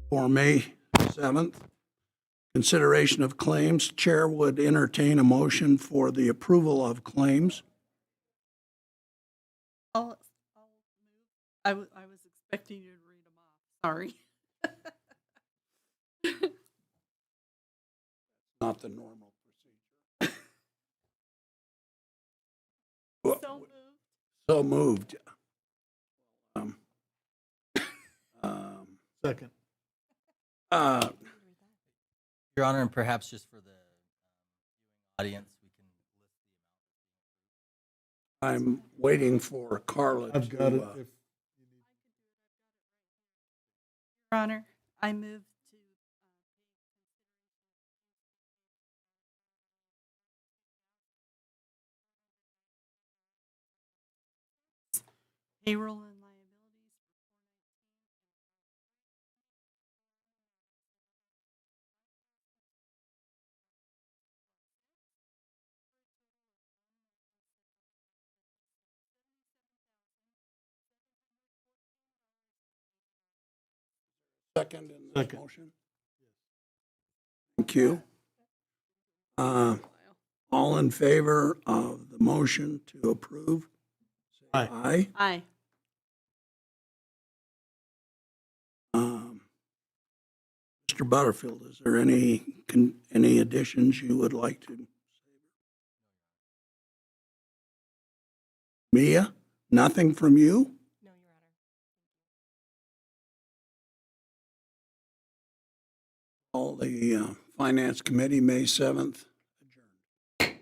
for May 7th. Consideration of claims. Chair would entertain a motion for the approval of claims. I'll move. I was expecting you to read them off. Sorry. Not the normal procedure. So moved. So moved. Second. Your Honor, and perhaps just for the viewing audience, we can list the amount. I'm waiting for Carla I've got it. to, If Your Honor, I move to payroll and liabilities second in the Second. motion. Thank you. All in favor of the motion to approve? Say Aye. Aye. Aye. Mr. Butterfield, is there any additions you would like to? Mia, nothing from you? No, Your Honor. All the Finance Committee, May 7th, adjourned.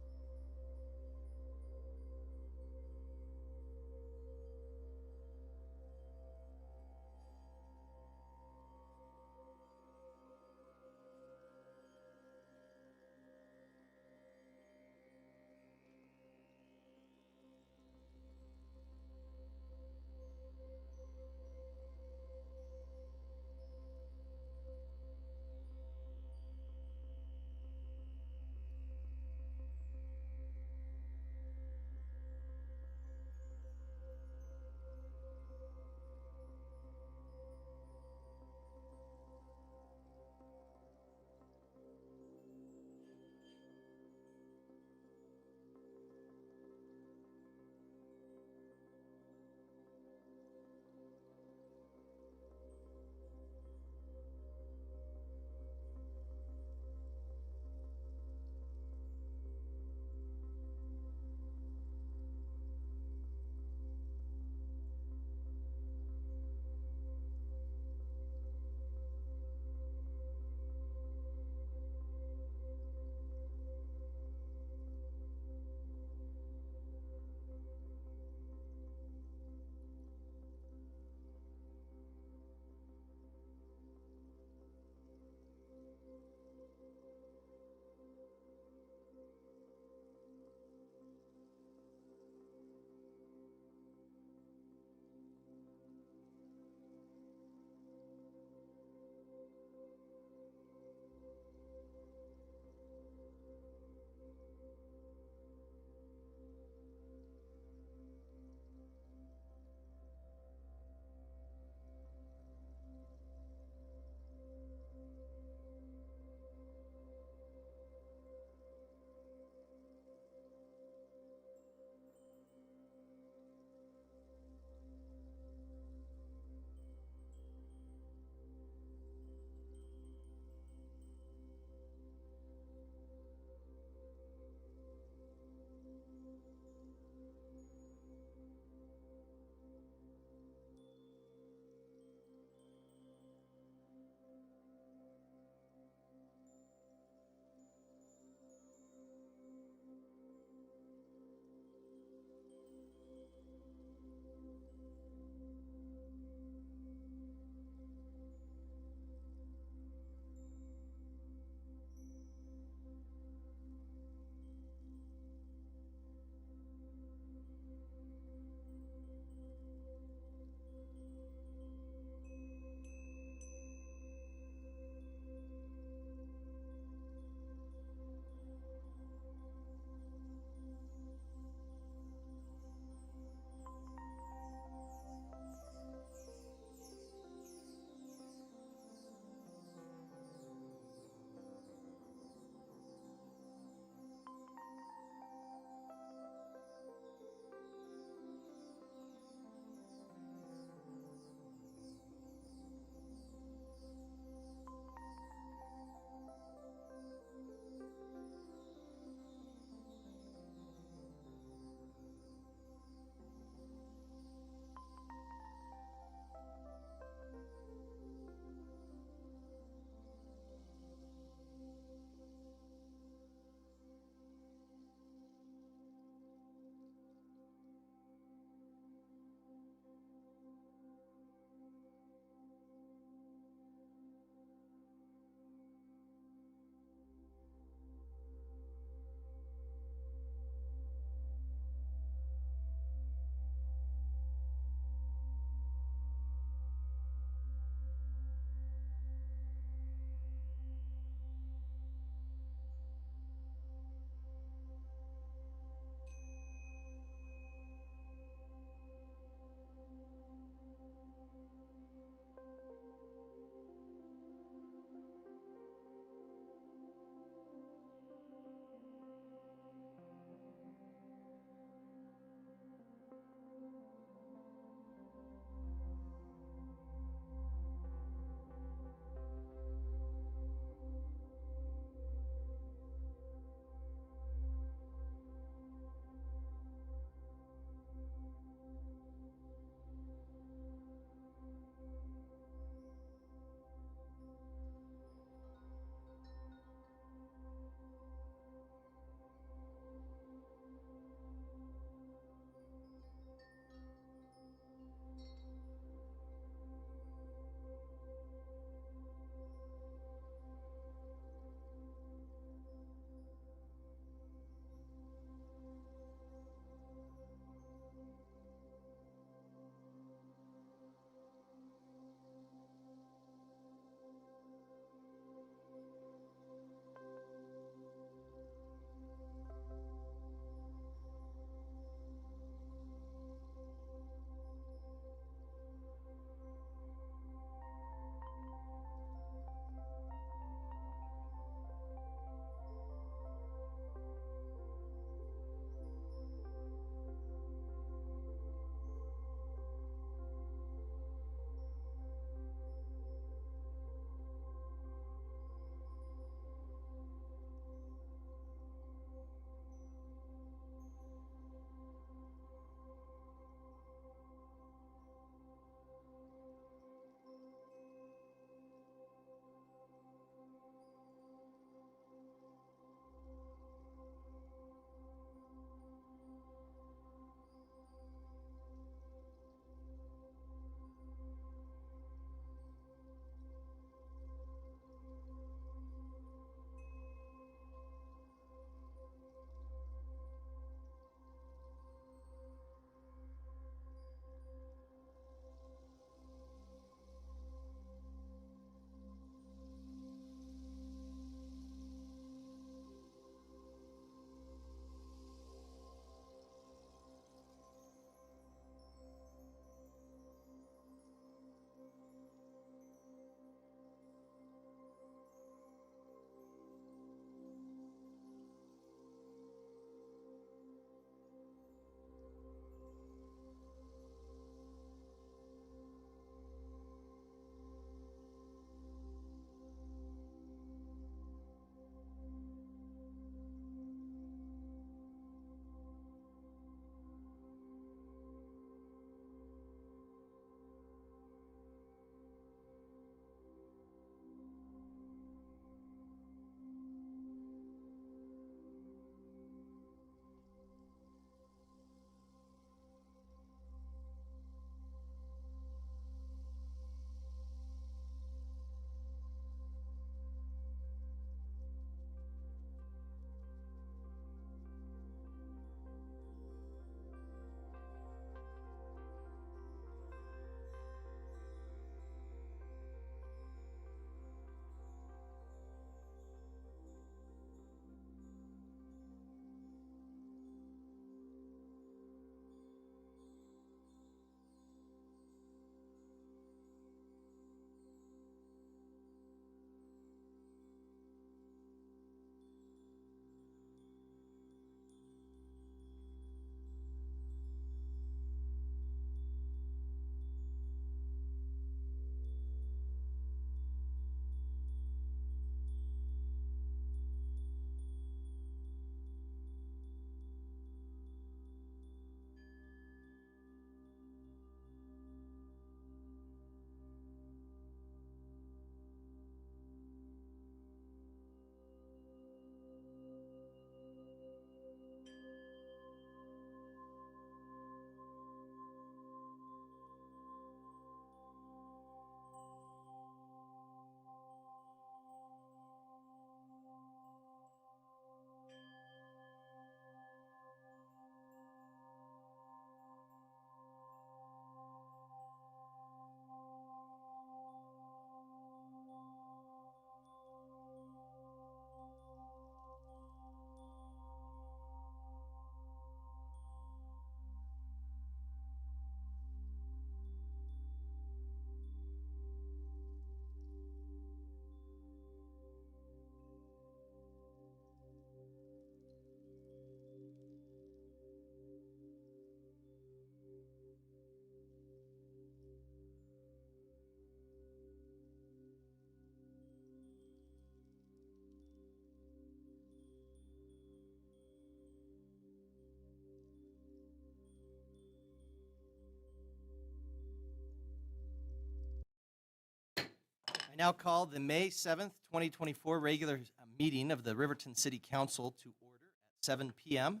now call the May 7th, 2024 regular meeting of the Riverton City Council to order at 7 p.m.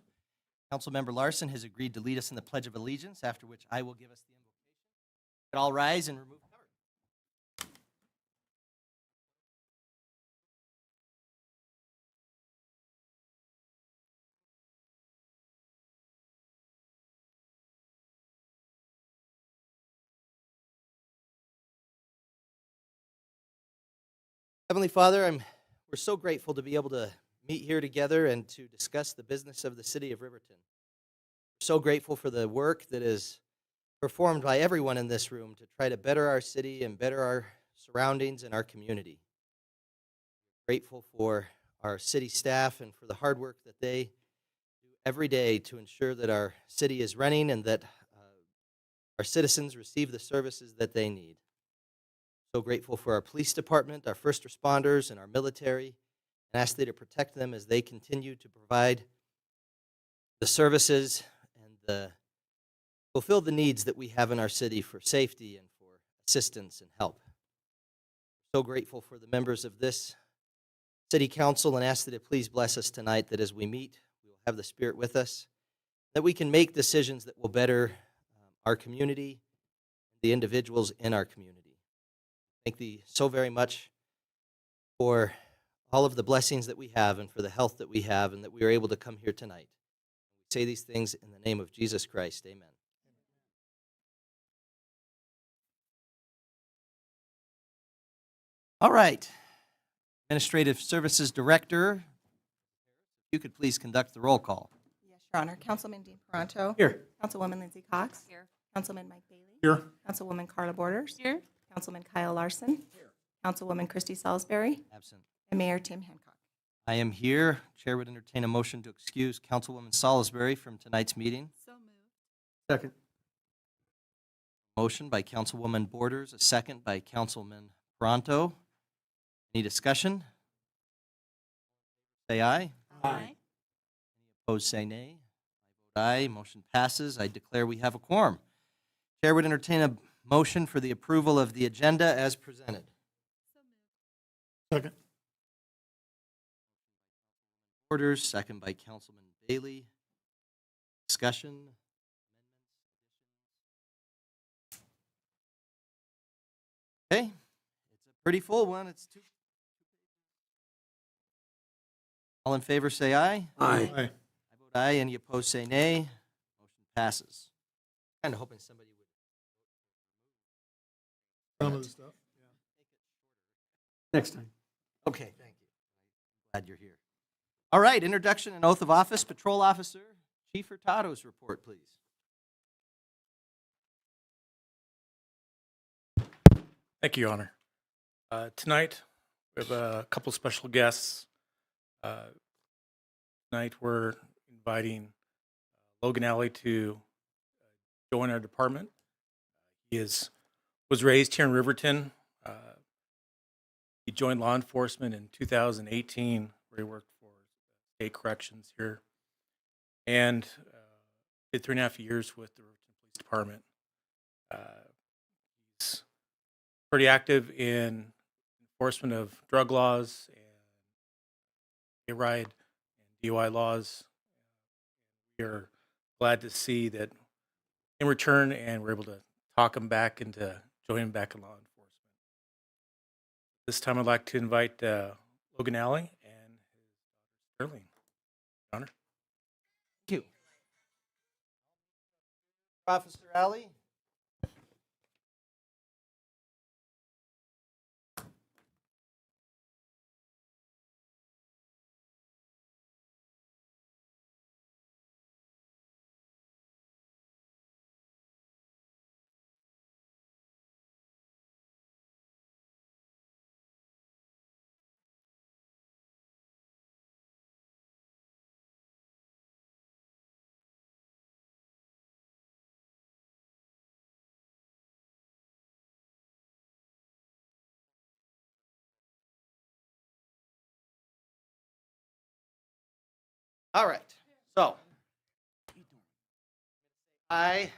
Councilmember Larson has agreed to lead us in the Pledge of Allegiance, after which I will give us the invocation. All rise and remove cover. Heavenly Father, we're so grateful to be able to meet here together and to discuss the business of the city of Riverton. We're so grateful for the work that is performed by everyone in this room to try to better our city and better our surroundings and our community. Grateful for our city staff and for the hard work that they do every day to ensure that our city is running and that our citizens receive the services that they need. So grateful for our police department, our first responders, and our military, and ask thee to protect them as they continue to provide the services and fulfill the needs that we have in our city for safety and for assistance and help. So grateful for the members of this city council and ask that it please bless us tonight, that as we meet, we will have the Spirit with us, that we can make decisions that will better our community, the individuals in our community. Thank thee so very much for all of the blessings that we have and for the health that we have and that we are able to come here tonight. We say these things in the name of Jesus Christ. Amen. All right. Administrative Services Director, if you could please conduct the roll call. Yes, Your Honor. Councilman Dean Peranto. Here. Councilwoman Lindsay Cox. Here. Councilman Mike Bailey. Here. Councilwoman Carla Borders. Here. Councilman Kyle Larson. Here. Councilwoman Christy Salisbury. Absent. And Mayor Tim Hancock. I am here. Chair would entertain a motion to excuse Councilwoman Salisbury from tonight's meeting. So moved. Second. Motion by Councilwoman Borders, a second by Councilman Peranto. Any discussion? Say aye. Aye. Opposed, say nay. I vote aye. Motion passes. I declare we have a quorum. Chair would entertain a motion for the approval of the agenda as presented. So moved. Second. Orders, second by Councilman Bailey. Discussion. Okay, it's a pretty full one. It's two. All in favor say aye. Aye. I vote aye. Any opposed say nay. Motion passes. Kind of hoping somebody would. Some of the stuff. Next time. Okay, thank you. Glad you're here. All right, introduction and oath of office. Patrol Officer Chief Hurtado's report, please. Thank you, Your Honor. Tonight, we have a couple special guests. Tonight, we're inviting Logan Alley to join our department. He was raised here in Riverton. He joined law enforcement in 2018, where he worked for state corrections here, and did 3.5 years with the Riverton Police Department. He's pretty active in enforcement of drug laws and A-ride and DUI laws. We are glad to see that in return, and we're able to talk him back into joining back in law enforcement. This time I'd like to invite Logan Alley and his daughter Sterling. Your Honor. Thank you. Officer Alley. All right. So, I,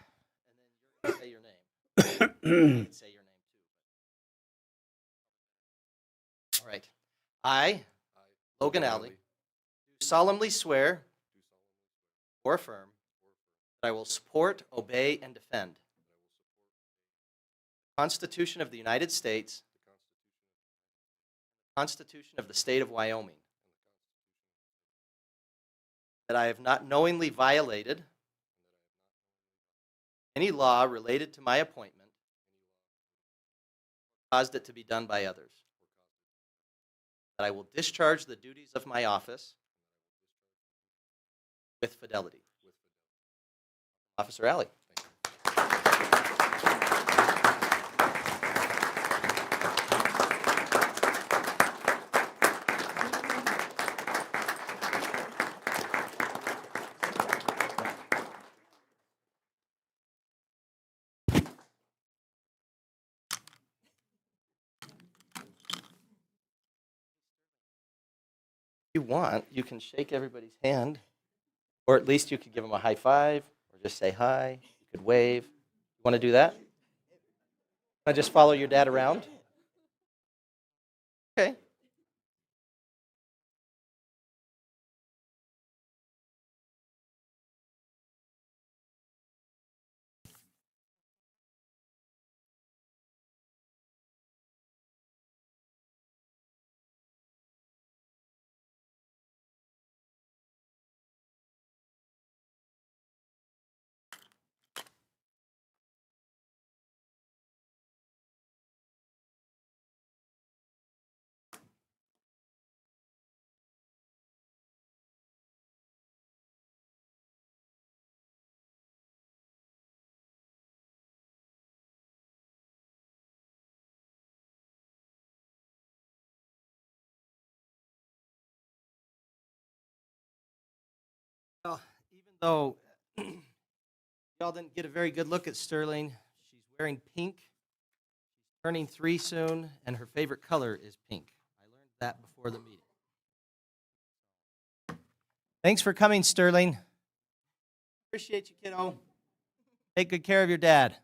and then you're going to say your name. You can say your name too. I, Logan Alley, do solemnly swear or affirm that I will support, obey, and defend the Constitution of the United States, the Constitution of the State of Wyoming, that I have not knowingly violated any law related to my appointment, caused it to be done by others, that I will discharge the duties of my office with fidelity. Officer Alley. If you want, you can shake everybody's hand, or at least you could give them a high five, or just say hi. You could wave. You want to do that? Want to just follow your dad around? Okay. Well, even though y'all didn't get a very good look at Sterling, she's wearing pink. She's turning 3 soon, and her favorite color is pink. I learned that before the meeting. Thanks for coming, Sterling. Appreciate you, kiddo. Take good care of your dad.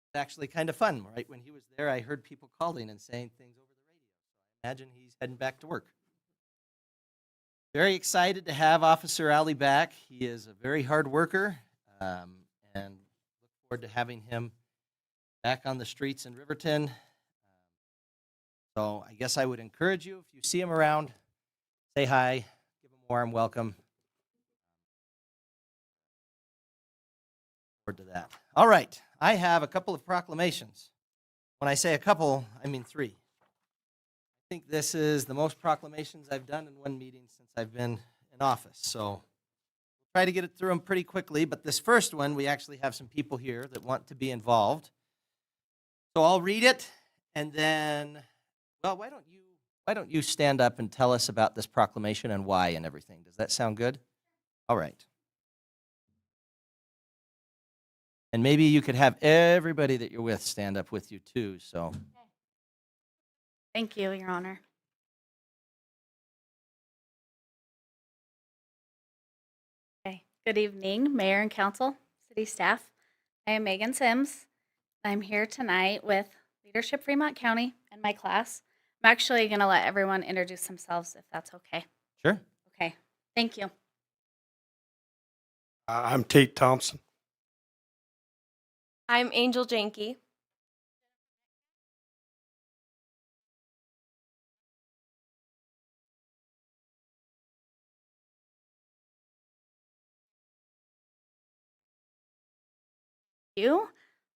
It's actually kind of fun. Right when he was there, I heard people calling and saying things over the radio. So I imagine he's heading back to work. Very excited to have Officer Alley back. He is a very hard worker, and look forward to having him back on the streets in Riverton. So I guess I would encourage you, if you see him around, say hi, give him a warm welcome. Look forward to that. All right, I have a couple of proclamations. When I say a couple, I mean 3. I think this is the most proclamations I've done in one meeting since I've been in office. So we'll try to get it through them pretty quickly. But this first one, we actually have some people here that want to be involved. So I'll read it, and then, well, why don't you stand up and tell us about this proclamation and why and everything? Does that sound good? All right. And maybe you could have everybody that you're with stand up with you too. So. Thank you, Your Honor. Okay. Good evening, Mayor and Council, City staff. I am Megan Sims. I'm here tonight with Leadership Fremont County and my class. I'm actually going to let everyone introduce themselves if that's okay. Sure. Okay. Thank you. I'm Tate Thompson. I'm Angel Janke. You.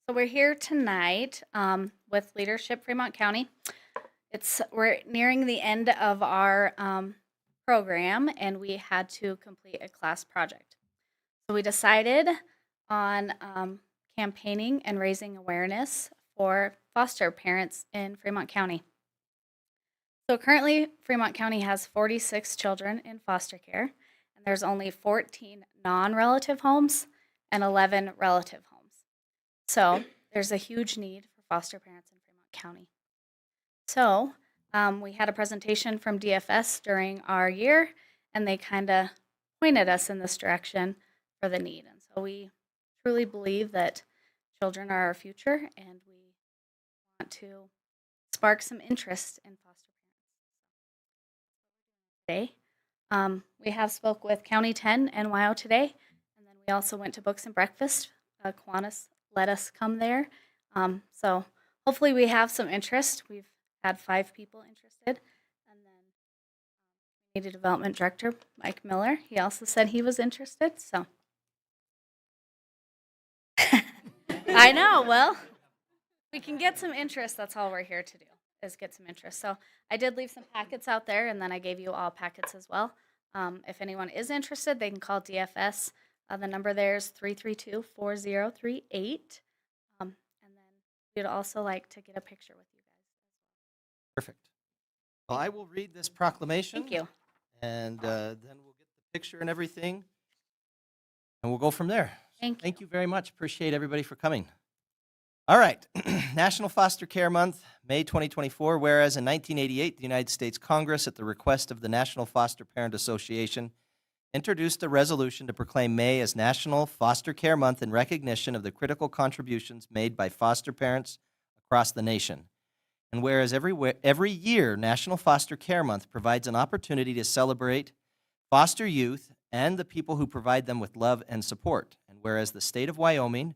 So we're here tonight with Leadership Fremont County. We're nearing the end of our program, and we had to complete a class project. So we decided on campaigning and raising awareness for foster parents in Fremont County. So currently, Fremont County has 46 children in foster care, and there's only 14 non-relative homes and 11 relative homes. So there's a huge need for foster parents in Fremont County. So we had a presentation from DFS during our year, and they kind of pointed us in this direction for the need. And so we truly believe that children are our future, and we want to spark some interest in foster parents today. We have spoke with County 10 and WYO today, and then we also went to Books and Breakfast. Kiwanis let us come there. So hopefully we have some interest. We've had 5 people interested. And then Community Development Director Mike Miller, he also said he was interested. So I know, well, we can get some interest. That's all we're here to do, is get some interest. So I did leave some packets out there, and then I gave you all packets as well. If anyone is interested, they can call DFS. The number there is 332-4038. And then we'd also like to get a picture with you guys. Perfect. Well, I will read this proclamation. Thank you. And then we'll get the picture and everything, and we'll go from there. Thank you. Thank you very much. Appreciate everybody for coming. All right. National Foster Care Month, May 2024. Whereas in 1988, the United States Congress, at the request of the National Foster Parent Association, introduced a resolution to proclaim May as National Foster Care Month in recognition of the critical contributions made by foster parents across the nation. And whereas every year, National Foster Care Month provides an opportunity to celebrate foster youth and the people who provide them with love and support. And whereas the state of Wyoming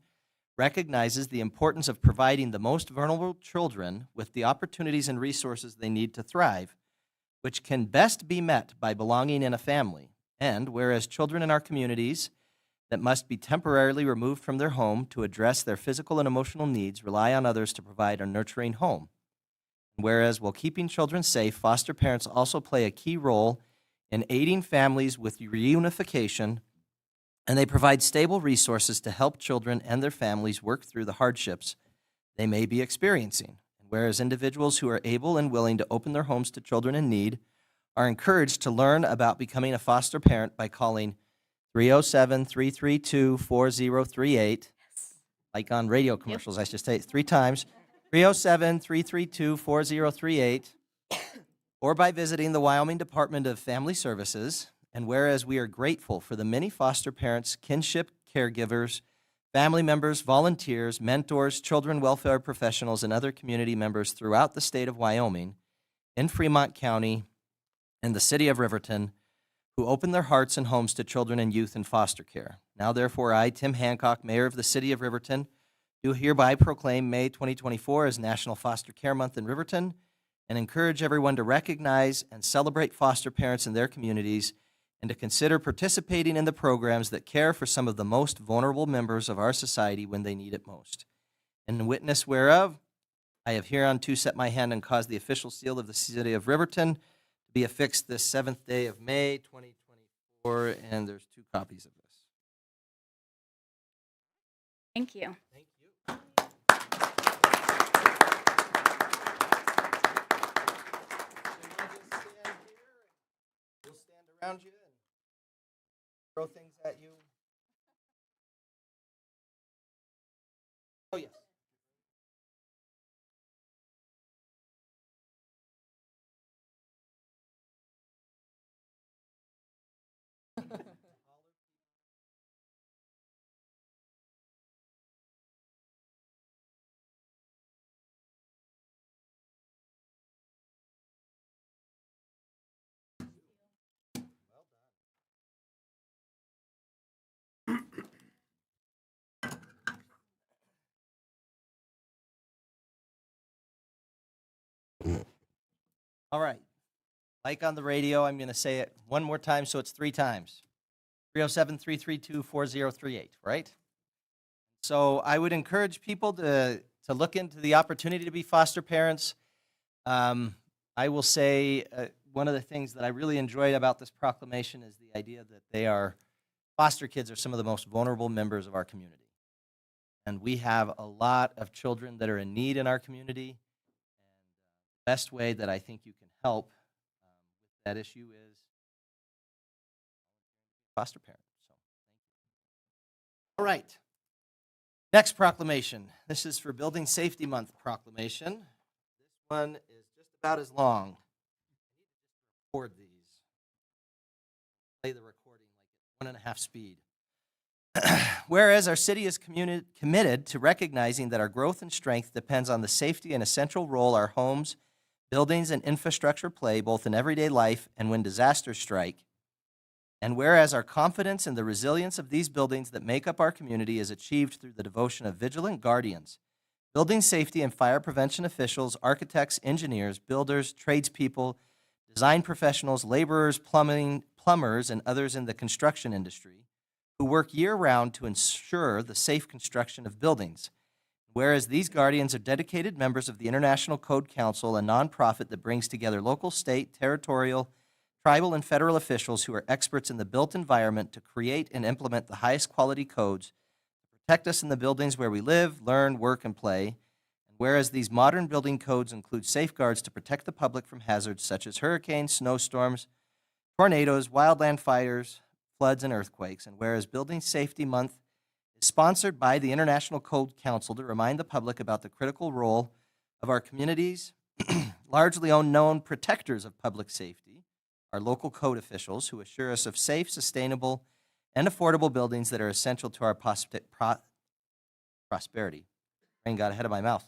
recognizes the importance of providing the most vulnerable children with the opportunities and resources they need to thrive, which can best be met by belonging in a family. And whereas children in our communities that must be temporarily removed from their home to address their physical and emotional needs rely on others to provide a nurturing home. And whereas while keeping children safe, foster parents also play a key role in aiding families with reunification, and they provide stable resources to help children and their families work through the hardships they may be experiencing. And whereas individuals who are able and willing to open their homes to children in need are encouraged to learn about becoming a foster parent by calling 307-332-4038, like on radio commercials, I should say it 3 times, 307-332-4038, or by visiting the Wyoming Department of Family Services. And whereas we are grateful for the many foster parents, kinship caregivers, family members, volunteers, mentors, children welfare professionals, and other community members throughout the state of Wyoming, in Fremont County, and the city of Riverton, who open their hearts and homes to children and youth in foster care. Now, therefore, I, Tim Hancock, Mayor of the city of Riverton, do hereby proclaim May 2024 as National Foster Care Month in Riverton, and encourage everyone to recognize and celebrate foster parents in their communities, and to consider participating in the programs that care for some of the most vulnerable members of our society when they need it most. In witness whereof, I have hereunto set my hand and caused the official seal of the city of Riverton to be affixed this 7th day of May, 2024, and there's 2 copies of this. Thank you. Thank you. We'll stand around you and throw things at you. Oh, yes. All right. Like on the radio, I'm going to say it one more time, so it's 3 times. 307-332-4038, right? So I would encourage people to look into the opportunity to be foster parents. I will say one of the things that I really enjoyed about this proclamation is the idea that foster kids are some of the most vulnerable members of our community. And we have a lot of children that are in need in our community. And the best way that I think you can help with that issue is foster parent. So, thank you. All right. Next proclamation. This is for Building Safety Month proclamation. This one is just about as long. I need to record these. Play the recording like at 1.5 speed. Whereas our city is committed to recognizing that our growth and strength depends on the safety and essential role our homes buildings and infrastructure play both in everyday life and when disasters strike. And whereas our confidence in the resilience of these buildings that make up our community is achieved through the devotion of vigilant guardians, building safety and fire prevention officials, architects, engineers, builders, tradespeople, design professionals, laborers, plumbers, and others in the construction industry who work year-round to ensure the safe construction of buildings. Whereas these guardians are dedicated members of the International Code Council, a nonprofit that brings together local, state, territorial, tribal, and federal officials who are experts in the built environment to create and implement the highest quality codes to protect us in the buildings where we live, learn, work, and play. And whereas these modern building codes include safeguards to protect the public from hazards such as hurricanes, snowstorms, tornadoes, wildland fires, floods, and earthquakes. And whereas Building Safety Month is sponsored by the International Code Council to remind the public about the critical role of our communities, largely unknown protectors of public safety, our local code officials who assure us of safe, sustainable, and affordable buildings that are essential to our prosperity. Brain got ahead of my mouth.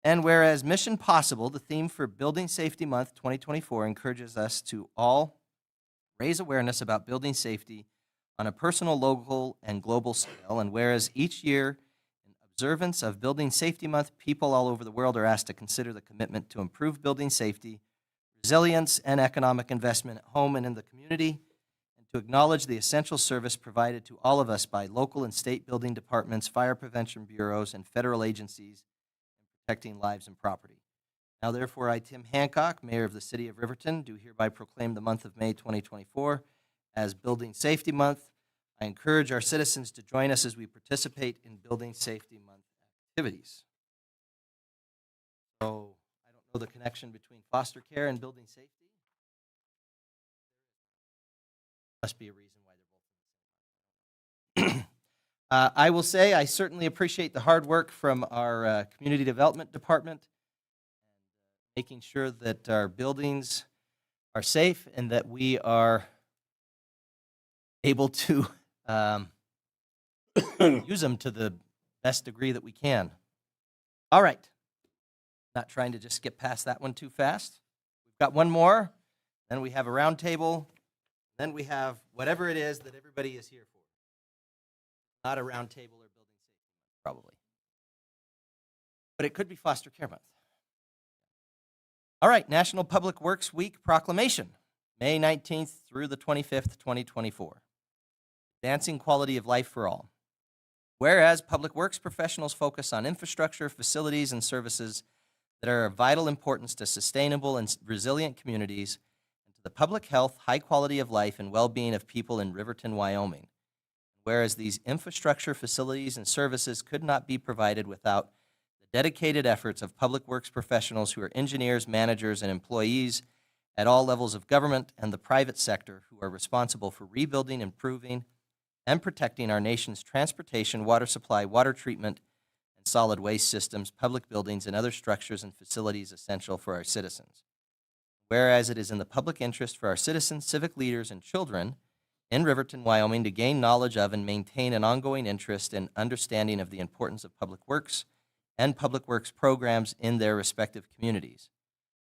And whereas Mission Possible, the theme for Building Safety Month 2024, encourages us to all raise awareness about building safety on a personal, local, and global scale. And whereas each year, in observance of Building Safety Month, people all over the world are asked to consider the commitment to improve building safety, resilience, and economic investment at home and in the community, and to acknowledge the essential service provided to all of us by local and state building departments, fire prevention bureaus, and federal agencies in protecting lives and property. Now, therefore, I, Tim Hancock, Mayor of the City of Riverton, do hereby proclaim the month of May 2024 as Building Safety Month. I encourage our citizens to join us as we participate in Building Safety Month activities. So, I don't know the connection between foster care and building safety. Must be a reason why they're both in the same month. I will say I certainly appreciate the hard work from our Community Development Department, making sure that our buildings are safe and that we are able to use them to the best degree that we can. All right. Not trying to just skip past that one too fast. We've got one more, then we have a round table, then we have whatever it is that everybody is here for. Not a round table or building safety, probably. But it could be foster care month. All right, National Public Works Week proclamation, May 19th through the 25th, 2024. Advancing quality of life for all. Whereas public works professionals focus on infrastructure, facilities, and services that are of vital importance to sustainable and resilient communities and to the public health, high quality of life, and well-being of people in Riverton, Wyoming. Whereas these infrastructure, facilities, and services could not be provided without the dedicated efforts of public works professionals who are engineers, managers, and employees at all levels of government and the private sector who are responsible for rebuilding, improving, and protecting our nation's transportation, water supply, water treatment, and solid waste systems, public buildings, and other structures and facilities essential for our citizens. Whereas it is in the public interest for our citizens, civic leaders, and children in Riverton, Wyoming, to gain knowledge of and maintain an ongoing interest and understanding of the importance of public works and public works programs in their respective communities.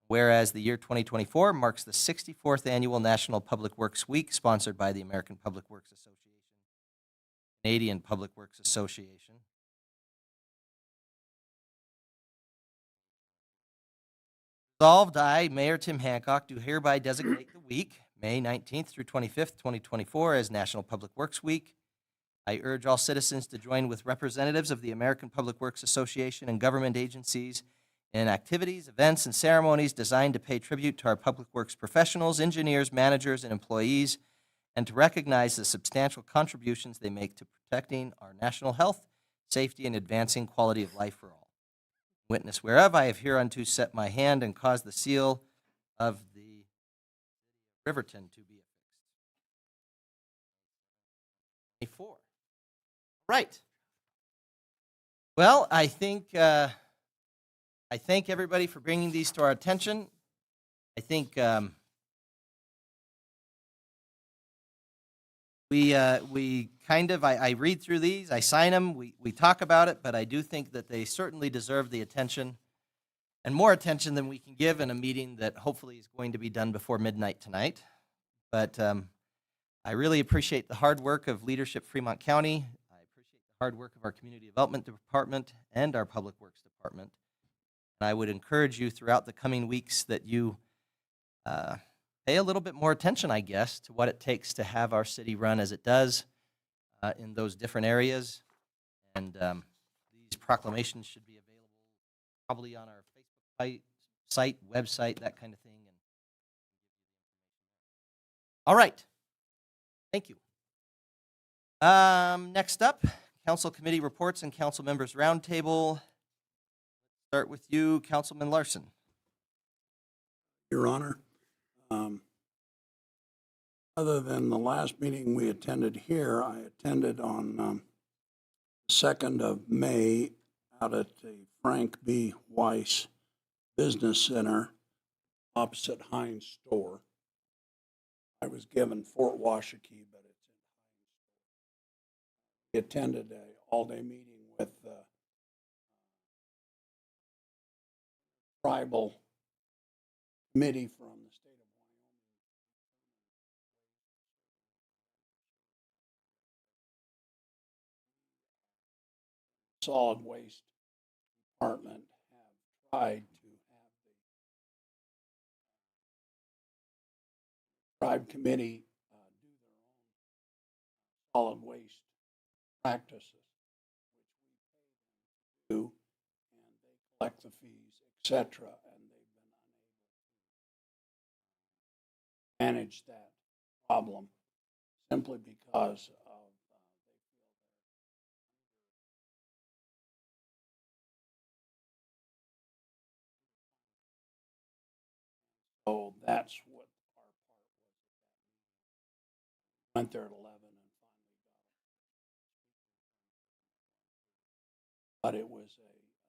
Whereas the year 2024 marks the 64th annual National Public Works Week, sponsored by the American Public Works Association, Canadian Public Works Association. Resolved, I, Mayor Tim Hancock, do hereby designate the week, May 19th through 25th, 2024, as National Public Works Week. I urge all citizens to join with representatives of the American Public Works Association and government agencies in activities, events, and ceremonies designed to pay tribute to our public works professionals, engineers, managers, and employees, and to recognize the substantial contributions they make to protecting our national health, safety, and advancing quality of life for all. Witness whereof I have hereunto set my hand and caused the seal of the Riverton to be affixed. 24. Right. Well, I thank everybody for bringing these to our attention. I think we kind of, I read through these, I sign them, we talk about it, but I do think that they certainly deserve the attention and more attention than we can give in a meeting that hopefully is going to be done before midnight tonight. But I really appreciate the hard work of leadership Fremont County. I appreciate the hard work of our Community Development Department and our Public Works Department. And I would encourage you throughout the coming weeks that you pay a little bit more attention, I guess, to what it takes to have our city run as it does in those different areas. And these proclamations should be available probably on our Facebook site, website, that kind of thing. And all right. Thank you. Next up, Council Committee Reports and Council Members Roundtable. Start with you, Councilman Larson. Your Honor, other than the last meeting we attended here, I attended on the 2nd of May out at the Frank B. Weiss Business Center opposite Heinz Store. I was given Fort Washakie, but it's in Heinz Store. We attended an all-day meeting with the tribal committee from the state of Wyoming. Solid Waste Department have tried to have the tribe committee do their own solid waste practices, which we pay them to do, and they collect the fees, etc. And they've been unable to manage that problem simply because of so that's what our part was at that meeting. Went there at 11 and finally got it. But it was a rather eye-opening.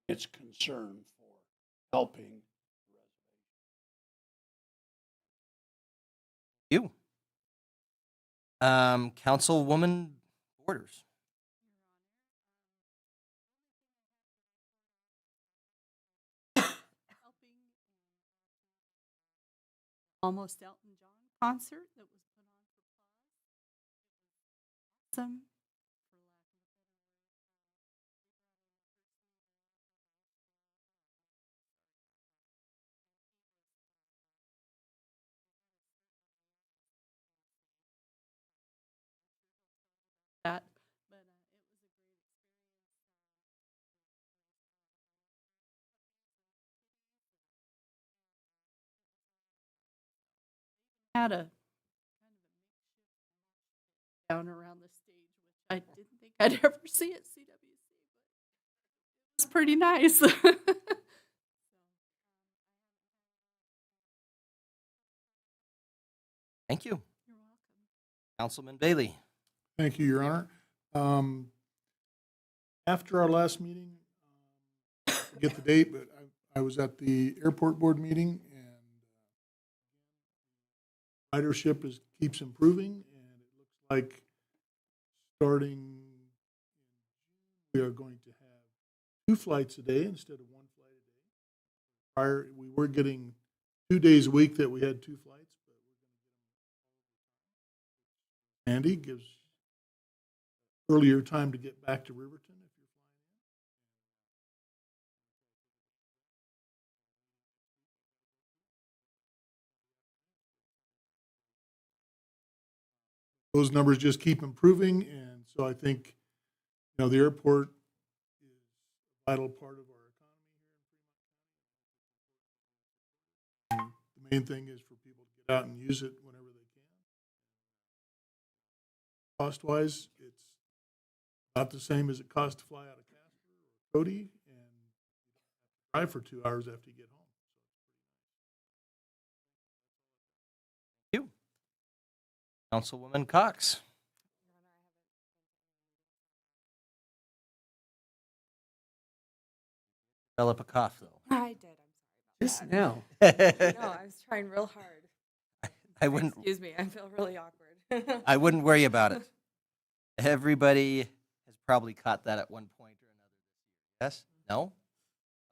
Its concern for helping the reservation. You. Councilwoman Borders. Almost Elton John concert that was put on for Pause. It was awesome, for lack of a better word. That, but it was a great experience. Had a kind of a makeshift down around the stage, which I didn't think I'd ever see at CWC, but it was pretty nice. Thank you. You're welcome. Councilman Bailey. Thank you, Your Honor. After our last meeting, I forget the date, but I was at the airport board meeting, and ridership keeps improving, and it looks like starting we are going to have 2 flights a day instead of 1 flight a day. Prior, we were getting 2 days a week that we had 2 flights, but we're going to get them handy, gives earlier time to get back to Riverton if you're flying in. Those numbers just keep improving, and so I think, the airport is a vital part of our economy here in Fremont County. The main thing is for people to get out and use it whenever they can. Cost-wise, it's about the same as it costs to fly out of Casper or Cody, and you don't have to drive for 2 hours after you get home. You. Councilwoman Cox. Develop a cough, though. I did. I'm sorry about Just that. now. No, I was trying real hard. I wouldn't. Excuse me. I feel really awkward. I wouldn't worry about it. Everybody has probably caught that at one point or another. Yes? No?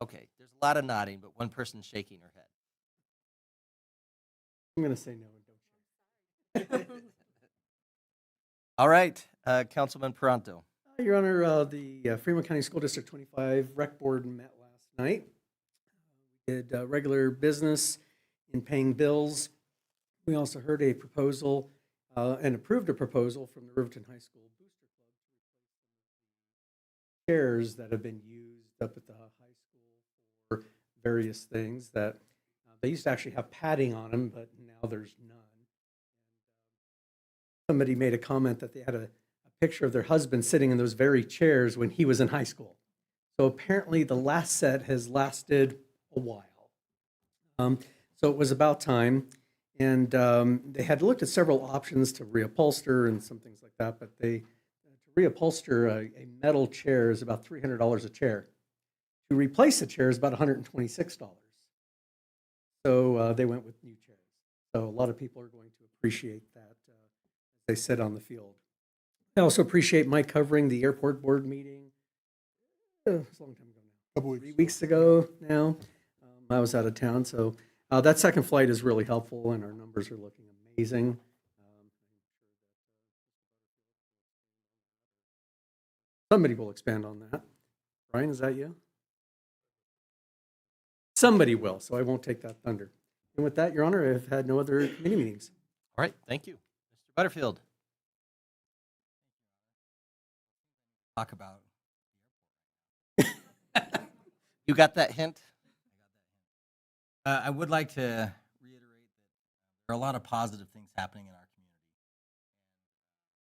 Okay, there's a lot of nodding, but one person's shaking her head. I'm going to say no and don't share. All right, Councilman Peranto. Your Honor, the Fremont County School District 25 Rec Board met last night. We did regular business in paying bills. We also heard a proposal and approved a proposal from the Riverton High School Booster Club to replace chairs that have been used up at the high school for various things that they used to actually have padding on them, but now there's none. Somebody made a comment that they had a picture of their husband sitting in those very chairs when he was in high school. So apparently the last set has lasted a while. So it was about time. And they had looked at several options to reupholster and some things like that, but to reupholster a metal chair is about $300 a chair. To replace a chair is about $126. So they went with new chairs. So a lot of people are going to appreciate that as they sit on the field. I also appreciate Mike covering the airport board meeting. It's a long time ago now. Couple weeks. 3 weeks ago now. I was out of town, so that second flight is really helpful, and our numbers are looking amazing. Somebody will expand on that. Brian, is that you? Somebody will, so I won't take that thunder. And with that, Your Honor, I've had no other committee meetings. All right, thank you. Mr. Butterfield. Talk about you got that hint? I would like to reiterate that there are a lot of positive things happening in our community.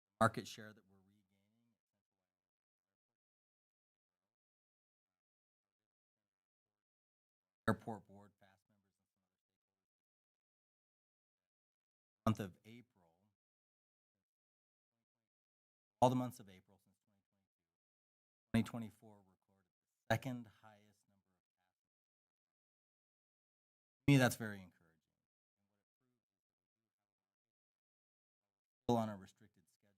The market share that we're regaining. Airport board, fast members, and some other stakeholders. Month of April, all the months of April since 2022, 2024 recorded the second highest number of passengers. To me, that's very encouraging. Still on a restricted schedule.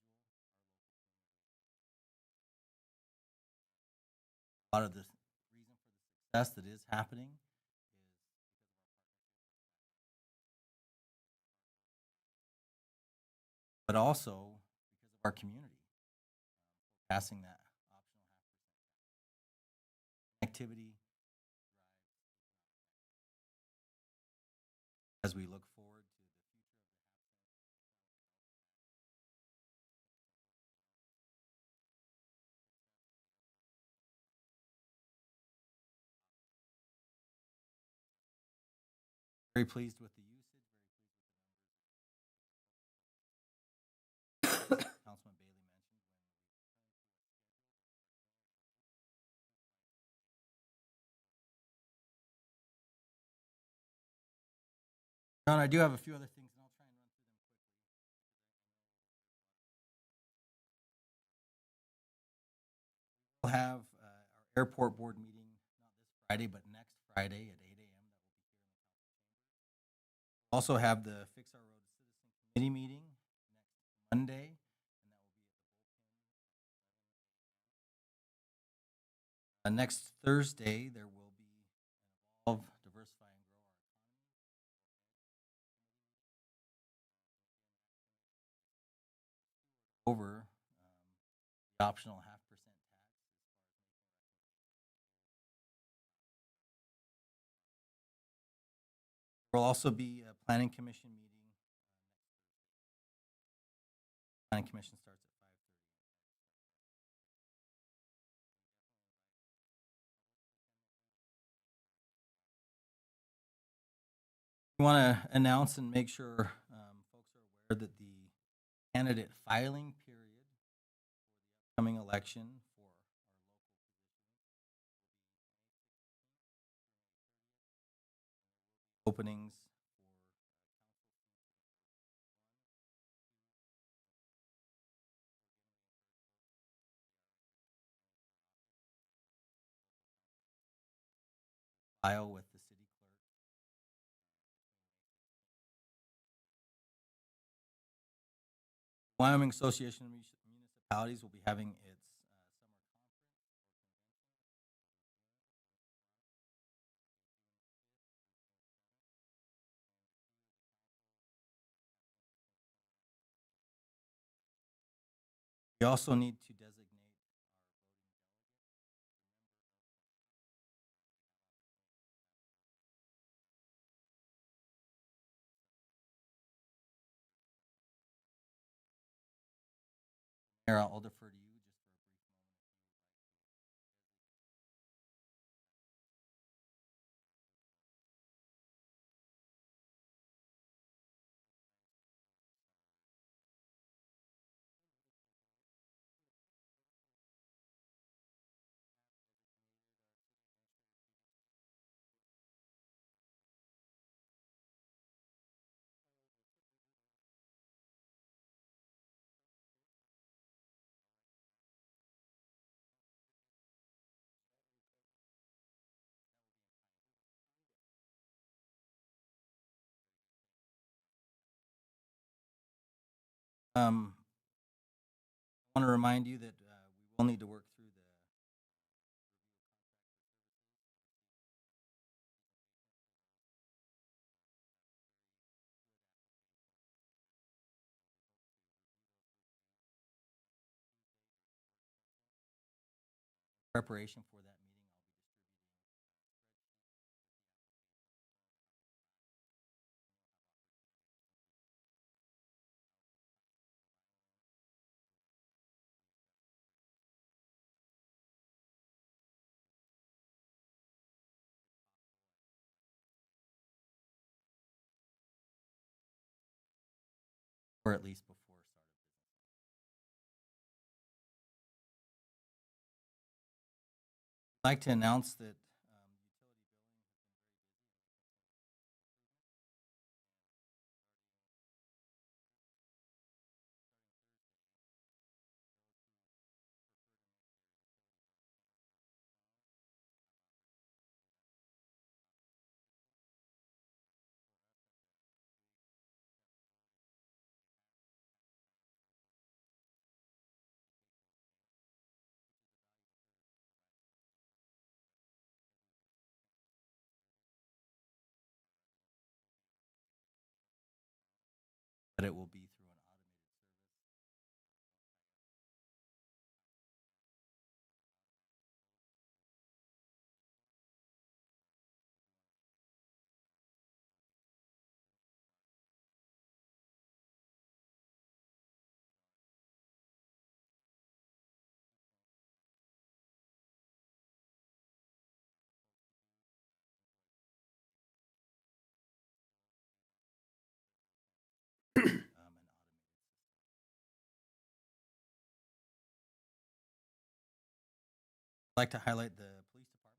A lot of the reason for the success that is happening is but also because of our community passing that optional 0.5% activity as we look forward to the future of the very pleased with the usage, very pleased with the numbers. Councilman Bailey mentioned when we John, I do have a few other things, and I'll try and run through them quickly. We'll have our airport board meeting not this Friday, but next Friday at 8 a.m. That will be here in the council chamber. We'll also have the Fix Our Road Citizen Committee meeting next Monday, and that will be at the bullpen. Next Thursday, there will be an Evolve, Diversify, and Grow Our Economy. Over the optional 0.5% tax. There will also be a planning commission meeting. Planning commission starts at 5:30. We want to announce and make sure folks are aware that the candidate filing period for the upcoming election for our local position will be openings for file with the city clerk. Wyoming Association of Municipalities will be having its We also need to designate Mayor, I'll defer to you just for a brief moment. I want to remind you that we will need to work through the preparation for that meeting. I'll be distributing or at least before start of business. I'd like to announce that utility billing has been very busy. But it will be through an automated service. An automated system. I'd like to highlight the police department.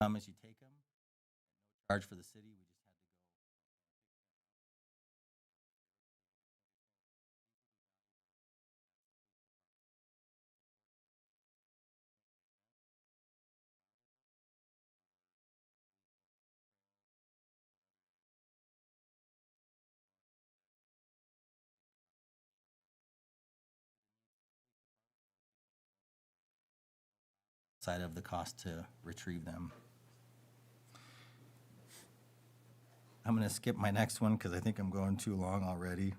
Come as you take them, at no charge for the city. We just had to go and fix them outside of the cost to retrieve them. I'm going to skip my next one because I think I'm going too long already.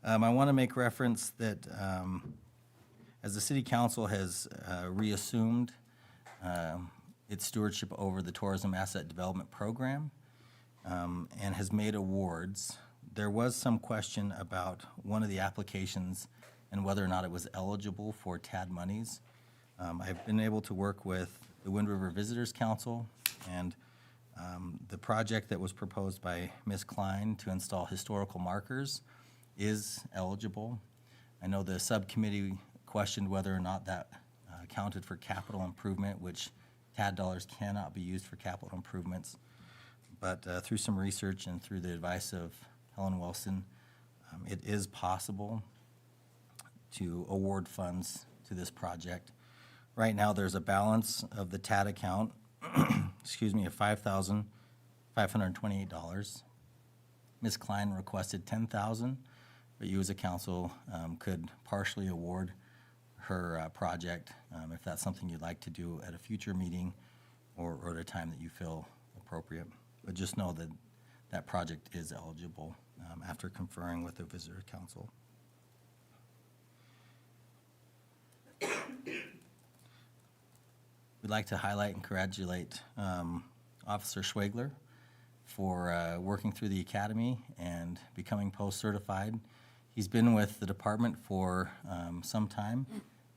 I want to make reference that as the city council has reassumed its stewardship over the Tourism Asset Development Program and has made awards, there was some question about one of the applications and whether or not it was eligible for TAD monies. I've been able to work with the Wind River Visitors Council and the project that was proposed by Ms. Klein to install historical markers is eligible. I know the subcommittee questioned whether or not that counted for capital improvement, which TAD dollars cannot be used for capital improvements. But through some research and through the advice of Helen Wilson, it is possible to award funds to this project. Right now, there's a balance of the TAD account, excuse me, of $5,528. Ms. Klein requested $10,000, but you as a council could partially award her project, if that's something you'd like to do at a future meeting or at a time that you feel appropriate. But just know that that project is eligible after conferring with the Visitor Council. We'd like to highlight and congratulate Officer Schwegler for working through the academy and becoming post-certified. He's been with the department for some time,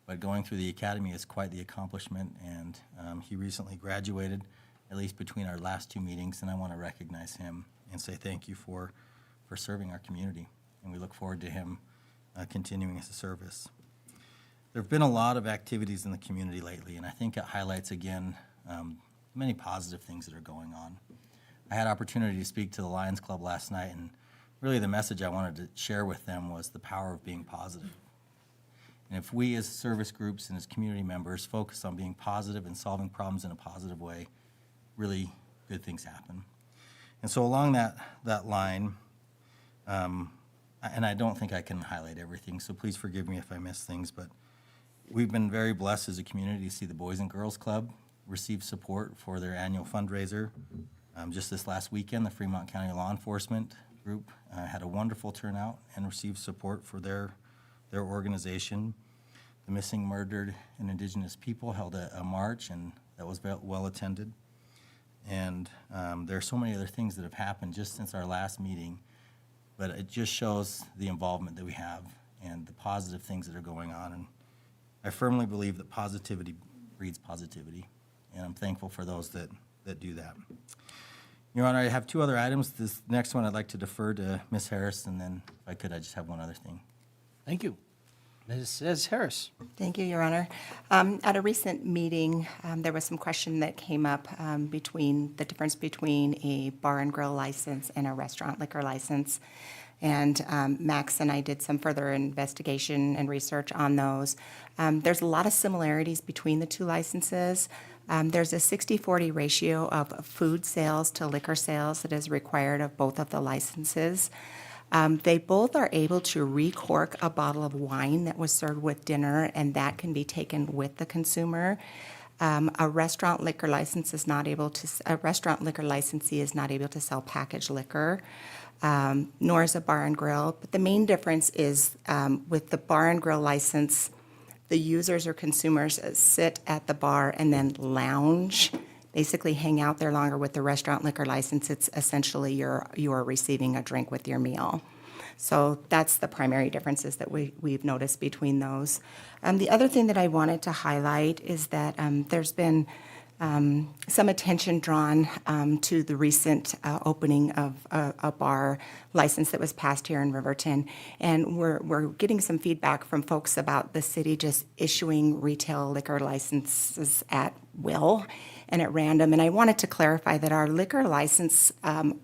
but going through the academy is quite the accomplishment, and he recently graduated, at least between our last two meetings, and I want to recognize him and say thank you for serving our community, and we look forward to him continuing his service. There have been a lot of activities in the community lately, and I think it highlights again many positive things that are going on. I had opportunity to speak to the Lions Club last night, and really the message I wanted to share with them was the power of being positive. And if we as service groups and as community members focus on being positive and solving problems in a positive way, really good things happen. And so along that line, and I don't think I can highlight everything, so please forgive me if I miss things, but we've been very blessed as a community to see the Boys and Girls Club receive support for their annual fundraiser. Just this last weekend, the Fremont County Law Enforcement Group had a wonderful turnout and received support for their organization. The Missing, Murdered, and Indigenous People held a march, and that was well attended. And there are so many other things that have happened just since our last meeting, but it just shows the involvement that we have and the positive things that are going on. And I firmly believe that positivity breeds positivity, and I'm thankful for those that do that. Your Honor, I have two other items. This next one I'd like to defer to Ms. Harris, and then if I could, I just have one other thing. Thank you. Ms. Harris. Thank you, Your Honor. At a recent meeting, there was some question that came up between the difference between a bar and grill license and a restaurant liquor license. And Max and I did some further investigation and research on those. There's a lot of similarities between the two licenses. There's a 60-40 ratio of food sales to liquor sales that is required of both of the licenses. They both are able to recork a bottle of wine that was served with dinner, and that can be taken with the consumer. A restaurant liquor licensee is not able to sell packaged liquor, nor is a bar and grill. But the main difference is with the bar and grill license, the users or consumers sit at the bar and then lounge, basically hang out there longer. With the restaurant liquor license, it's essentially you are receiving a drink with your meal. So that's the primary differences that we've noticed between those. The other thing that I wanted to highlight is that there's been some attention drawn to the recent opening of a bar license that was passed here in Riverton. And we're getting some feedback from folks about the city just issuing retail liquor licenses at will and at random. And I wanted to clarify that our liquor license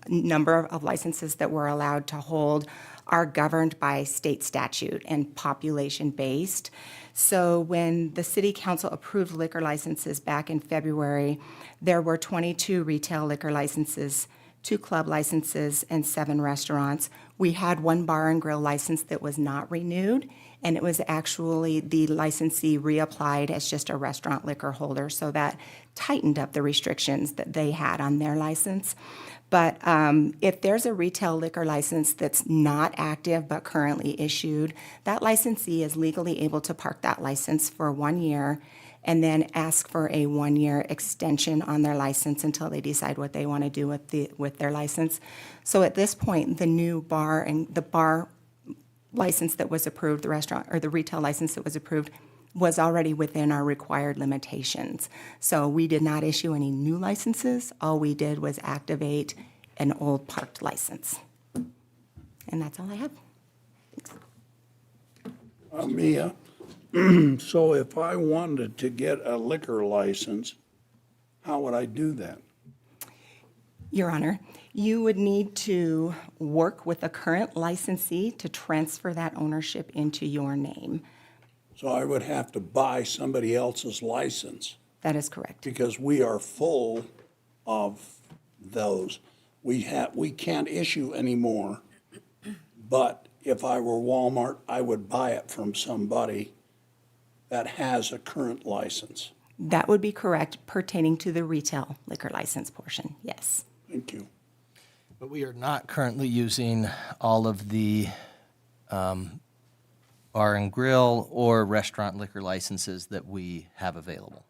number of licenses that we're allowed to hold are governed by state statute and population-based. So when the city council approved liquor licenses back in February, there were 22 retail liquor licenses, 2 club licenses, and 7 restaurants. We had 1 bar and grill license that was not renewed, and it was actually the licensee reapplied as just a restaurant liquor holder, so that tightened up the restrictions that they had on their license. But if there's a retail liquor license that's not active but currently issued, that licensee is legally able to park that license for 1 year and then ask for a 1-year extension on their license until they decide what they want to do with their license. So at this point, the new bar and the bar license that was approved, the restaurant or the retail license that was approved, was already within our required limitations. So we did not issue any new licenses. All we did was activate an old parked license. And that's all I have. Thanks. Mia, so if I wanted to get a liquor license, how would I do that? Your Honor, you would need to work with a current licensee to transfer that ownership into your name. So I would have to buy somebody else's license That is correct. because we are full of those. We can't issue anymore, but if I were Walmart, I would buy it from somebody that has a current license. That would be correct pertaining to the retail liquor license portion, yes. Thank you. But we are not currently using all of the bar and grill or restaurant liquor licenses that we have available.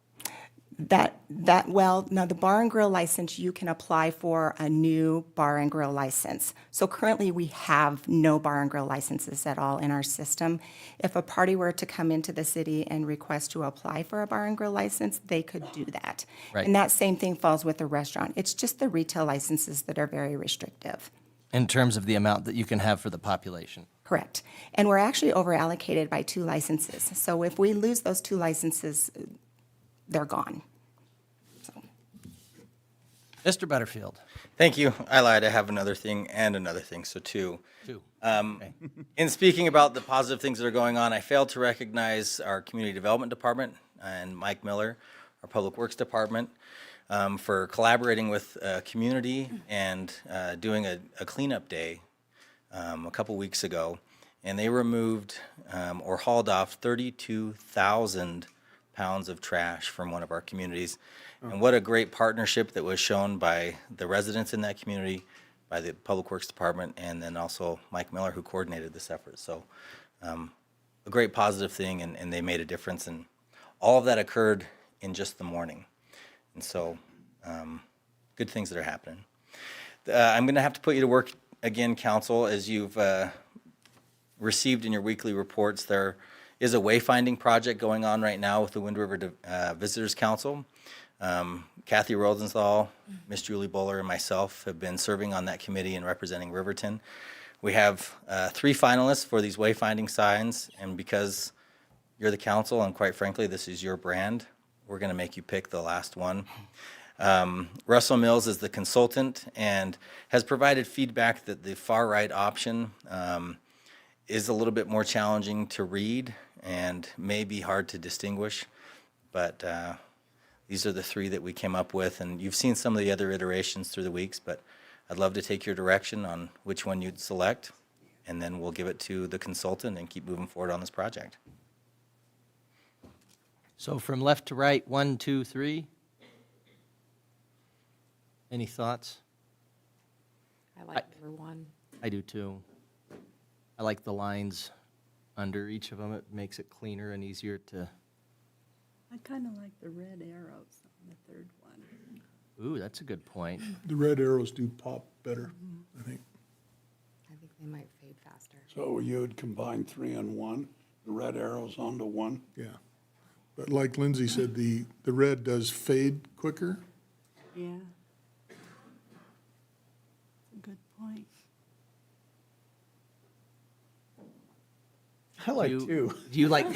Well, now the bar and grill license, you can apply for a new bar and grill license. So currently we have no bar and grill licenses at all in our system. If a party were to come into the city and request to apply for a bar and grill license, they could do that. Right. And that same thing falls with the restaurant. It's just the retail licenses that are very restrictive. In terms of the amount that you can have for the population. Correct. And we're actually over allocated by 2 licenses. So if we lose those 2 licenses, they're gone. Mr. Butterfield. Thank you. I lied. I have another thing and another thing, so two. Two. In speaking about the positive things that are going on, I failed to recognize our Community Development Department and Mike Miller, our Public Works Department, for collaborating with community and doing a cleanup day a couple weeks ago. And they removed or hauled off 32,000 pounds of trash from one of our communities. And what a great partnership that was shown by the residents in that community, by the Public Works Department, and then also Mike Miller, who coordinated this effort. So a great positive thing, and they made a difference. And all of that occurred in just the morning. And so good things that are happening. I'm going to have to put you to work again, Council, as you've received in your weekly reports. There is a wayfinding project going on right now with the Wind River Visitors Council. Kathy Rosenthal, Miss Julie Buller, and myself have been serving on that committee and representing Riverton. We have 3 finalists for these wayfinding signs, and because you're the council and quite frankly this is your brand, we're going to make you pick the last one. Russell Mills is the consultant and has provided feedback that the far right option is a little bit more challenging to read and may be hard to distinguish, but these are the 3 that we came up with, and you've seen some of the other iterations through the weeks, but I'd love to take your direction on which one you'd select, and then we'll give it to the consultant and keep moving forward on this project. So from left to right, 1, 2, 3. Any thoughts? I like number 1. I do too. I like the lines under each of them. It makes it cleaner and easier to. I kind of like the red arrows on the third one. Ooh, that's a good point. The red arrows do pop better, I think. I think they might fade faster. So you would combine 3 and 1, the red arrows onto 1? Yeah. But like Lindsay said, the red does fade quicker. Yeah. That's a good point. I like Do 2, you like?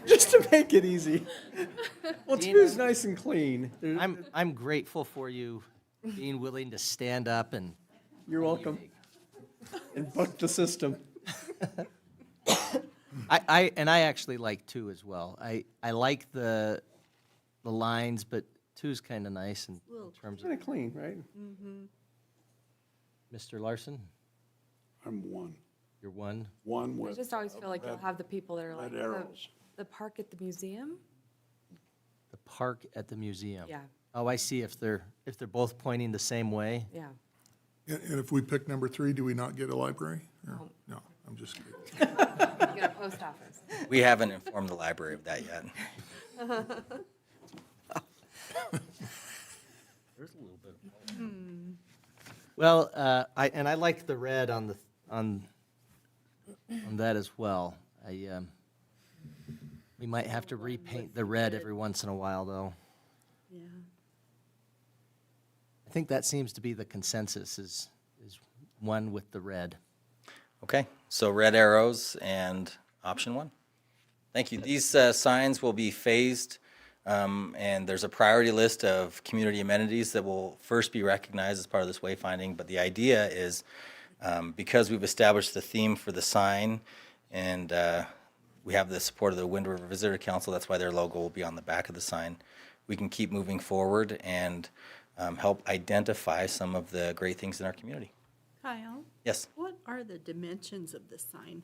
just to make it easy. Well, 2 is nice and clean. I'm grateful for you being willing to stand up and. You're welcome. And buck the system. I actually like 2 as well. I like the lines, but 2 is kind of nice in terms of. Kind of clean, right? Mr. Larson, I'm 1. you're 1. 1 I with just always feel like you'll have the people that are like, red arrows. the park at the museum? The park at the museum. Yeah, Oh, I see. If they're both pointing the same way. yeah. And if we pick number 3, do we not get a library? Or- No, I'm just kidding. You get a post office. We haven't informed the library of that yet. There's a little bit of. Well, I like the red on that as well. We might have to repaint the red every once in a while, though. Yeah. I think that seems to be the consensus is 1 with the red. Okay, so red arrows and option 1. Thank you. These signs will be phased, and there's a priority list of community amenities that will first be recognized as part of this wayfinding. But the idea is, because we've established the theme for the sign, and we have the support of the Wind River Visitor Council, that's why their logo will be on the back of the sign, we can keep moving forward and help identify some of the great things in our community. Kyle, Yes. what are the dimensions of the sign?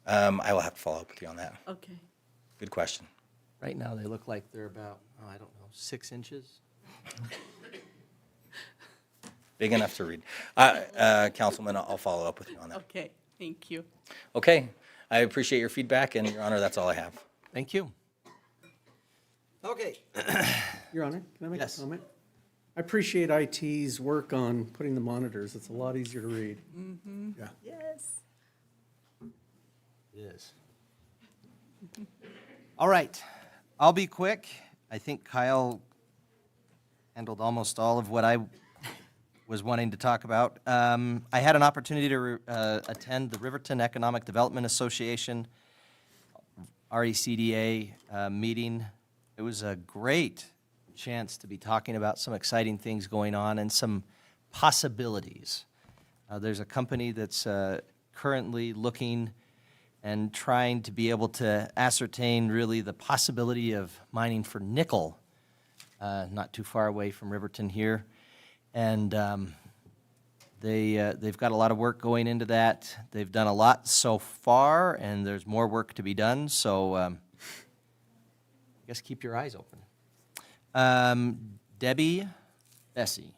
I will have to follow up with you on that. Okay. Good question. Right now, they look like they're about, I don't know, 6 inches? Big enough to read. Councilman, I'll follow up with you on that. Okay, thank you. Okay, I appreciate your feedback, and Your Honor, that's all I have. Thank you. Okay. Your Honor, can I make Yes. a comment? I appreciate IT's work on putting the monitors. It's a lot easier to read. Yes. It is. All right, I'll be quick. I think Kyle handled almost all of what I was wanting to talk about. I had an opportunity to attend the Riverton Economic Development Association, RECDA meeting. It was a great chance to be talking about some exciting things going on and some possibilities. There's a company that's currently looking and trying to be able to ascertain really the possibility of mining for nickel, not too far away from Riverton here. And they've got a lot of work going into that. They've done a lot so far, and there's more work to be done, so I guess keep your eyes open. Debbie Bessie,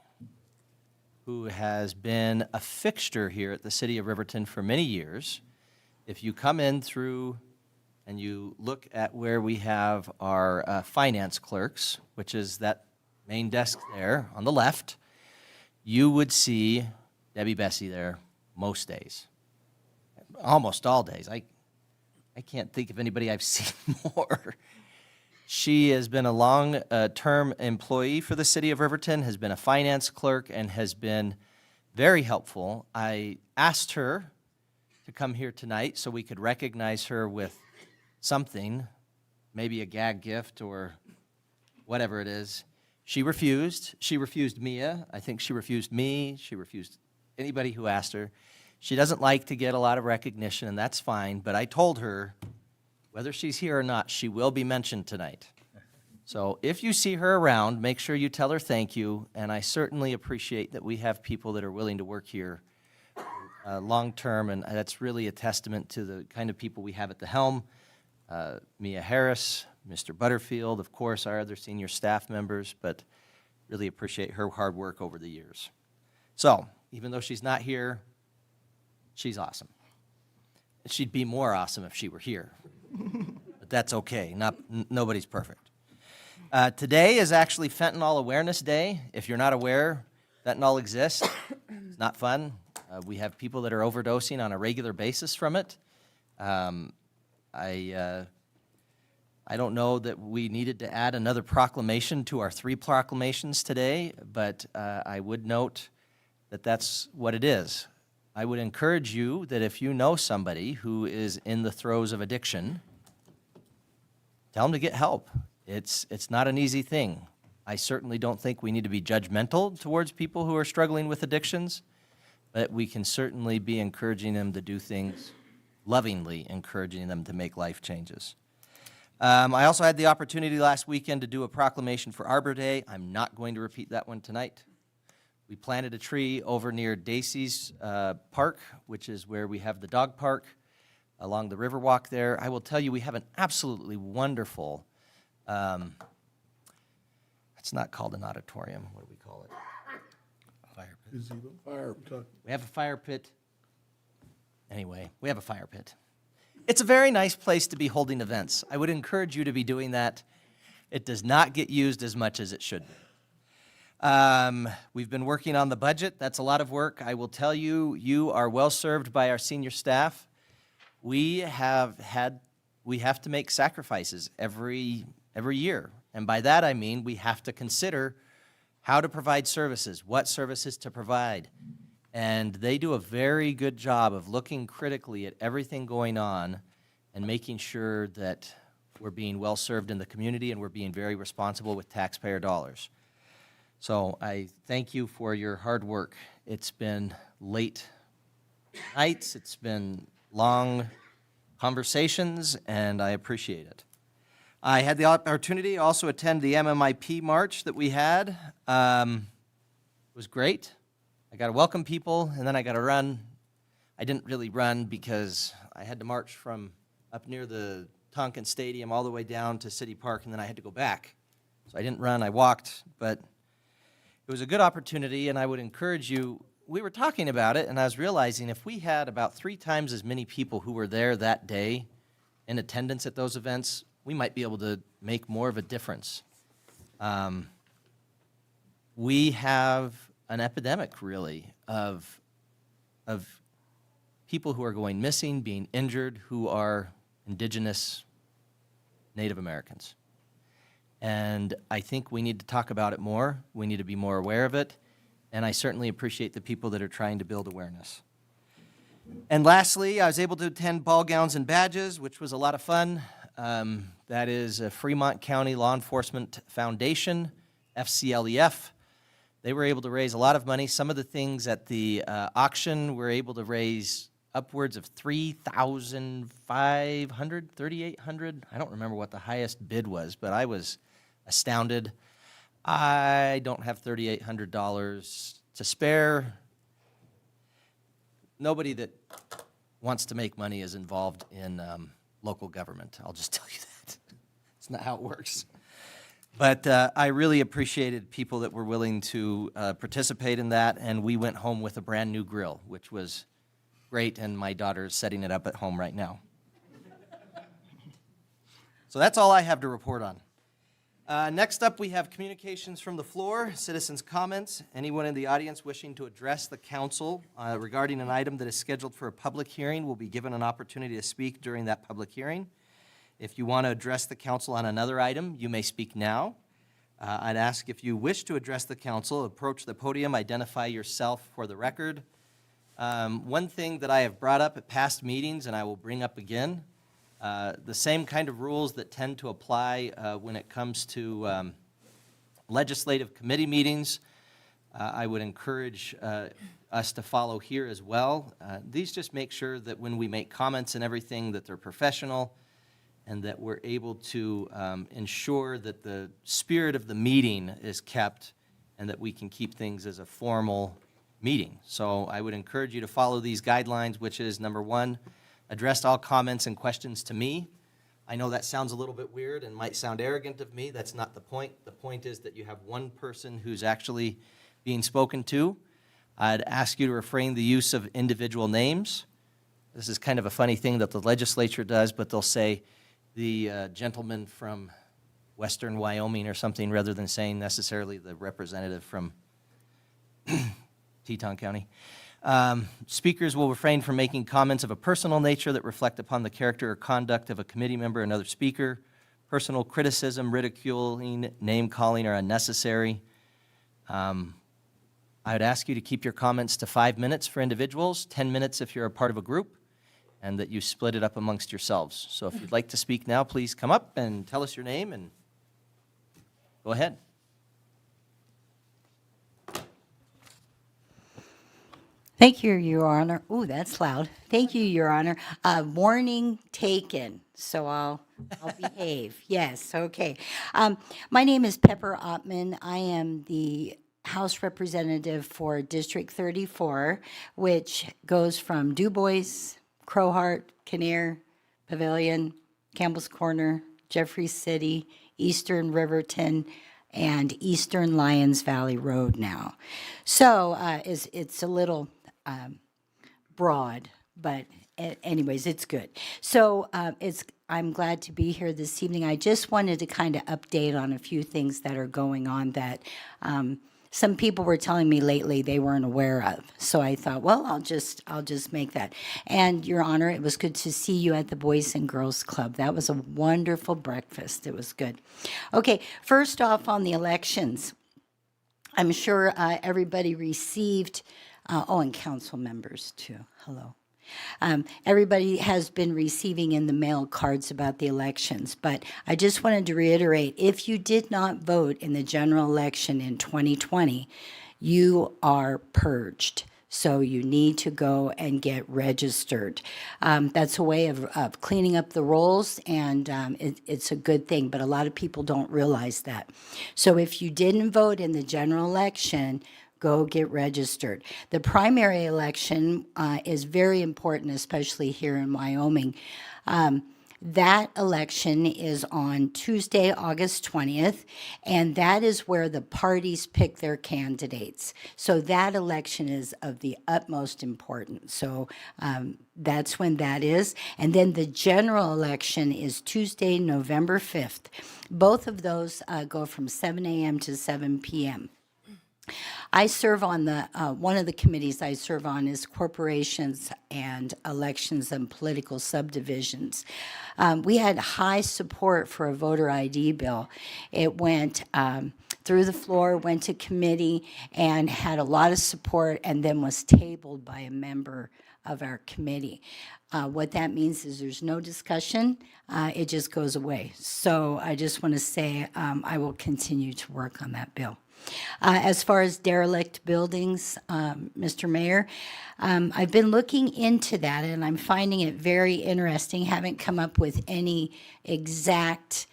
who has been a fixture here at the City of Riverton for many years. If you come in through and you look at where we have our finance clerks, which is that main desk there on the left, you would see Debbie Bessie there most days, almost all days. I can't think of anybody I've seen more. She has been a long-term employee for the City of Riverton, has been a finance clerk, and has been very helpful. I asked her to come here tonight so we could recognize her with something, maybe a gag gift or whatever it is. She refused. She refused Mia. I think she refused me. She refused anybody who asked her. She doesn't like to get a lot of recognition, and that's fine, but I told her, whether she's here or not, she will be mentioned tonight. So if you see her around, make sure you tell her thank you, and I certainly appreciate that we have people that are willing to work here long-term, and that's really a testament to the kind of people we have at the helm. Mia Harris, Mr. Butterfield, of course, our other senior staff members, but really appreciate her hard work over the years. So, even though she's not here, she's awesome. She'd be more awesome if she were here, but that's okay. Nobody's perfect. Today is actually Fentanyl Awareness Day. If you're not aware, fentanyl exists. It's not fun. We have people that are overdosing on a regular basis from it. I don't know that we needed to add another proclamation to our 3 proclamations today, but I would note that that's what it is. I would encourage you that if you know somebody who is in the throes of addiction, tell them to get help. It's not an easy thing. I certainly don't think we need to be judgmental towards people who are struggling with addictions, but we can certainly be encouraging them to do things, lovingly encouraging them to make life changes. I also had the opportunity last weekend to do a proclamation for Arbor Day. I'm not going to repeat that one tonight. We planted a tree over near Dacey's Park, which is where we have the dog park, along the Riverwalk there. I will tell you, we have an absolutely wonderful, it's not called an auditorium. What do we call it? Fire pit. Gazebo. Fire. We have a fire pit. Anyway, we have a fire pit. It's a very nice place to be holding events. I would encourage you to be doing that. It does not get used as much as it should be. We've been working on the budget. That's a lot of work. I will tell you, you are well served by our senior staff. We have to make sacrifices every year. And by that I mean we have to consider how to provide services, what services to provide. And they do a very good job of looking critically at everything going on and making sure that we're being well served in the community and we're being very responsible with taxpayer dollars. So I thank you for your hard work. It's been late nights, it's been long conversations, and I appreciate it. I had the opportunity to also attend the MMIP march that we had. It was great. I got to welcome people, and then I got to run. I didn't really run because I had to march from up near the Tonkin Stadium all the way down to City Park, and then I had to go back. So I didn't run, I walked, but it was a good opportunity, and I would encourage you. We were talking about it, and I was realizing if we had about 3 times as many people who were there that day in attendance at those events, we might be able to make more of a difference. We have an epidemic, really, of people who are going missing, being injured, who are indigenous Native Americans. And I think we need to talk about it more. We need to be more aware of it. And I certainly appreciate the people that are trying to build awareness. And lastly, I was able to attend Ball Gowns and Badges, which was a lot of fun. That is a Fremont County Law Enforcement Foundation, FCLEF. They were able to raise a lot of money. Some of the things at the auction were able to raise upwards of $3,500, $3,800. I don't remember what the highest bid was, but I was astounded. I don't have $3,800 to spare. Nobody that wants to make money is involved in local government. I'll just tell you that. It's not how it works. But I really appreciated people that were willing to participate in that, and we went home with a brand-new grill, which was great, and my daughter's setting it up at home right now. So that's all I have to report on. Next up, we have communications from the floor, citizens' comments. Anyone in the audience wishing to address the council regarding an item that is scheduled for a public hearing will be given an opportunity to speak during that public hearing. If you want to address the council on another item, you may speak now. I'd ask if you wish to address the council, approach the podium, identify yourself for the record. One thing that I have brought up at past meetings, and I will bring up again, the same kind of rules that tend to apply when it comes to legislative committee meetings, I would encourage us to follow here as well. These just make sure that when we make comments and everything, that they're professional, and that we're able to ensure that the spirit of the meeting is kept and that we can keep things as a formal meeting. So I would encourage you to follow these guidelines, which is, number 1, address all comments and questions to me. I know that sounds a little bit weird and might sound arrogant of me. That's not the point. The point is that you have one person who's actually being spoken to. I'd ask you to refrain the use of individual names. This is kind of a funny thing that the legislature does, but they'll say, the gentleman from Western Wyoming or something, rather than saying necessarily the representative from Teton County. Speakers will refrain from making comments of a personal nature that reflect upon the character or conduct of a committee member or another speaker. Personal criticism, ridiculing, name-calling are unnecessary. I would ask you to keep your comments to 5 minutes for individuals, 10 minutes if you're a part of a group, and that you split it up amongst yourselves. So if you'd like to speak now, please come up and tell us your name and go ahead. Thank you, Your Honor. Ooh, that's loud. Thank you, Your Honor. Warning taken, so I'll behave. Yes, okay. My name is Pepper Ottman. I am the House Representative for District 34, which goes from Du Bois, Crowheart, Kinnear, Pavilion, Campbell's Corner, Jeffries City, Eastern Riverton, and Eastern Lyons Valley Road now. So it's a little broad, but anyways, it's good. So I'm glad to be here this evening. I just wanted to kind of update on a few things that are going on that some people were telling me lately they weren't aware of. So I thought, well, I'll just make that. And Your Honor, it was good to see you at the Boys and Girls Club. That was a wonderful breakfast. It was good. Okay, first off on the elections, I'm sure everybody received, and council members too. Hello. Everybody has been receiving in the mail cards about the elections, but I just wanted to reiterate, if you did not vote in the general election in 2020, you are purged. So you need to go and get registered. That's a way of cleaning up the rolls, and it's a good thing, but a lot of people don't realize that. So if you didn't vote in the general election, go get registered. The primary election is very important, especially here in Wyoming. That election is on Tuesday, August 20th, and that is where the parties pick their candidates. So that election is of the utmost importance. So that's when that is. And then the general election is Tuesday, November 5th. Both of those go from 7 a.m. to 7 p.m. I serve on the, one of the committees I serve on is corporations and elections and political subdivisions. We had high support for a voter ID bill. It went through the floor, went to committee, and had a lot of support, and then was tabled by a member of our committee. What that means is there's no discussion, it just goes away. So I just want to say I will continue to work on that bill. As far as derelict buildings, Mr. Mayor, I've been looking into that and I'm finding it very interesting. Haven't come up with any exact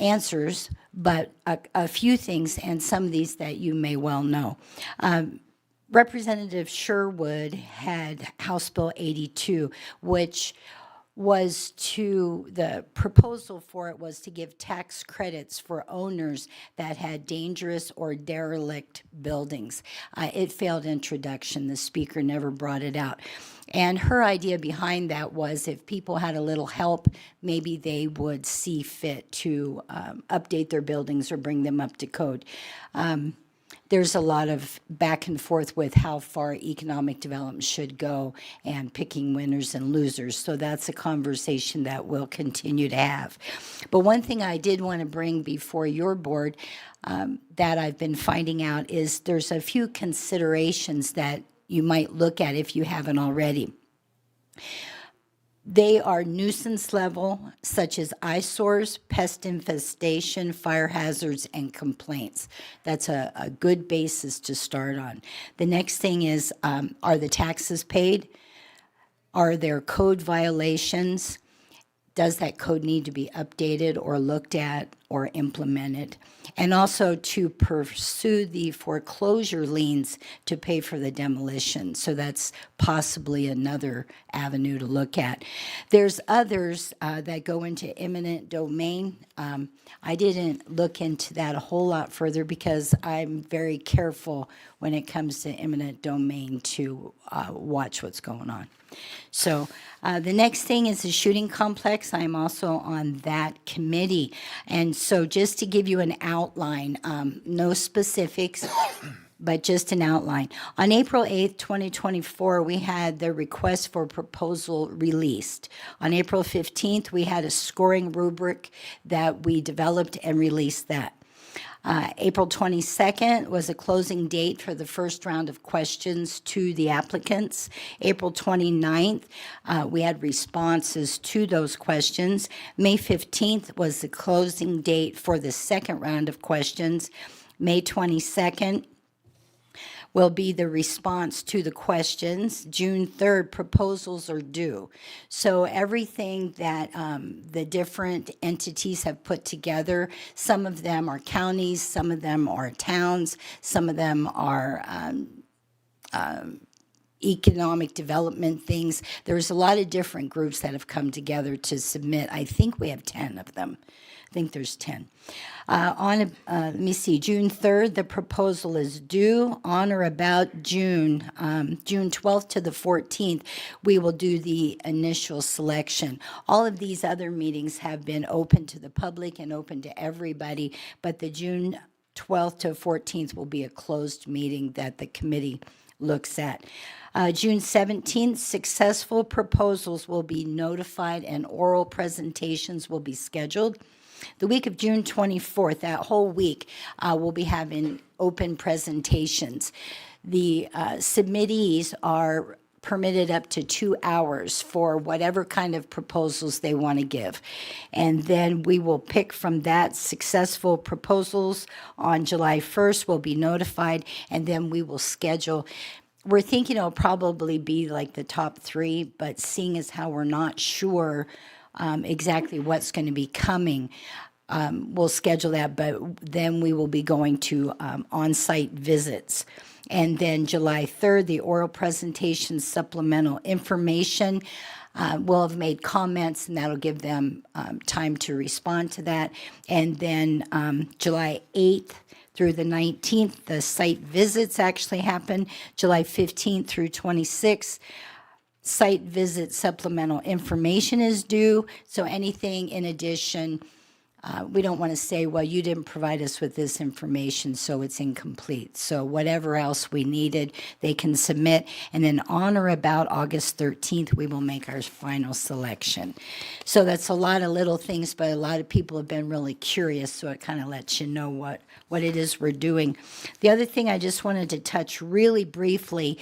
answers, but a few things, and some of these that you may well know. Representative Sherwood had House Bill 82, which was the proposal for it was to give tax credits for owners that had dangerous or derelict buildings. It failed introduction. The speaker never brought it out. And her idea behind that was if people had a little help, maybe they would see fit to update their buildings or bring them up to code. There's a lot of back and forth with how far economic development should go and picking winners and losers. So that's a conversation that we'll continue to have. But one thing I did want to bring before your board that I've been finding out is there's a few considerations that you might look at if you haven't already. They are nuisance level, such as eyesores, pest infestation, fire hazards, and complaints. That's a good basis to start on. The next thing is, are the taxes paid? Are there code violations? Does that code need to be updated or looked at or implemented? And also to pursue the foreclosure liens to pay for the demolition. So that's possibly another avenue to look at. There's others that go into eminent domain. I didn't look into that a whole lot further because I'm very careful when it comes to eminent domain to watch what's going on. So the next thing is the shooting complex. I'm also on that committee. And so just to give you an outline, no specifics, but just an outline. On April 8th, 2024, we had the request for proposal released. On April 15th, we had a scoring rubric that we developed and released that. April 22nd was a closing date for the first round of questions to the applicants. April 29th, we had responses to those questions. May 15th was the closing date for the second round of questions. May 22nd will be the response to the questions. June 3rd, proposals are due. So everything that the different entities have put together, some of them are counties, some of them are towns, some of them are economic development things. There's a lot of different groups that have come together to submit. I think we have 10 of them. I think there's 10. Let me see, June 3rd, the proposal is due. On or about June 12th to the 14th, we will do the initial selection. All of these other meetings have been open to the public and open to everybody, but the June 12th to 14th will be a closed meeting that the committee looks at. June 17th, successful proposals will be notified and oral presentations will be scheduled. The week of June 24th, that whole week, we'll be having open presentations. The submittees are permitted up to 2 hours for whatever kind of proposals they want to give. And then we will pick from that successful proposals on July 1st. We'll be notified, and then we will schedule. We're thinking it'll probably be like the top 3, but seeing as how we're not sure exactly what's going to be coming, we'll schedule that, but then we will be going to on-site visits. And then July 3rd, the oral presentation supplemental information. We'll have made comments, and that'll give them time to respond to that. And then July 8th through the 19th, the site visits actually happen. July 15th through 26th, site visit supplemental information is due. So anything in addition, we don't want to say, well, you didn't provide us with this information, so it's incomplete. So whatever else we needed, they can submit. And then on or about August 13th, we will make our final selection. So that's a lot of little things, but a lot of people have been really curious, so it kind of lets you know what it is we're doing. The other thing I just wanted to touch really briefly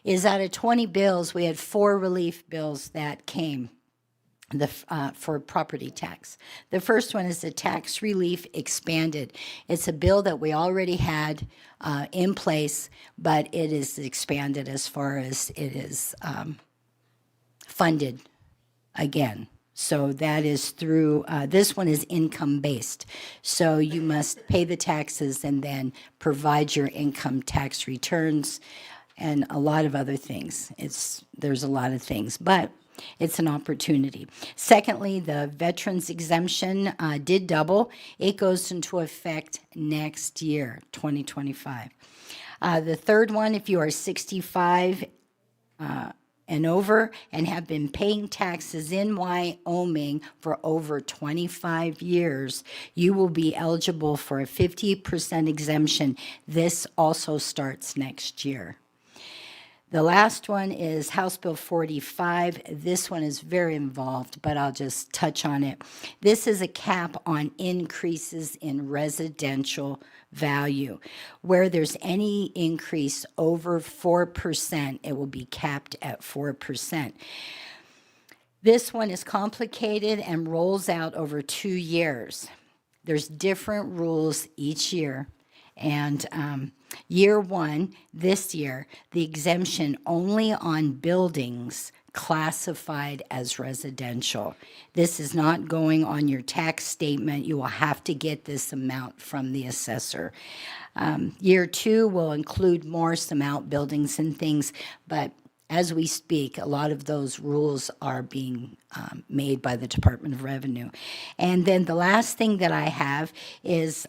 is out of 20 bills, we had 4 relief bills that came for property tax. The first one is the tax relief expanded. It's a bill that we already had in place, but it is expanded as far as it is funded again. So that is through, this one is income-based. So you must pay the taxes and then provide your income tax returns and a lot of other things. There's a lot of things, but it's an opportunity. Secondly, the veterans exemption did double. It goes into effect next year, 2025. The third one, if you are 65 and over and have been paying taxes in Wyoming for over 25 years, you will be eligible for a 50% exemption. This also starts next year. The last one is House Bill 45. This one is very involved, but I'll just touch on it. This is a cap on increases in residential value. Where there's any increase over 4%, it will be capped at 4%. This one is complicated and rolls out over 2 years. There's different rules each year. And year one, this year, the exemption only on buildings classified as residential. This is not going on your tax statement. You will have to get this amount from the assessor. Year two will include more, some outbuildings and things, but as we speak, a lot of those rules are being made by the Department of Revenue. And then the last thing that I have is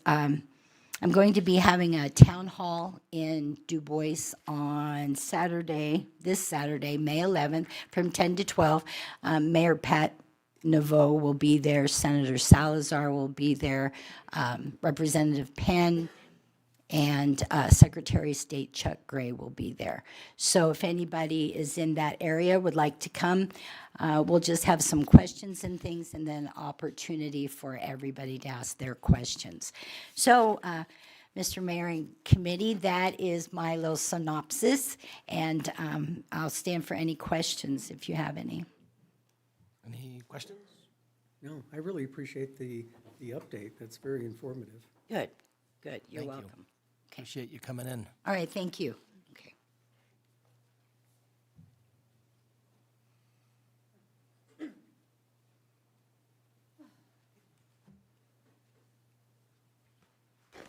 I'm going to be having a town hall in Du Bois on Saturday, this Saturday, May 11th, from 10 to 12. Mayor Pat Naveau will be there. Senator Salazar will be there. Representative Penn and Secretary of State Chuck Gray will be there. So if anybody is in that area, would like to come, we'll just have some questions and things, and then opportunity for everybody to ask their questions. So, Mr. Mayor and Committee, that is my little synopsis, and I'll stand for any questions if you have any. Any questions? No, I really appreciate the update. That's very informative. Good, good. You're Thank you. welcome. Appreciate you coming in. All right, thank you. Okay.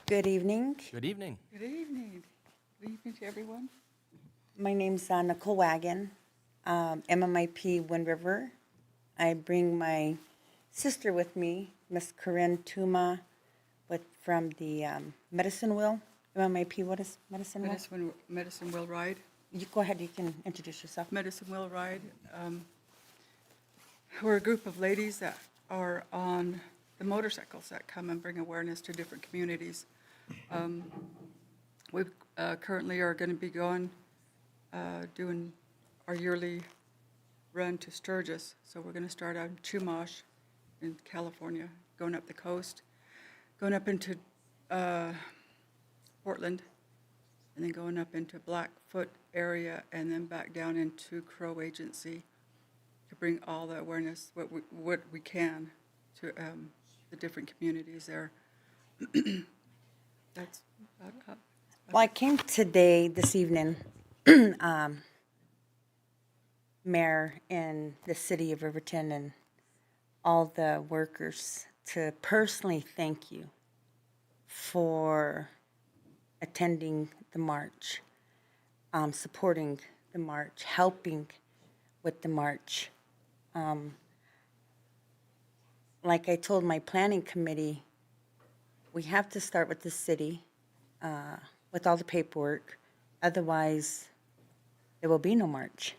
Good evening. Good evening. Good evening. Good evening to everyone. My name's Nicole Wagon, MMIP Wind River. I bring my sister with me, Miss Corinne Tuma, from the Medicine Wheel. MMIP, what is Medicine Wheel? Medicine Wheel Ride. You go ahead, you can introduce yourself. Medicine Wheel Ride. We're a group of ladies that are on the motorcycles that come and bring awareness to different communities. We currently are going to be going, doing our yearly run to Sturgis. So we're going to start out in Chumash in California, going up the coast, going up into Portland, and then going up into Blackfoot area, and then back down into Crow Agency to bring all the awareness, what we can, to the different communities there. That's about Well, I came today, this evening, Mayor in the city of Riverton and all the workers to personally thank you for attending the march, supporting the march, helping with the march. Like I told my planning committee, we have to start with the city, with all the paperwork. Otherwise, there will be no march.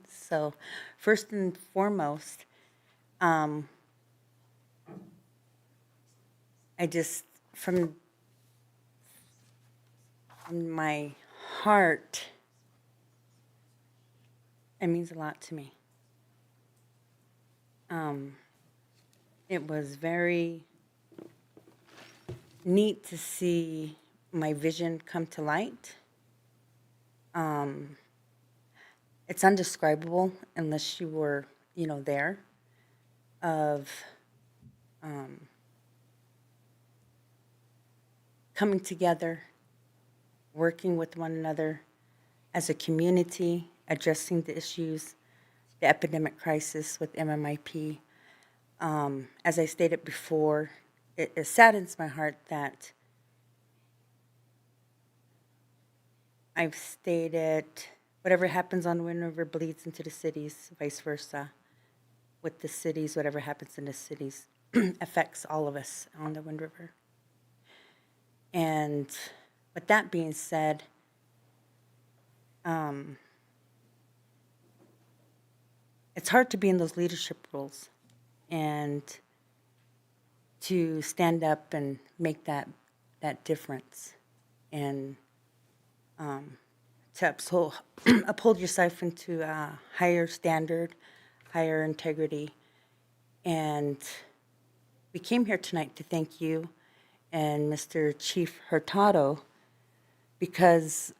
So, first and foremost, I just, from my heart, it means a lot to me. It was very neat to see my vision come to light. It's undescribable unless you were, there, of coming together, working with one another as a community, addressing the issues, the epidemic crisis with MMIP. As I stated before, it saddens my heart that I've stated whatever happens on Wind River bleeds into the cities, vice versa. With the cities, whatever happens in the cities affects all of us on the Wind River. And with that being said, it's hard to be in those leadership roles and to stand up and make that difference, and to uphold yourself into a higher standard, higher integrity. And we came here tonight to thank you and Mr. Chief Hurtado, because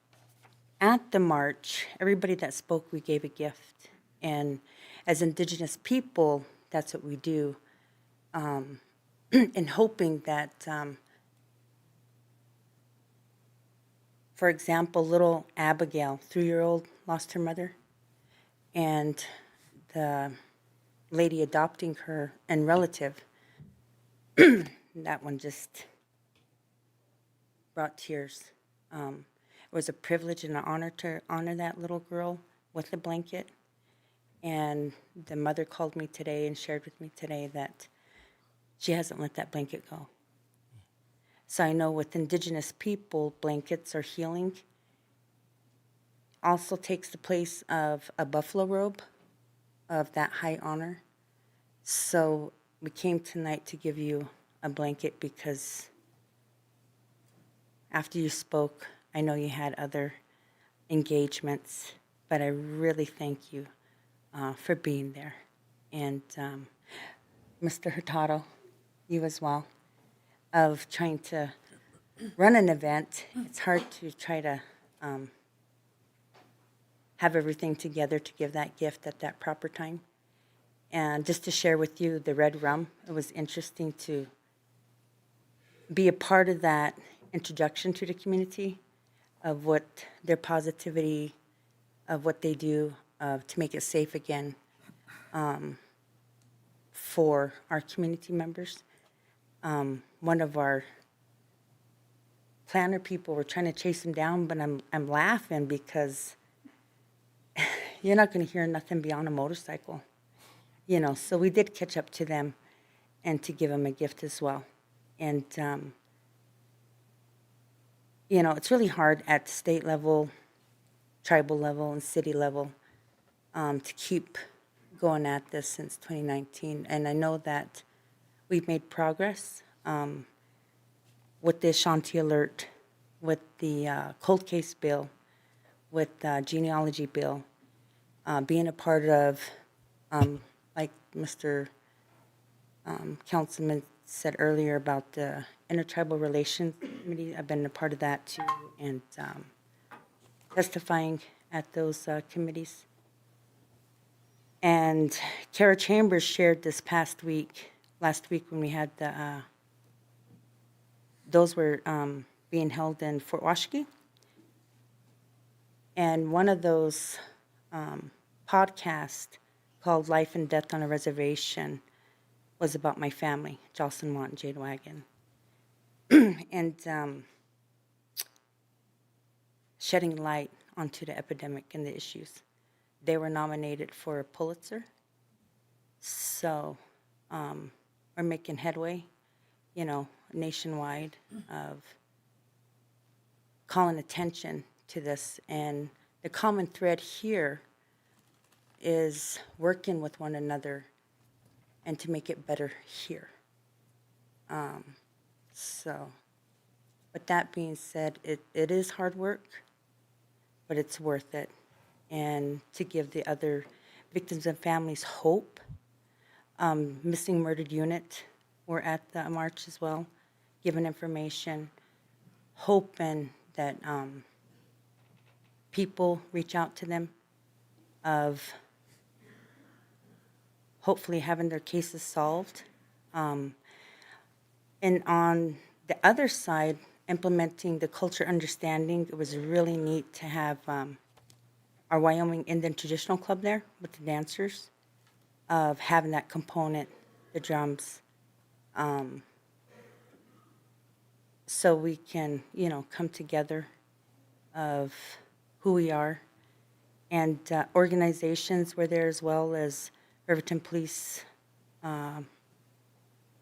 at the march, everybody that spoke, we gave a gift. And as Indigenous people, that's what we do, in hoping that, for example, little Abigail, 3-year-old, lost her mother, and the lady adopting her and relative, that one just brought tears. It was a privilege and an honor to honor that little girl with a blanket. And the mother called me today and shared with me today that she hasn't let that blanket go. So I know with Indigenous people, blankets are healing. Also takes the place of a buffalo robe of that high honor. So we came tonight to give you a blanket because after you spoke, I know you had other engagements, but I really thank you for being there. And Mr. Hurtado, you as well, of trying to run an event. It's hard to try to have everything together to give that gift at that proper time. And just to share with you the red rum, it was interesting to be a part of that introduction to the community of what their positivity, of what they do to make it safe again for our community members. One of our planner people were trying to chase him down, but I'm laughing because you're not going to hear nothing beyond a motorcycle. So we did catch up to them and to give them a gift as well. And, it's really hard at state level, tribal level, and city level to keep going at this since 2019. And I know that we've made progress with the Ashanti Alert, with the cold case bill, with the genealogy bill, being a part of, like Mr. Councilman said earlier about the Intertribal Relations Committee. I've been a part of that too, and testifying at those committees. And Kara Chambers shared this last week when we had the, those were being held in Fort Washakie. And one of those podcasts called Life and Death on a Reservation was about my family, Jocelyn Watt and Jade Wagon. And shedding light onto the epidemic and the issues. They were nominated for a Pulitzer. So we're making headway, nationwide of calling attention to this. And the common thread here is working with one another and to make it better here. So with that being said, it is hard work, but it's worth it. And to give the other victims and families hope. Missing Murdered Unit were at the march as well, giving information, hoping that people reach out to them of hopefully having their cases solved. And on the other side, implementing the culture understanding, it was really neat to have our Wyoming Indian Traditional Club there with the dancers, of having that component, the drums, so we can, come together of who we are. And organizations were there as well as Riverton Police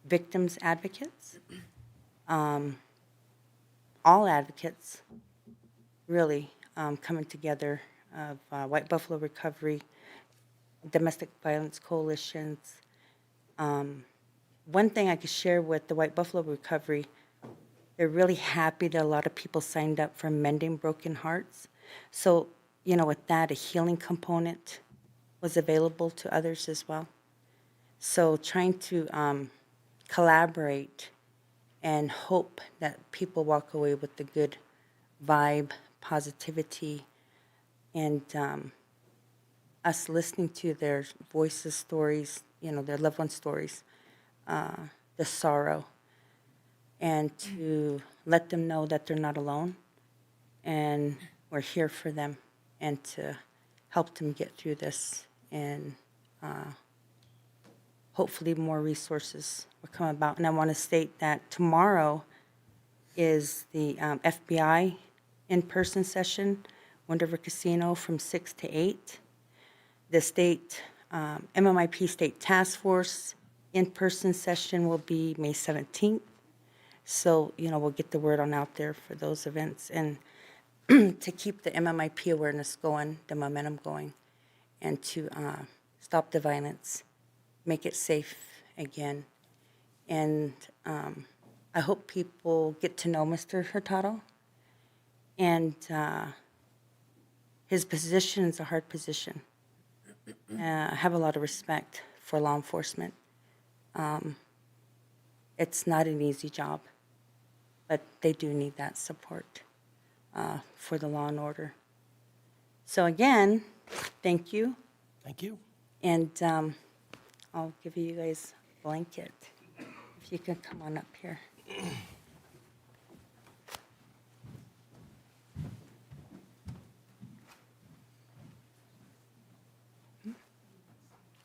victims advocates, all advocates, really coming together of White Buffalo Recovery, domestic violence coalitions. One thing I could share with the White Buffalo Recovery, they're really happy that a lot of people signed up for Mending Broken Hearts. So, with that, a healing component was available to others as well. So trying to collaborate and hope that people walk away with the good vibe, positivity, and us listening to their voices, stories, their loved ones' stories, the sorrow, and to let them know that they're not alone and we're here for them and to help them get through this. And hopefully more resources will come about. And I want to state that tomorrow is the FBI in-person session, Wind River Casino from 6 to 8. The state, MMIP State Task Force in-person session will be May 17th. So, we'll get the word on out there for those events and to keep the MMIP awareness going, the momentum going, and to stop the violence, make it safe again. And I hope people get to know Mr. Hurtado. And his position is a hard position. I have a lot of respect for law enforcement. It's not an easy job, but they do need that support for the law and order. So again, thank you. Thank you. And I'll give you guys a blanket. If you can come on up here.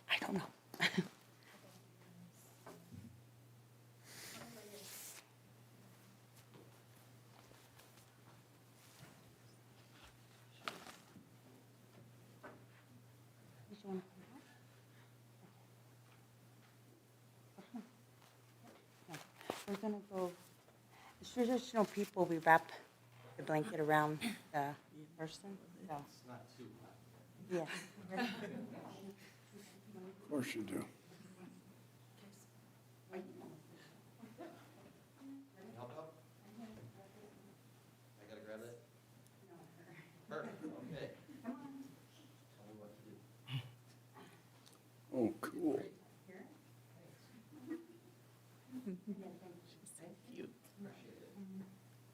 I don't know. We're gonna go, as traditional people, we wrap the blanket around the person, so. It's not too hot. Yeah. Of course you do. I gotta grab it? Perfect, okay. Tell me what to do. Oh, cool.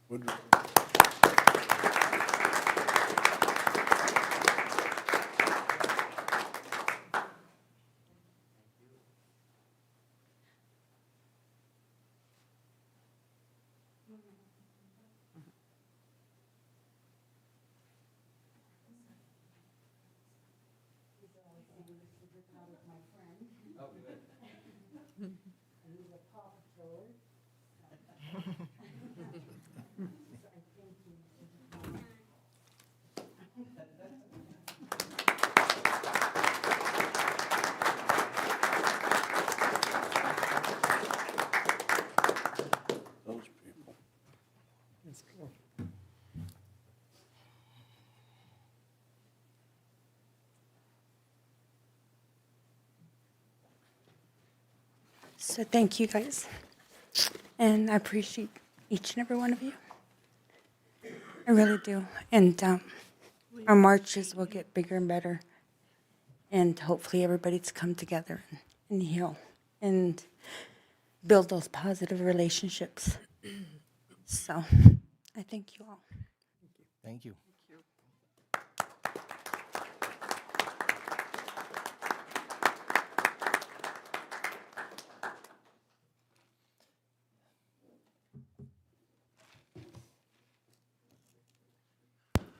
Would- Oh, good. Those people. So thank you guys. And I appreciate each and every one of you. I really do. And our marches will get bigger and better. And hopefully everybody's come together and heal and build those positive relationships. So I thank you all. Thank you.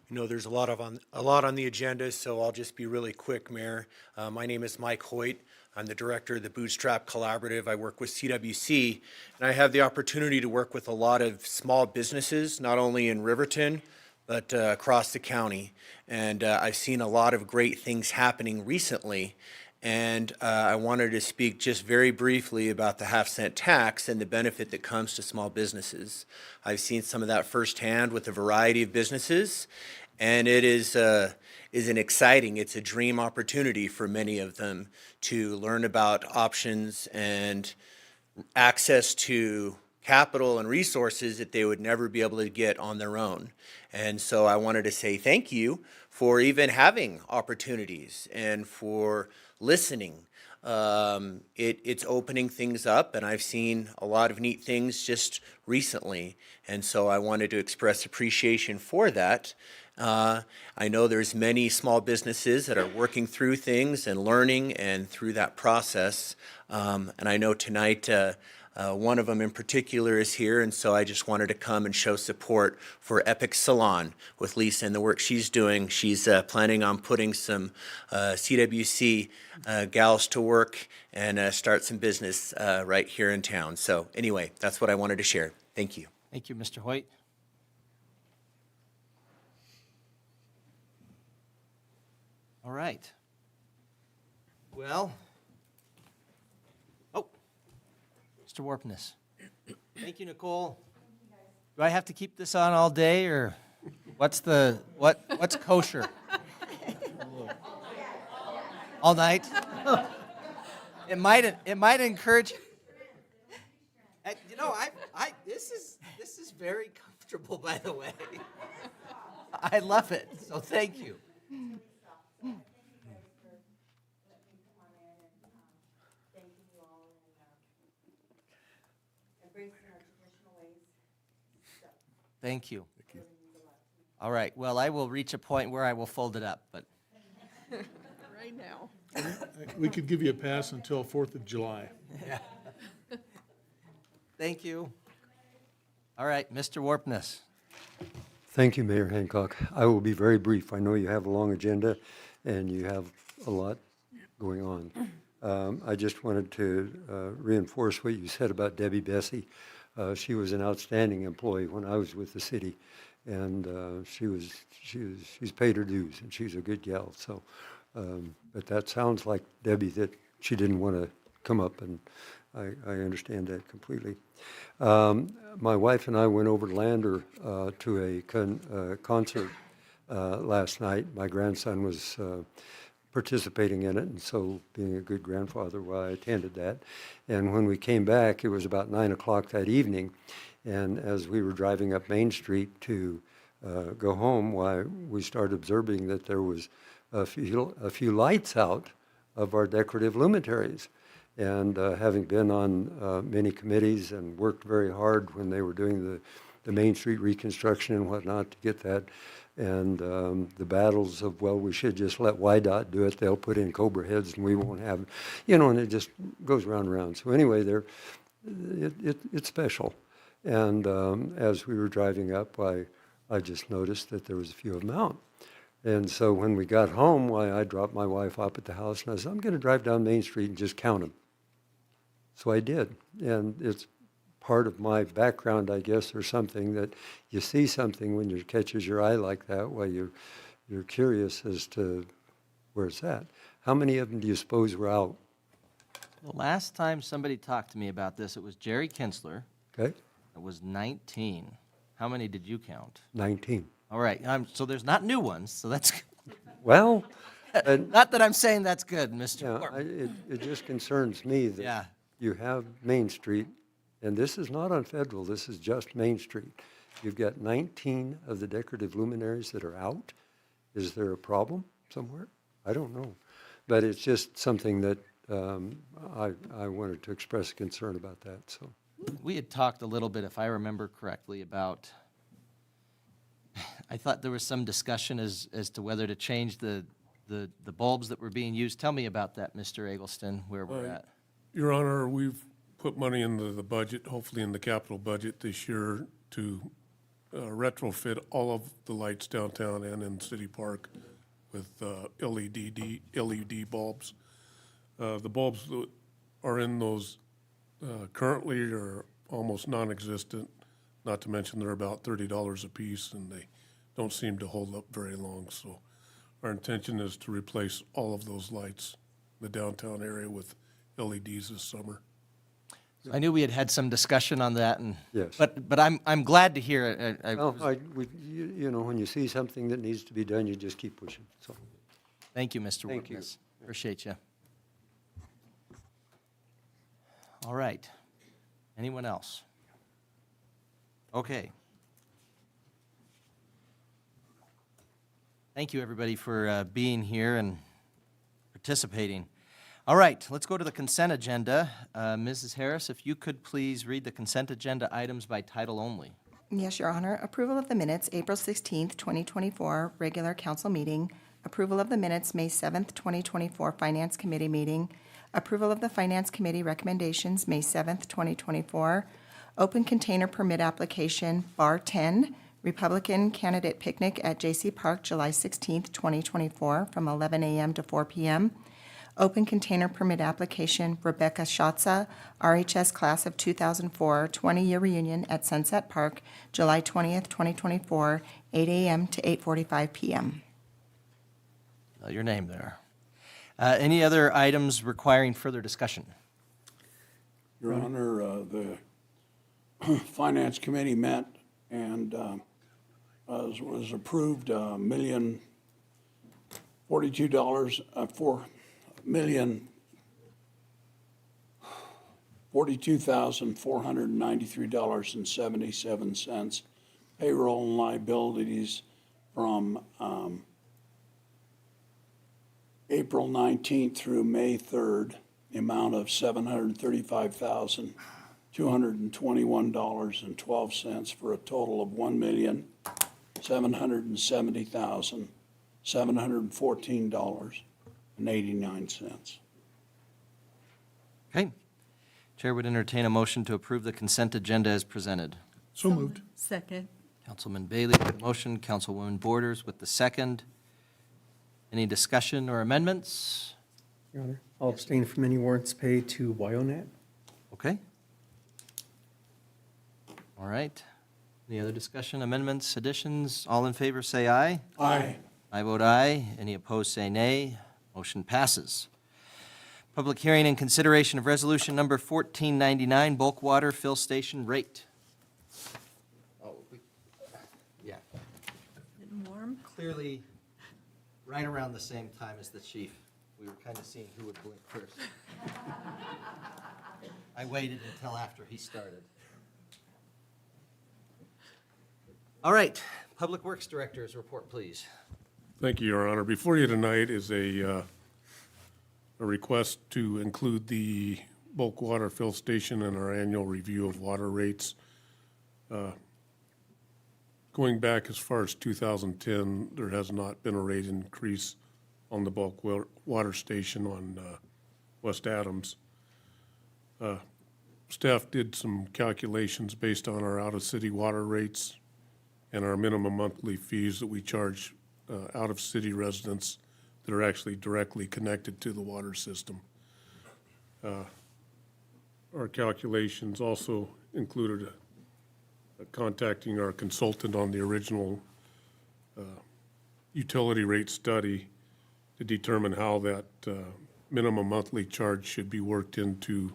You know, there's a lot on the agenda, so I'll just be really quick, Mayor. My name is Mike Hoyt. I'm the director of the Bootstrap Collaborative. I work with CWC, and I have the opportunity to work with a lot of small businesses, not only in Riverton, but across the county. And I've seen a lot of great things happening recently. And I wanted to speak just very briefly about the half-cent tax and the benefit that comes to small businesses. I've seen some of that firsthand with a variety of businesses, and it is an exciting, it's a dream opportunity for many of them to learn about options and access to capital and resources that they would never be able to get on their own. And so I wanted to say thank you for even having opportunities and for listening. It's opening things up, and I've seen a lot of neat things just recently. And so I wanted to express appreciation for that. I know there's many small businesses that are working through things and learning and through that process. And I know tonight one of them in particular is here, and so I just wanted to come and show support for Epic Salon with Lisa and the work she's doing. She's planning on putting some CWC gals to work and start some business right here in town. So anyway, that's what I wanted to share. Thank you. Thank you, Mr. Hoyt. All right. Well, Mr. Warpness. Thank you, Nicole. Do I have to keep this on all day, or what's kosher? All night? It might encourage. You know, this is very comfortable, by the way. I love it. So thank you. Thank you. All right. Well, I will reach a point where I will fold it up, but Right now. We could give you a pass until 4th of July. yeah. Thank you. All right, Mr. Warpness. Thank you, Mayor Hancock. I will be very brief. I know you have a long agenda and you have a lot going on. I just wanted to reinforce what you said about Debbie Bessie. She was an outstanding employee when I was with the city, and she's paid her dues, and she's a good gal. So, but that sounds like Debbie that she didn't want to come up, and I understand that completely. My wife and I went over to Lander to a concert last night. My grandson was participating in it, and so being a good grandfather, I attended that. And when we came back, it was about 9 o'clock that evening, and as we were driving up Main Street to go home, we started observing that there was a few lights out of our decorative luminaries. And having been on many committees and worked very hard when they were doing the Main Street reconstruction and whatnot to get that, and the battles of, well, we should just let YDOT do it. They'll put in Cobra heads and we won't have, and it just goes round and round. So anyway, it's special. And as we were driving up, I just noticed that there was a few of them out. And so when we got home, I dropped my wife off at the house, and I said, I'm going to drive down Main Street and just count them. So I did, and it's part of my background, I guess, or something, that you see something when it catches your eye like that, while you're curious as to where it's at. How many of them do you suppose were out? The last time somebody talked to me about this, it was Jerry Kinsler. Okay, It was 19. How many did you count? 19. All right, so there's not new ones, so that's, Well, not that I'm saying that's good, Mr. yeah, Foreman. it just concerns me Yeah. that you have Main Street, and this is not on Federal, this is just Main Street. You've got 19 of the decorative luminaries that are out. Is there a problem somewhere? I don't know. But it's just something that I wanted to express concern about that, so. We had talked a little bit, if I remember correctly, about, I thought there was some discussion as to whether to change the bulbs that were being used. Tell me about that, Mr. Eggleston, where we're at. Your Honor, we've put money into the budget, hopefully in the capital budget this year, to retrofit all of the lights downtown and in City Park with LED bulbs. The bulbs that are in those currently are almost non-existent, not to mention they're about $30 a piece, and they don't seem to hold up very long. So our intention is to replace all of those lights in the downtown area with LEDs this summer. I knew we had had some discussion on that, and Yes. but I'm glad to hear it. Well, you know, when you see something that needs to be done, you just keep pushing, so. Thank you, Mr. Thank you. Workness. Appreciate you. All right. Anyone else? Okay. Thank you, everybody, for being here and participating. All right, let's go to the consent agenda. Mrs. Harris, if you could please read the consent agenda items by title only. Yes, Your Honor. Approval of the minutes, April 16th, 2024, regular council meeting. Approval of the minutes, May 7th, 2024, Finance Committee meeting. Approval of the Finance Committee recommendations, May 7th, 2024. Open container permit application, Bar 10, Republican candidate picnic at J.C. Park, July 16th, 2024, from 11 a.m. to 4 p.m. Open container permit application, Rebecca Schatza, RHS class of 2004, 20-year reunion at Sunset Park, July 20th, 2024, 8 a.m. to 8:45 p.m. Your name there. Any other items requiring further discussion? Your Honor, the Finance Committee met and was approved $4,243,493.77 payroll and liabilities from April 19th through May 3rd, the amount of $735,221.12 for a total of $1,770,714.89. Okay. Chair would entertain a motion to approve the consent agenda as presented. So moved. Second. Councilman Bailey with the motion, Councilwoman Borders with the second. Any discussion or amendments? Your Honor, I'll abstain from any warrants paid to Wyonet. Okay. All right. Any other discussion, amendments, additions? All in favor, say aye. Aye. I vote aye. Any opposed, say nay. Motion passes. Public hearing and consideration of resolution number 1499, bulk water fill station rate. Yeah. Getting warm. Clearly, right around the same time as the chief, we were kind of seeing who would blink first. I waited until after he started. All right, Public Works Director's report, please. Thank you, Your Honor. Before you tonight is a request to include the bulk water fill station in our annual review of water rates. Going back as far as 2010, there has not been a rate increase on the bulk water station on West Adams. Staff did some calculations based on our out-of-city water rates and our minimum monthly fees that we charge out-of-city residents that are actually directly connected to the water system. our calculations also included contacting our consultant on the original utility rate study to determine how that minimum monthly charge should be worked into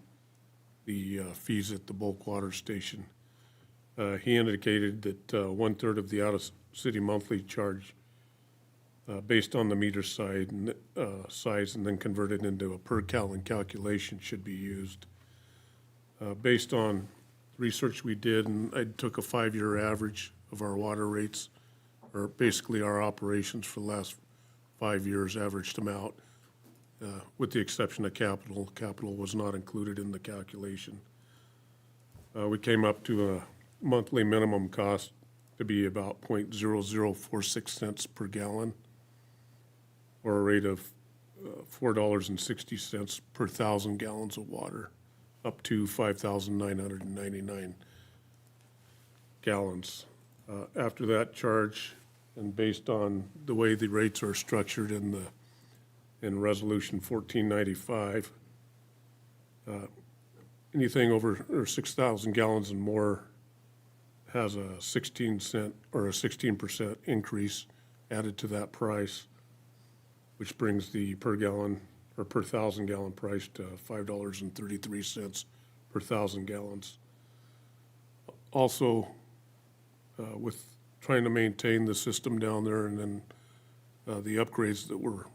the fees at the bulk water station. He indicated that 1/3 of the out-of-city monthly charge based on the meter size and then converted into a per gallon calculation should be used. Based on research we did, and I took a 5-year average of our water rates, or basically our operations for the last 5 years, averaged them out, with the exception of capital. Capital was not included in the calculation. We came up to a monthly minimum cost to be about 0.0046 cents per gallon, or a rate of $4.60 per 1,000 gallons of water, up to 5,999 gallons. After that charge, and based on the way the rates are structured in Resolution 1495, anything over or 6,000 gallons and more has a 16 cent or a 16% increase added to that price, which brings the per gallon or per 1,000 gallon price to $5.33 per 1,000 gallons. Also, with trying to maintain the system down there, and then the upgrades that were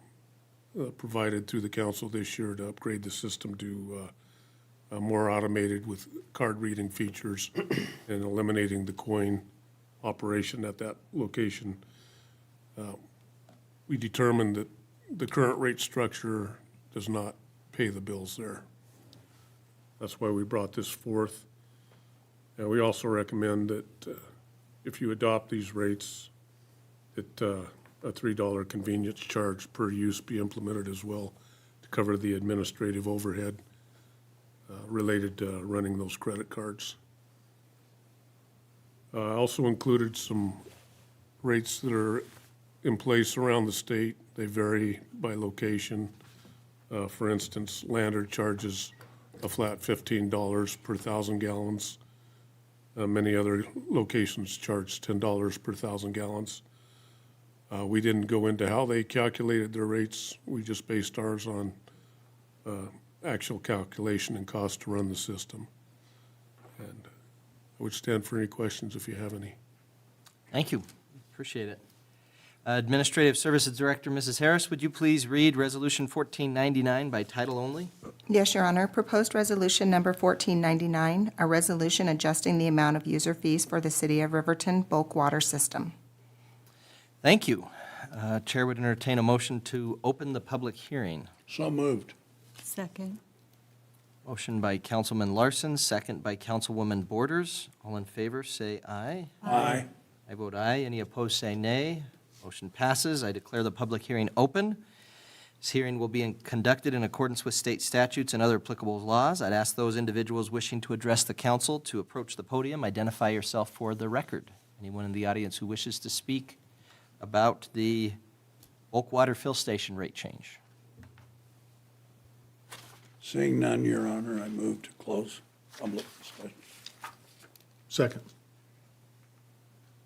provided through the council this year to upgrade the system to more automated with card reading features and eliminating the coin operation at that location. We determined that the current rate structure does not pay the bills there. That's why we brought this forth. And we also recommend that if you adopt these rates, that a $3 convenience charge per use be implemented as well to cover the administrative overhead related to running those credit cards. I also included some rates that are in place around the state. They vary by location. For instance, Lander charges a flat $15 per 1,000 gallons. Many other locations charge $10 per 1,000 gallons. We didn't go into how they calculated their rates. We just based ours on actual calculation and cost to run the system. And I would stand for any questions if you have any. Thank you. Appreciate it. Administrative Services Director, Mrs. Harris, would you please read Resolution 1499 by title only? Yes, Your Honor. Proposed resolution number 1499, a resolution adjusting the amount of user fees for the City of Riverton bulk water system. Thank you. Chair would entertain a motion to open the public hearing. So moved. Second. Motion by Councilman Larson, second by Councilwoman Borders. All in favor, say aye. Aye. I vote aye. Any opposed, say nay. Motion passes. I declare the public hearing open. This hearing will be conducted in accordance with state statutes and other applicable laws. I'd ask those individuals wishing to address the council to approach the podium. Identify yourself for the record. Anyone in the audience who wishes to speak about the bulk water fill station rate change? Seeing none, Your Honor, I move to close public discussion. Second.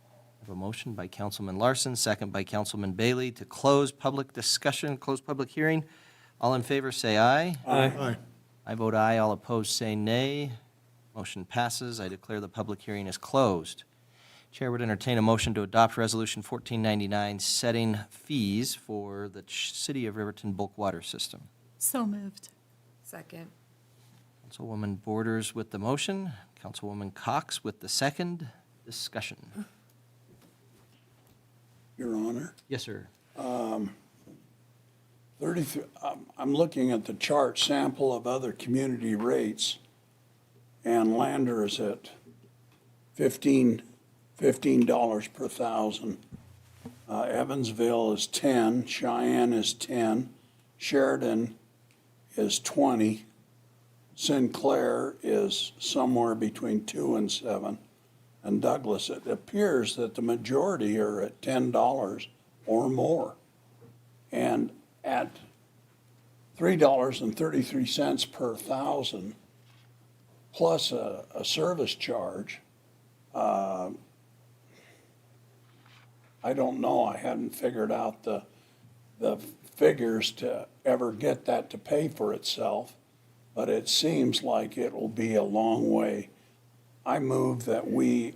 I have a motion by Councilman Larson, second by Councilman Bailey to close public discussion, close public hearing. All in favor, say aye. Aye. I vote aye. All opposed, say nay. Motion passes. I declare the public hearing is closed. Chair would entertain a motion to adopt Resolution 1499, setting fees for the City of Riverton bulk water system. So moved. Second. Councilwoman Borders with the motion, Councilwoman Cox with the second. Discussion. Your Honor. Yes, sir. 33, I'm looking at the chart sample of other community rates, and Lander is at $15 per 1,000. Evansville is 10, Cheyenne is 10, Sheridan is 20, Sinclair is somewhere between 2 and 7, and Douglas, it appears that the majority are at $10 or more. And at $3.33 per 1,000, plus a service charge. I don't know, I hadn't figured out the figures to ever get that to pay for itself, but it seems like it will be a long way. I move that we,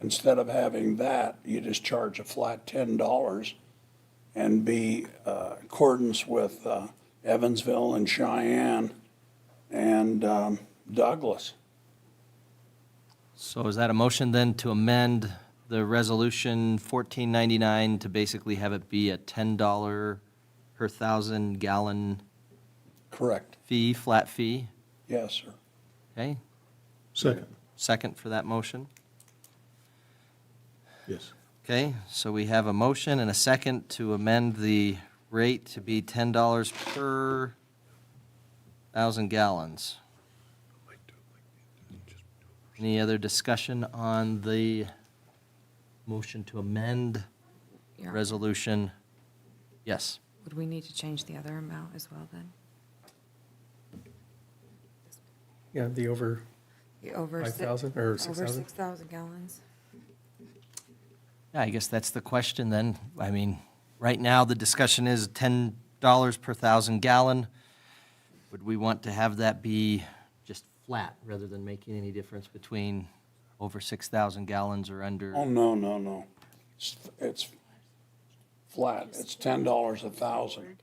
instead of having that, you just charge a flat $10 and be accordance with Evansville and Cheyenne and Douglas. So is that a motion then to amend the resolution 1499 to basically have it be a $10 per 1,000 gallon Correct. fee, flat fee? Yes, sir. Okay, Second, second for that motion? yes. Okay, so we have a motion and a second to amend the rate to be $10 per 1,000 gallons. Any other discussion on the motion to amend Yeah. resolution? Yes. Would we need to change the other amount as well then? Yeah, the over The over 5,000 or Over 6,000? 6,000 gallons. Yeah, I guess that's the question then. I mean, right now, the discussion is $10 per 1,000 gallon. Would we want to have that be just flat rather than making any difference between over 6,000 gallons or under? Oh, no. It's flat. It's $10 a thousand.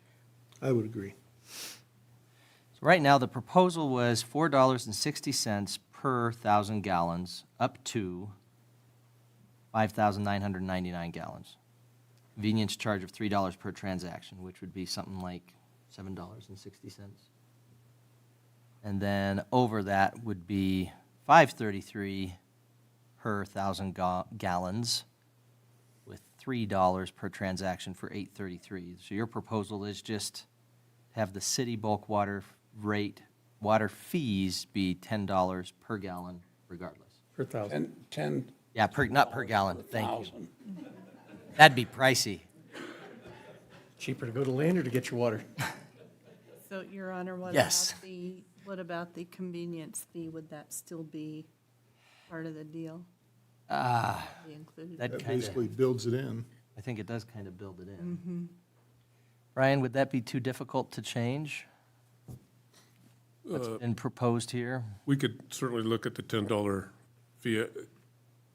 I would agree. So right now, the proposal was $4.60 per 1,000 gallons, up to 5,999 gallons. Convenience charge of $3 per transaction, which would be something like $7.60. And then over that would be $5.33 per 1,000 gallons, with $3 per transaction for $8.33. So your proposal is just have the city bulk water rate, water fees be $10 per gallon regardless. Per 1,000. 10. Yeah, not per gallon, thank you. Thousand. That'd be pricey. Cheaper to go to Lander to get your water. So, Your Honor, Yes. what about the convenience fee? Would that still be part of the deal? Be included? That That kind basically of, builds it in. I think it does kind of build it in. Mm-hmm. Brian, would that be too difficult to change? What's been proposed here? We could certainly look at the $10 fee.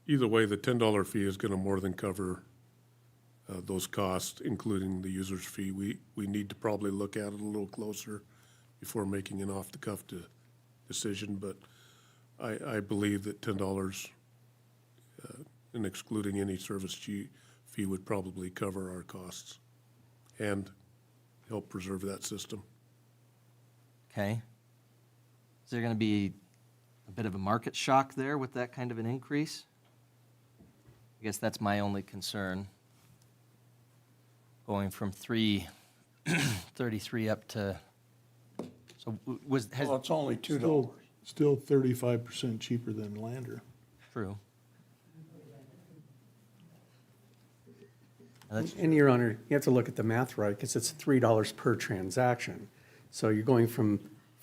Either way, the $10 fee is going to more than cover those costs, including the user's fee. We need to probably look at it a little closer before making an off-the-cuff decision, but I believe that $10 and excluding any service fee would probably cover our costs and help preserve that system. Okay. Is there going to be a bit of a market shock there with that kind of an increase? I guess that's my only concern. Going from 3.33 up to, so has, Well, it's only $2. Still 35% cheaper than Lander. true. And Your Honor, you have to look at the math right, because it's $3 per transaction. So you're going from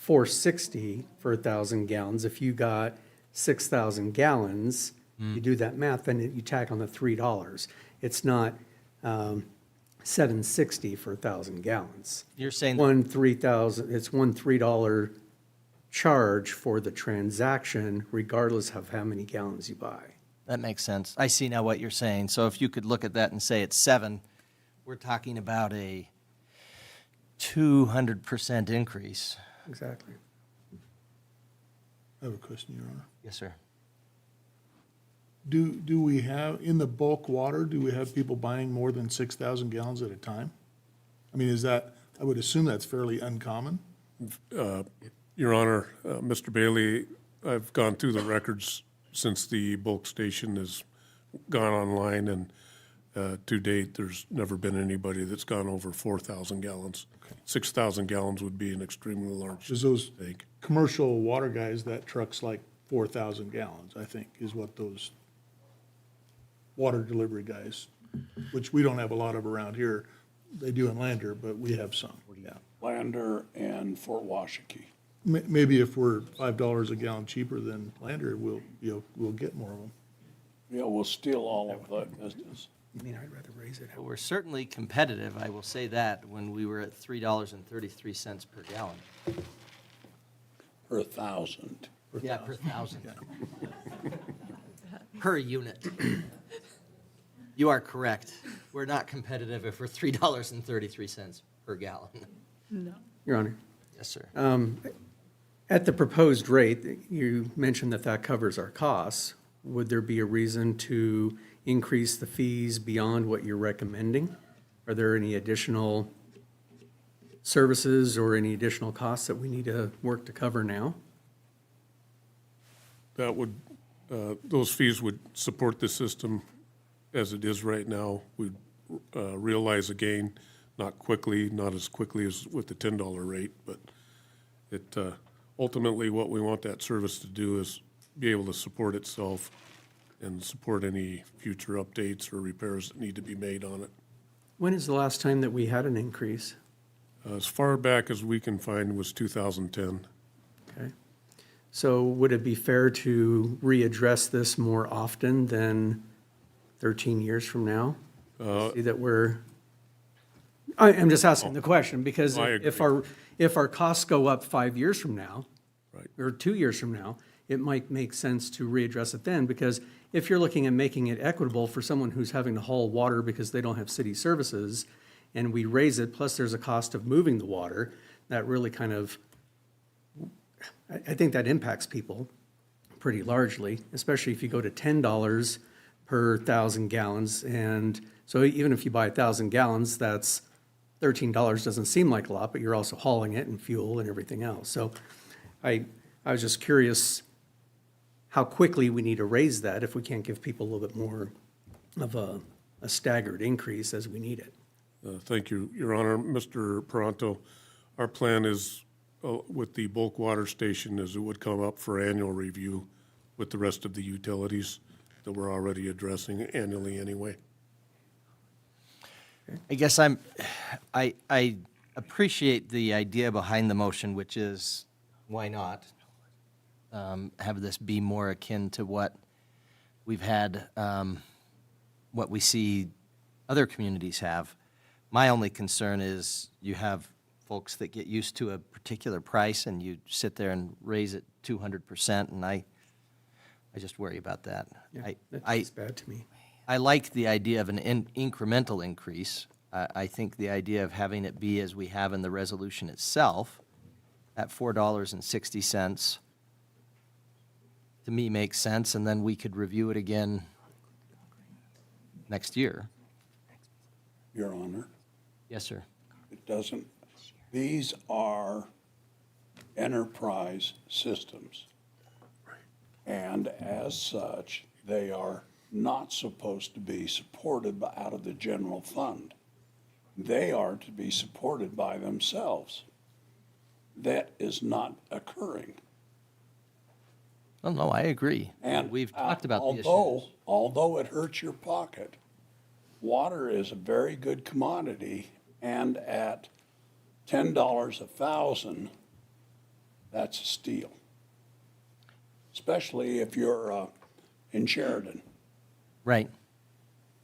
$4.60 for 1,000 gallons. If you got 6,000 gallons, you do that math, then you tack on the $3. It's not $7.60 for 1,000 gallons. You're saying It's one $3 charge for the transaction, regardless of how many gallons you buy. that makes sense. I see now what you're saying. So if you could look at that and say it's 7, we're talking about a 200% increase. Exactly. I have a question, Your Honor. Yes, sir. Do we have, in the bulk water, do we have people buying more than 6,000 gallons at a time? I mean, is that, I would assume that's fairly uncommon. Your Honor, Mr. Bailey, I've gone through the records since the bulk station has gone online, and to date, there's never been anybody that's gone over 4,000 gallons. 6,000 gallons would be an extremely large Because those mistake. commercial water guys, that truck's like 4,000 gallons, I think, is what those water delivery guys, which we don't have a lot of around here. They do in Lander, but we have some, yeah. Lander and Fort Washakie. maybe if we're $5 a gallon cheaper than Lander, we'll get more of them. Yeah, we'll steal all of that business. I mean, I'd rather raise it. But we're certainly competitive, I will say that, when we were at $3.33 per gallon. Per 1,000. Yeah, per thousand. Per unit. You are correct. We're not competitive if we're $3.33 per gallon. No. Your Honor, Yes, sir. at the proposed rate, you mentioned that that covers our costs. Would there be a reason to increase the fees beyond what you're recommending? Are there any additional services or any additional costs that we need to work to cover now? That would, those fees would support the system as it is right now. We'd realize a gain, not as quickly as with the $10 rate, but it, ultimately what we want that service to do is be able to support itself and support any future updates or repairs that need to be made on it. When is the last time that we had an increase? As far back as we can find was 2010. Okay. So would it be fair to readdress this more often than 13 years from now? See that I'm just asking the question, because I if agree. if our costs go up 5 years from now, Right. or 2 years from now, it might make sense to readdress it then, because if you're looking at making it equitable for someone who's having to haul water because they don't have city services, and we raise it, plus there's a cost of moving the water, that really kind of, I think that impacts people pretty largely, especially if you go to $10 per 1,000 gallons. And so even if you buy 1,000 gallons, that's $13 doesn't seem like a lot, but you're also hauling it and fuel and everything else. So I was just curious how quickly we need to raise that if we can't give people a little bit more of a staggered increase as we need it. Thank you, Your Honor. Mr. Peranto, our plan is, with the bulk water station, is it would come up for annual review with the rest of the utilities that we're already addressing annually anyway. I guess I appreciate the idea behind the motion, which is, why not have this be more akin to what we've had, what we see other communities have. My only concern is you have folks that get used to a particular price and you sit there and raise it 200%, and I just worry about that. Yeah, that's bad to me. I like the idea of an incremental increase. I think the idea of having it be as we have in the resolution itself at $4.60 to me makes sense, and then we could review it again next year. Your Honor, Yes, sir. it doesn't, these are enterprise systems. And as such, they are not supposed to be supported out of the general fund. They are to be supported by themselves. That is not occurring. Oh, no, I agree. And We've talked about the issues. Although it hurts your pocket, water is a very good commodity, and at $10 a thousand, that's a steal. Especially if you're in Sheridan. Right.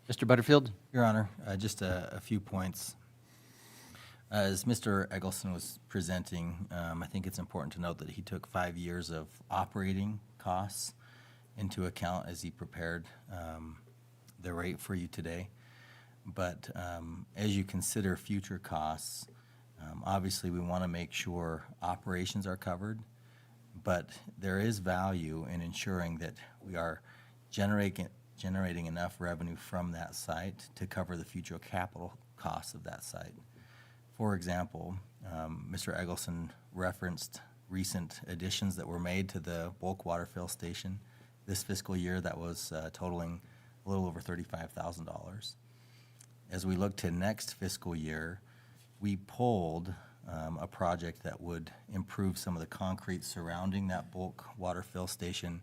Mr. Butterfield? Your Honor, just a few points. As Mr. Eggleston was presenting, I think it's important to note that he took 5 years of operating costs into account as he prepared the rate for you today. But as you consider future costs, obviously we want to make sure operations are covered, but there is value in ensuring that we are generating enough revenue from that site to cover the future capital costs of that site. For example, Mr. Eggleston referenced recent additions that were made to the bulk water fill station this fiscal year that was totaling a little over $35,000. As we look to next fiscal year, we pulled a project that would improve some of the concrete surrounding that bulk water fill station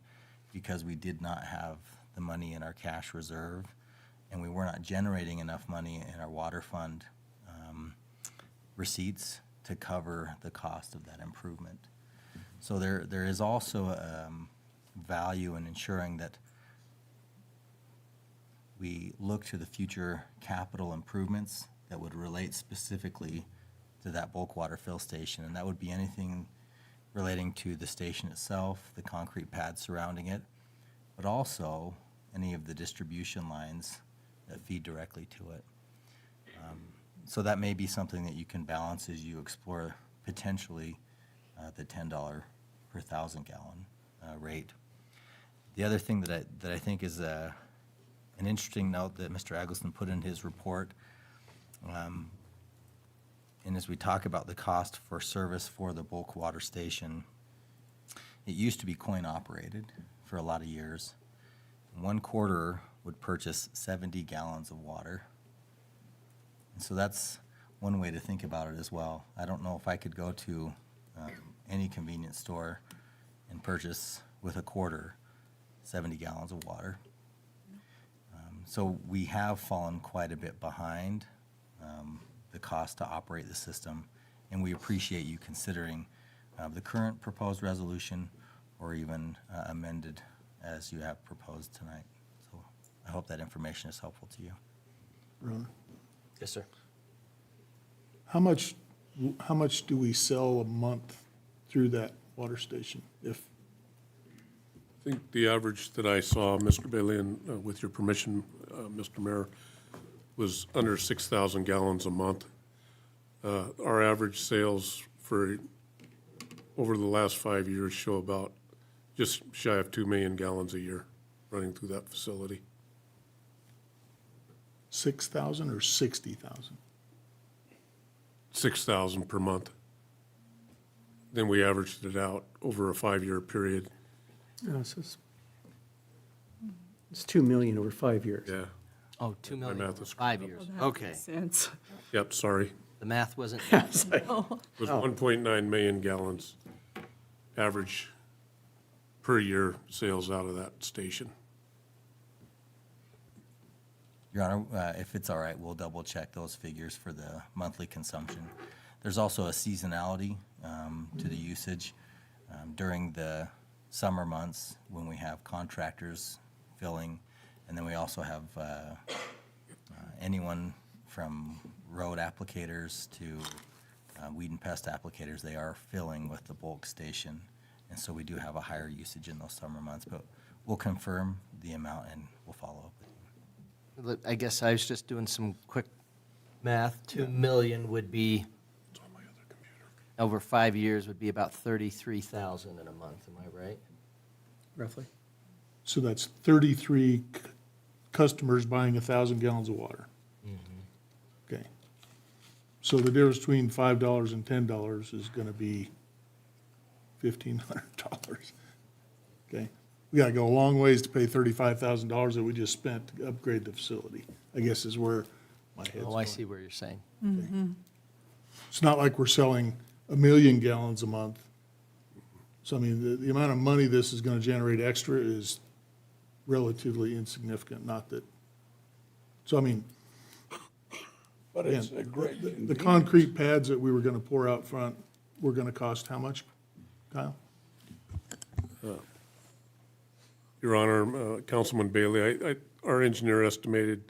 because we did not have the money in our cash reserve, and we were not generating enough money in our water fund receipts to cover the cost of that improvement. So there is also value in ensuring that we look to the future capital improvements that would relate specifically to that bulk water fill station. And that would be anything relating to the station itself, the concrete pad surrounding it, but also any of the distribution lines that feed directly to it. So that may be something that you can balance as you explore potentially the $10 per 1,000 gallon rate. The other thing that I think is an interesting note that Mr. Eggleston put in his report, and as we talk about the cost for service for the bulk water station, it used to be coin operated for a lot of years. One quarter would purchase 70 gallons of water. And so that's one way to think about it as well. I don't know if I could go to any convenience store and purchase with a quarter 70 gallons of water. So we have fallen quite a bit behind the cost to operate the system, and we appreciate you considering the current proposed resolution or even amended as you have proposed tonight. So I hope that information is helpful to you. Ron, Yes, sir. how much do we sell a month through that water station? If I think the average that I saw, Mr. Bailey, and with your permission, Mr. Mayor, was under 6,000 gallons a month. Our average sales for over the last 5 years show about just shy of 2 million gallons a year running through that facility. 6,000 or 60,000? 6,000 per month. Then we averaged it out over a 5-year period. No, so it's 2 million over 5 years. Yeah. Oh, 2 million math over is 5 years. Okay. Sense. Yep, sorry. The math wasn't. It was 1.9 million gallons average per year sales out of that station. Your Honor, if it's all right, we'll double check those figures for the monthly consumption. There's also a seasonality to the usage during the summer months when we have contractors filling, and then we also have anyone from road applicators to weed and pest applicators. They are filling with the bulk station, and so we do have a higher usage in those summer months, but we'll confirm the amount and we'll follow up with you. Look, I guess I was just doing some quick math. 2 million would be, over 5 years, would be about 33,000 in a month, am I right? Roughly. So that's 33 customers buying 1,000 gallons of water. Okay. So the difference between $5 and $10 is going to be $1,500. Okay. We got to go a long ways to pay $35,000 that we just spent to upgrade the facility, I guess is where my head's going. Oh, I see where you're saying. It's not like we're selling 1 million gallons a month. So, I mean, the amount of money this is going to generate extra is relatively insignificant, not that, so I mean, But it's a great the convenience. concrete pads that we were going to pour out front were going to cost how much, Kyle? Your Honor, Councilman Bailey, our engineer estimated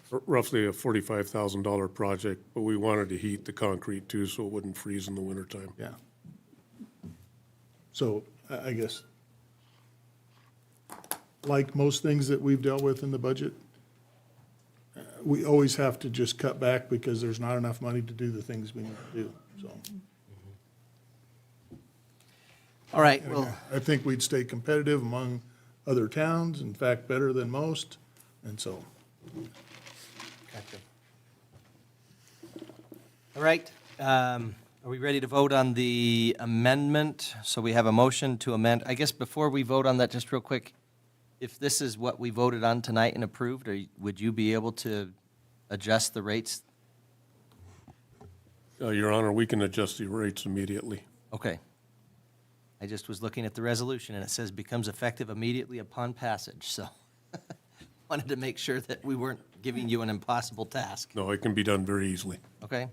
roughly a $45,000 project, but we wanted to heat the concrete too so it wouldn't freeze in the wintertime. Yeah. So I guess, like most things that we've dealt with in the budget, we always have to just cut back because there's not enough money to do the things we need to do, so. All right, And well, again, I think we'd stay competitive among other towns, in fact, better than most, and so. gotcha. All right, are we ready to vote on the amendment? So we have a motion to amend. I guess before we vote on that, just real quick, if this is what we voted on tonight and approved, would you be able to adjust the rates? Your Honor, we can adjust the rates immediately. Okay. I just was looking at the resolution, and it says becomes effective immediately upon passage, so wanted to make sure that we weren't giving you an impossible task. No, it can be done very easily. Okay?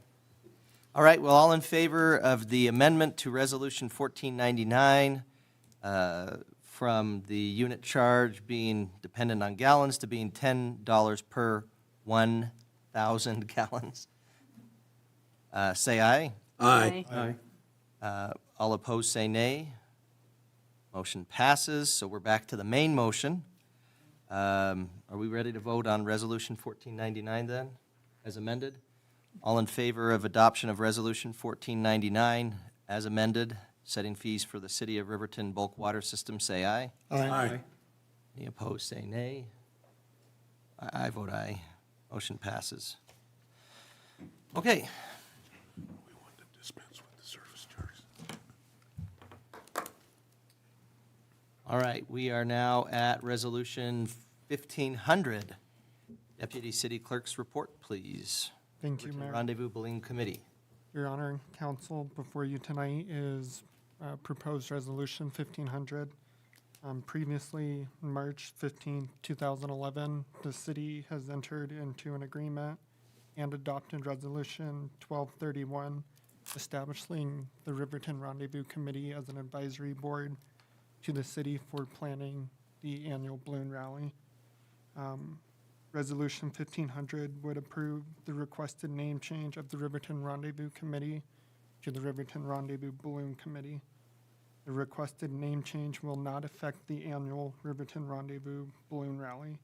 All right, well, all in favor of the amendment to Resolution 1499 from the unit charge being dependent on gallons to being $10 per 1,000 gallons? Say aye. Aye. All opposed, say nay. Motion passes, so we're back to the main motion. Are we ready to vote on Resolution 1499 then, as amended? All in favor of adoption of Resolution 1499 as amended, setting fees for the City of Riverton bulk water system, say aye. Aye. Any opposed, say nay. I vote aye. Motion passes. Okay. We want to dispense with the service charges. All right, we are now at Resolution 1500. Deputy City Clerk's report, please. Thank you, Riverton Mayor. Rendezvous Balloon Committee. Your Honor and Council, before you tonight is proposed Resolution 1500. Previously, March 15, 2011, the city has entered into an agreement and adopted Resolution 1231, establishing the Riverton Rendezvous Committee as an advisory board to the city for planning the annual balloon rally. Resolution 1500 would approve the requested name change of the Riverton Rendezvous Committee to the Riverton Rendezvous Balloon Committee. The requested name change will not affect the annual Riverton Rendezvous Balloon Rally.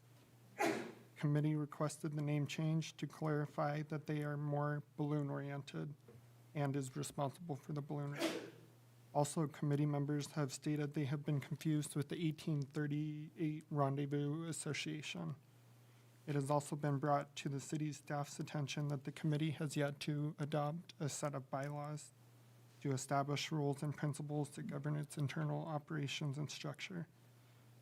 Committee requested the name change to clarify that they are more balloon-oriented and is responsible for the balloon rally. Also, committee members have stated they have been confused with the 1838 Rendezvous Association. It has also been brought to the city staff's attention that the committee has yet to adopt a set of bylaws to establish rules and principles to govern its internal operations and structure.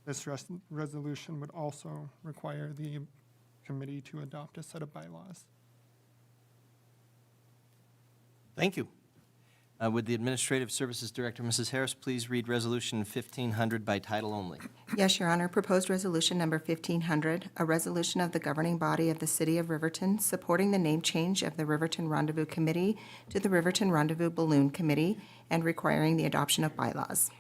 This resolution would also require the committee to adopt a set of bylaws. Thank you. Would the Administrative Services Director, Mrs. Harris, please read Resolution 1500 by title only? Yes, Your Honor. Proposed Resolution Number 1500, a resolution of the governing body of the City of Riverton supporting the name change of the Riverton Rendezvous Committee to the Riverton Rendezvous Balloon Committee and requiring the adoption of bylaws.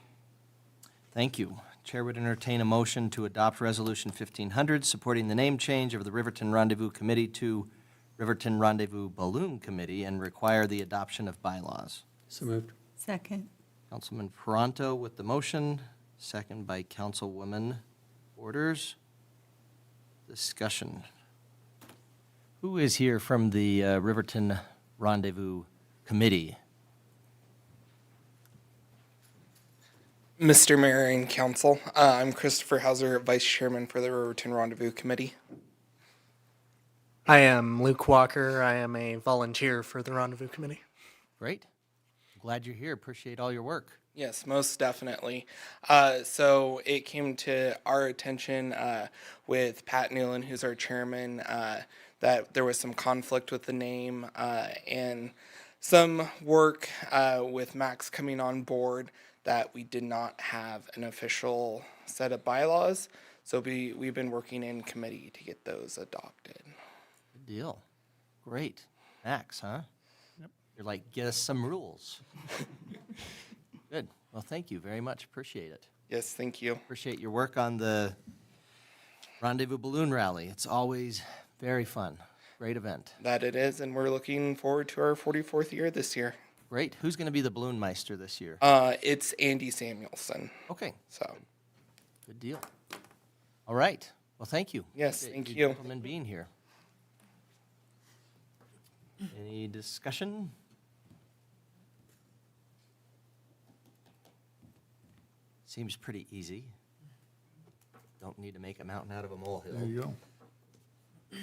Thank you. Chair would entertain a motion to adopt Resolution 1500 supporting the name change of the Riverton Rendezvous Committee to Riverton Rendezvous Balloon Committee and require the adoption of bylaws. So moved. Second. Councilman Peranto with the motion, second by Councilwoman Borders. Discussion. Who is here from the Riverton Rendezvous Committee? Mr. Mayor and Council, I'm Christopher Hauser, Vice Chairman for the Riverton Rendezvous Committee. I am Luke Walker. I am a volunteer for the Rendezvous Committee. Great. Glad you're here. Appreciate all your work. Yes, most definitely. So it came to our attention with Pat Newland, who's our chairman, that there was some conflict with the name and some work with Max coming on board that we did not have an official set of bylaws. So we've been working in committee to get those adopted. Good deal. Great. Max, huh? Yep. You're like, get us some rules. Good. Well, thank you very much. Appreciate it. Yes, thank you. Appreciate your work on the Rendezvous Balloon Rally. It's always very fun. Great event. That it is, and we're looking forward to our 44th year this year. Great. Who's going to be the balloon meister this year? It's Andy Samuelson. Okay. So. Good deal. All right. Well, thank you. Yes, Appreciate thank you. Gentlemen being here. Any discussion? Seems pretty easy. Don't need to make a mountain out of a molehill. There you go.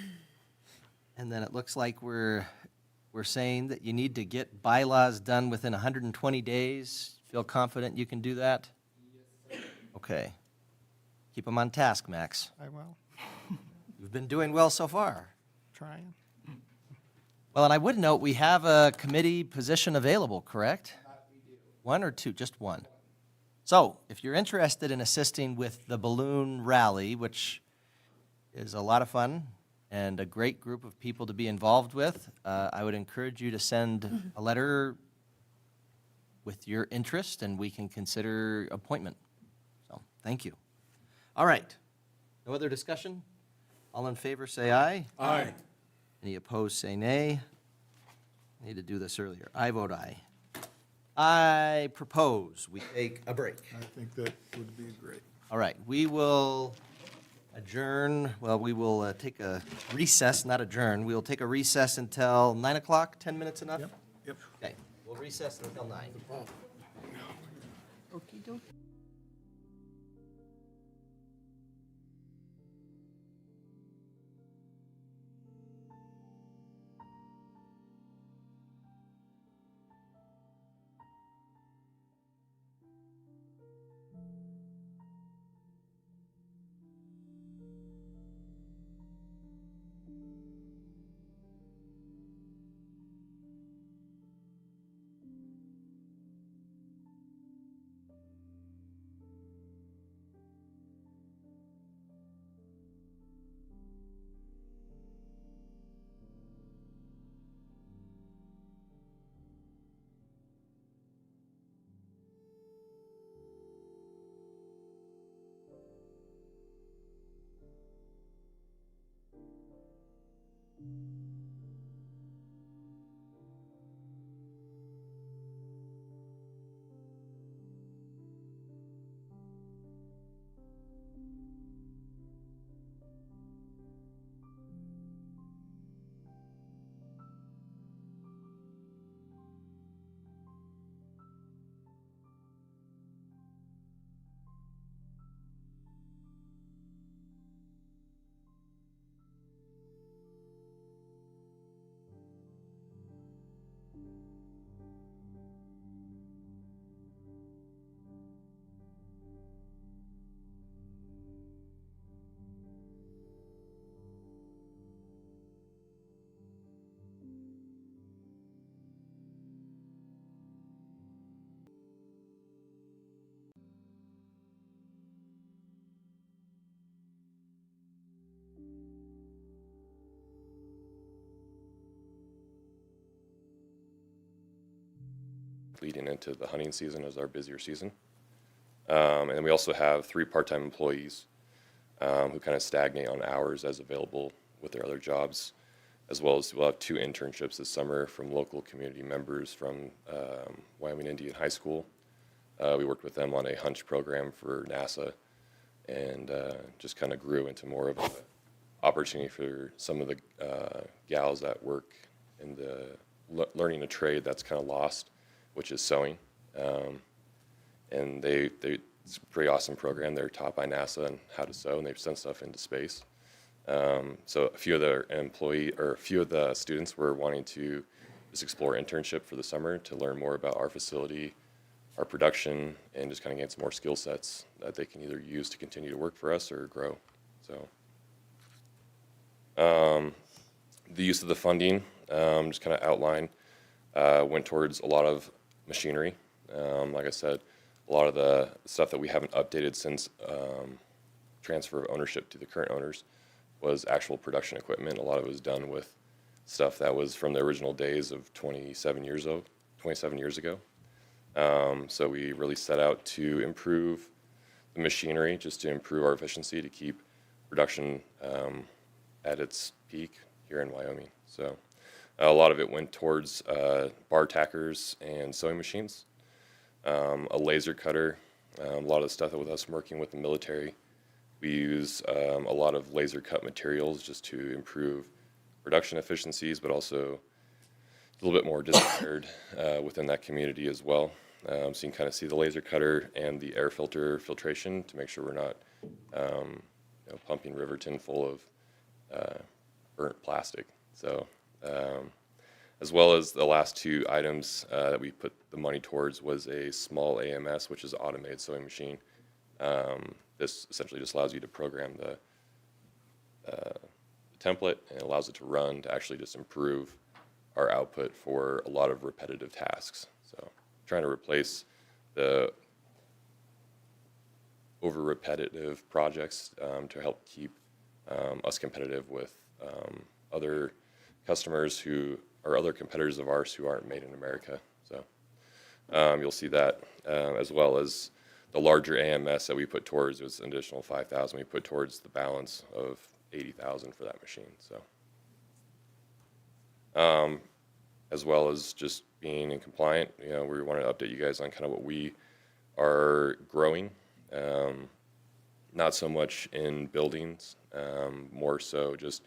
And then it looks like we're saying that you need to get bylaws done within 120 days. Feel confident you can do that? Yes, sir. Okay. Keep them on task, Max. I will. You've been doing well so far. Trying. Well, and I would note we have a committee position available, correct? One or two? Just one. So if you're interested in assisting with the balloon rally, which is a lot of fun, and a great group of people to be involved with. I would encourage you to send a letter with your interest, and we can consider appointment. So, thank you. All right. No other discussion? All in favor, say aye. Aye. Any opposed, say nay. I need to do this earlier. I vote aye. I propose we take a break. I think that would be great. All right, we will adjourn, well, we will take a recess, not adjourn. We will take a recess until 9 o'clock, 10 minutes enough? Yep. Okay, we'll recess until 9. Okey-dokey. Leading into the hunting season is our busier season. And we also have 3 part-time employees who kind of stagnate on hours as available with their other jobs, as well as we'll have 2 internships this summer from local community members from Wyoming Indian High School. We worked with them on a hunch program for NASA, and just kind of grew into more of an opportunity for some of the gals that work in the learning a trade that's kind of lost, which is sewing. And it's a pretty awesome program. They're taught by NASA on how to sew, and they've sent stuff into space. So a few of the students were wanting to just explore internship for the summer to learn more about our facility, our production, and just kind of gain some more skill sets that they can either use to continue to work for us or grow. So the use of the funding, just kind of outline, went towards a lot of machinery. Like I said, a lot of the stuff that we haven't updated since transfer of ownership to the current owners was actual production equipment. A lot of it was done with stuff that was from the original days of 27 years ago. So we really set out to improve the machinery, just to improve our efficiency, to keep production at its peak here in Wyoming. So a lot of it went towards bar tackers and sewing machines, a laser cutter, a lot of the stuff that with us working with the military. We use a lot of laser cut materials just to improve production efficiencies, but also a little bit more desired within that community as well. So you can kind of see the laser cutter and the air filtration to make sure we're not pumping Riverton full of burnt plastic. So as well as the last 2 items that we put the money towards was a small AMS, which is an automated sewing machine. This essentially just allows you to program the template, and it allows it to run to actually just improve our output for a lot of repetitive tasks. So trying to replace the over repetitive projects to help keep us competitive with other customers who are other competitors of ours who aren't made in America. So you'll see that, as well as the larger AMS that we put towards was an additional 5,000 we put towards the balance of 80,000 for that machine. So as well as just being in compliant, we wanted to update you guys on kind of what we are growing. Not so much in buildings, more so just,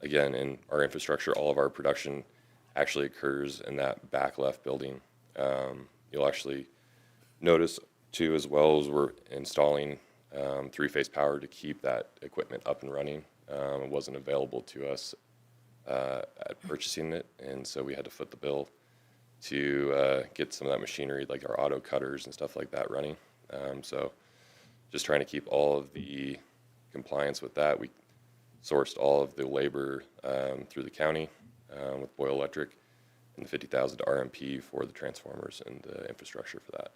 again, in our infrastructure. All of our production actually occurs in that back left building. You'll actually notice too, as well as we're installing three-phase power to keep that equipment up and running. It wasn't available to us at purchasing it, and so we had to foot the bill to get some of that machinery, like our auto cutters and stuff like that, running. So just trying to keep all of the compliance with that. We sourced all of the labor through the county with Boyle Electric, and the 50,000 to RMP for the transformers and the infrastructure for that.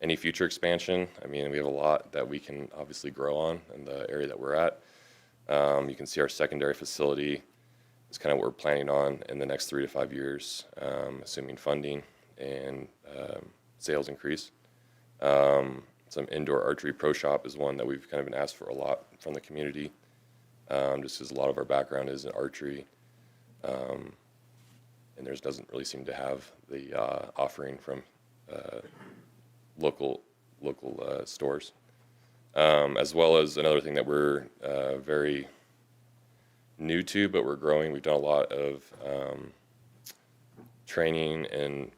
Any future expansion, I mean, we have a lot that we can obviously grow on in the area that we're at. You can see our secondary facility is kind of what we're planning on in the next 3 to 5 years, assuming funding and sales increase. Some indoor archery pro shop is one that we've kind of been asked for a lot from the community, just because a lot of our background is in archery, and there doesn't really seem to have the offering from local stores. As well as another thing that we're very new to, but we're growing. We've done a lot of training, and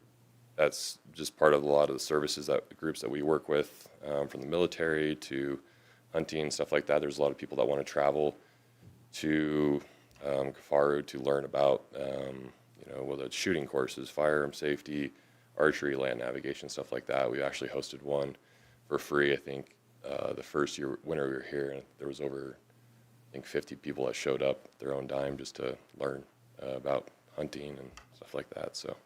that's just part of a lot of the services that groups that we work with, from the military to hunting, stuff like that. There's a lot of people that want to travel to Kafaru to learn about, whether it's shooting courses, firearm safety, archery, land navigation, stuff like that. We actually hosted one for free, I think, the first winter we were here, and there was over, I think, 50 people that showed up their own dime just to learn about hunting and stuff like that. So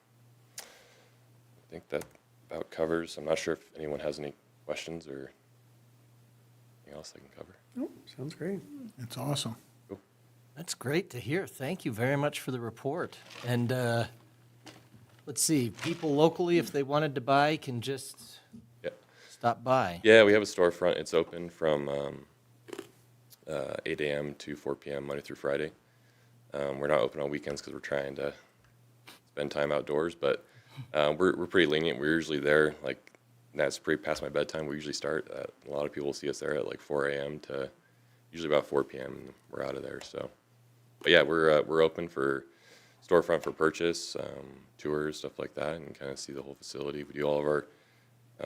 I think that about covers. I'm not sure if anyone has any questions or anything else they can cover. Nope, sounds great. It's awesome. Cool. That's great to hear. Thank you very much for the report. And let's see, people locally, if they wanted to buy, can just stop by. Yeah, we have a storefront. It's open from 8 a.m. to 4 p.m. Monday through Friday. We're not open on weekends because we're trying to spend time outdoors, but we're pretty lenient. We're usually there, like, that's pretty past my bedtime. We usually start. A lot of people see us there at like 4 a.m. to usually about 4 p.m. and we're out of there. So, but yeah, we're open for storefront for purchase, tours, stuff like that, and kind of see the whole facility. We do all of our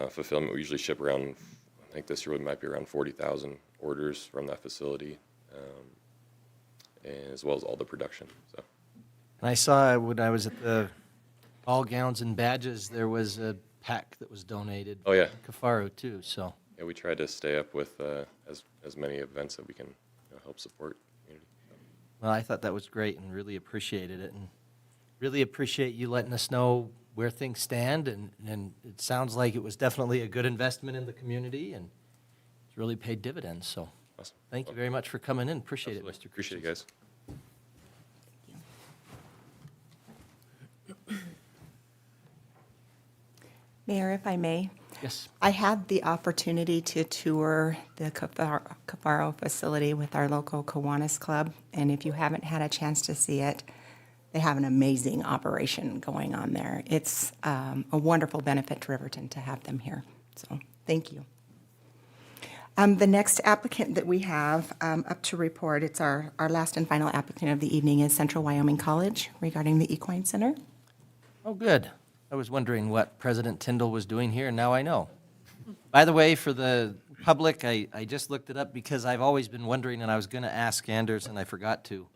fulfillment. We usually ship around, I think this year we might be around 40,000 orders from that facility, and as well as all the production. So. And I saw when I was at the Ball Gowns and Badges, there was a pack that was donated. Oh yeah, to Kafaru too. So yeah, we tried to stay up with as many events that we can help support the community. So. Well, I thought that was great and really appreciated it, and really appreciate you letting us know where things stand, and it sounds like it was definitely a good investment in the community, and it's really paid dividends. So awesome. Thank you very much for coming in. Appreciate Absolutely. it, Mr. Appreciate you guys. Mayor, if I may. Yes. I had the opportunity to tour the Kafaro facility with our local Kiwanis Club, and if you haven't had a chance to see it, they have an amazing operation going on there. It's a wonderful benefit to Riverton to have them here, so thank you. The next applicant that we have up to report, it's our last and final applicant of the evening, is Central Wyoming College regarding the Equine Center. Oh, good. I was wondering what President Tyndall was doing here, and now I know. By the way, for the public, I just looked it up because I've always been wondering, and I was going to ask Anders, and I forgot to.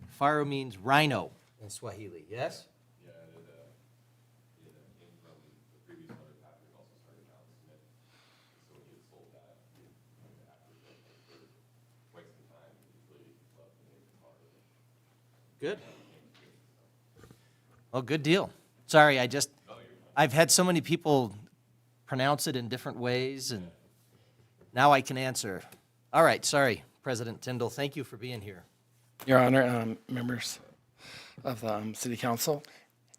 Faro means rhino in Swahili, yes? Yeah, it came from the previous owner, Patrick, also started out in Smith. So when he had sold that, after for quite some time, he really loved the name Faro. Good. Well, good deal. Sorry, I've had so many people pronounce it in different ways, and now I can answer. All right, sorry. President Tyndall. Thank you for being here. Your Honor, members of the City Council,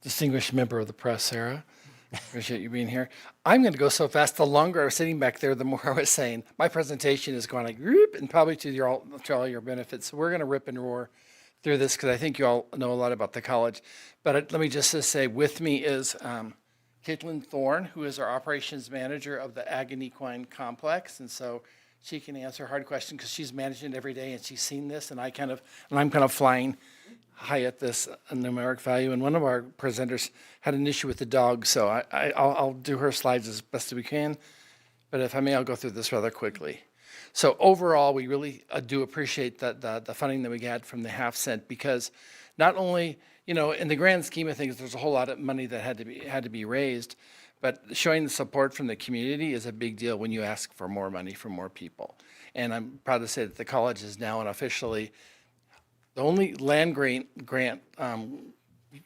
distinguished member of the press, Sarah, appreciate you being here. I'm going to go so fast, the longer I was sitting back there, the more I was saying. My presentation is going like, whoop, and probably to all your benefits. So we're going to rip and roar through this because I think you all know a lot about the college. But let me just say, with me is Caitlin Thorne, who is our operations manager of the Ag and Equine Complex. And so she can answer hard questions because she's managing it every day and she's seen this, and I'm kind of flying high at this numeric value. And one of our presenters had an issue with the dog, so I'll do her slides as best as we can. But if I may, I'll go through this rather quickly. So overall, we really do appreciate the funding that we got from the half cent, because not only, in the grand scheme of things, there's a whole lot of money that had to be raised, but showing the support from the community is a big deal when you ask for more money from more people. And I'm proud to say that the college is now officially the only land grant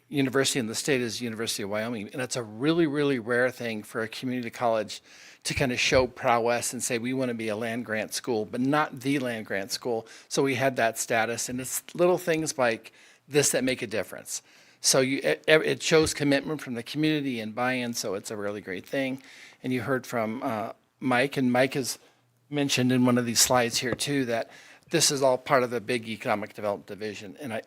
university in the state is University of Wyoming. And it's a really, really rare thing for a community college to kind of show prowess and say, we want to be a land grant school, but not the land grant school. So we had that status, and it's little things like this that make a difference. So it shows commitment from the community and buy-in, so it's a really great thing. And you heard from Mike, and Mike has mentioned in one of these slides here too that this is all part of a big economic development division and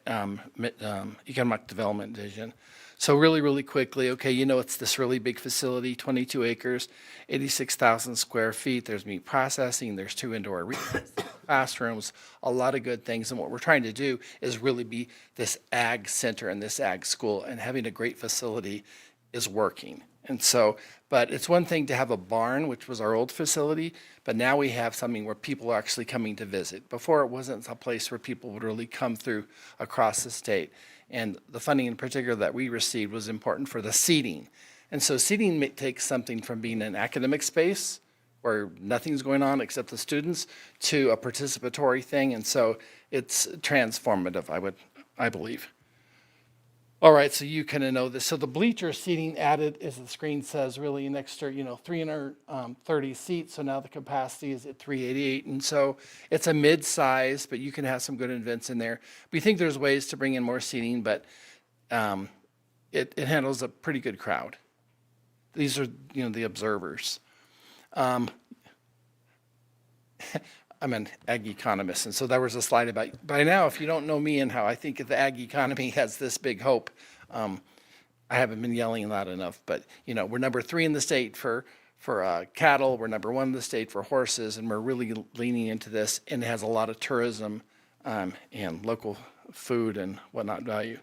economic development vision. So really, really quickly, okay, it's this really big facility, 22 acres, 86,000 square feet. There's meat processing, there's 2 indoor classrooms, a lot of good things. And what we're trying to do is really be this ag center and this ag school, and having a great facility is working. And so, but it's one thing to have a barn, which was our old facility, but now we have something where people are actually coming to visit. Before, it wasn't a place where people would really come through across the state. And the funding in particular that we received was important for the seating. And so seating takes something from being an academic space where nothing's going on except the students to a participatory thing. And so it's transformative, I believe. All right, so you kind of know this. So the bleacher seating added, as the screen says, really an extra, 330 seats. So now the capacity is at 388. And so it's a mid-size, but you can have some good events in there. We think there's ways to bring in more seating, but it handles a pretty good crowd. These are, the observers. I'm an ag economist, and so there was a slide about, by now, if you don't know me and how I think the ag economy has this big hope, I haven't been yelling loud enough, but, we're number 3 in the state for cattle, we're number 1 in the state for horses, and we're really leaning into this, and it has a lot of tourism and local food and whatnot value.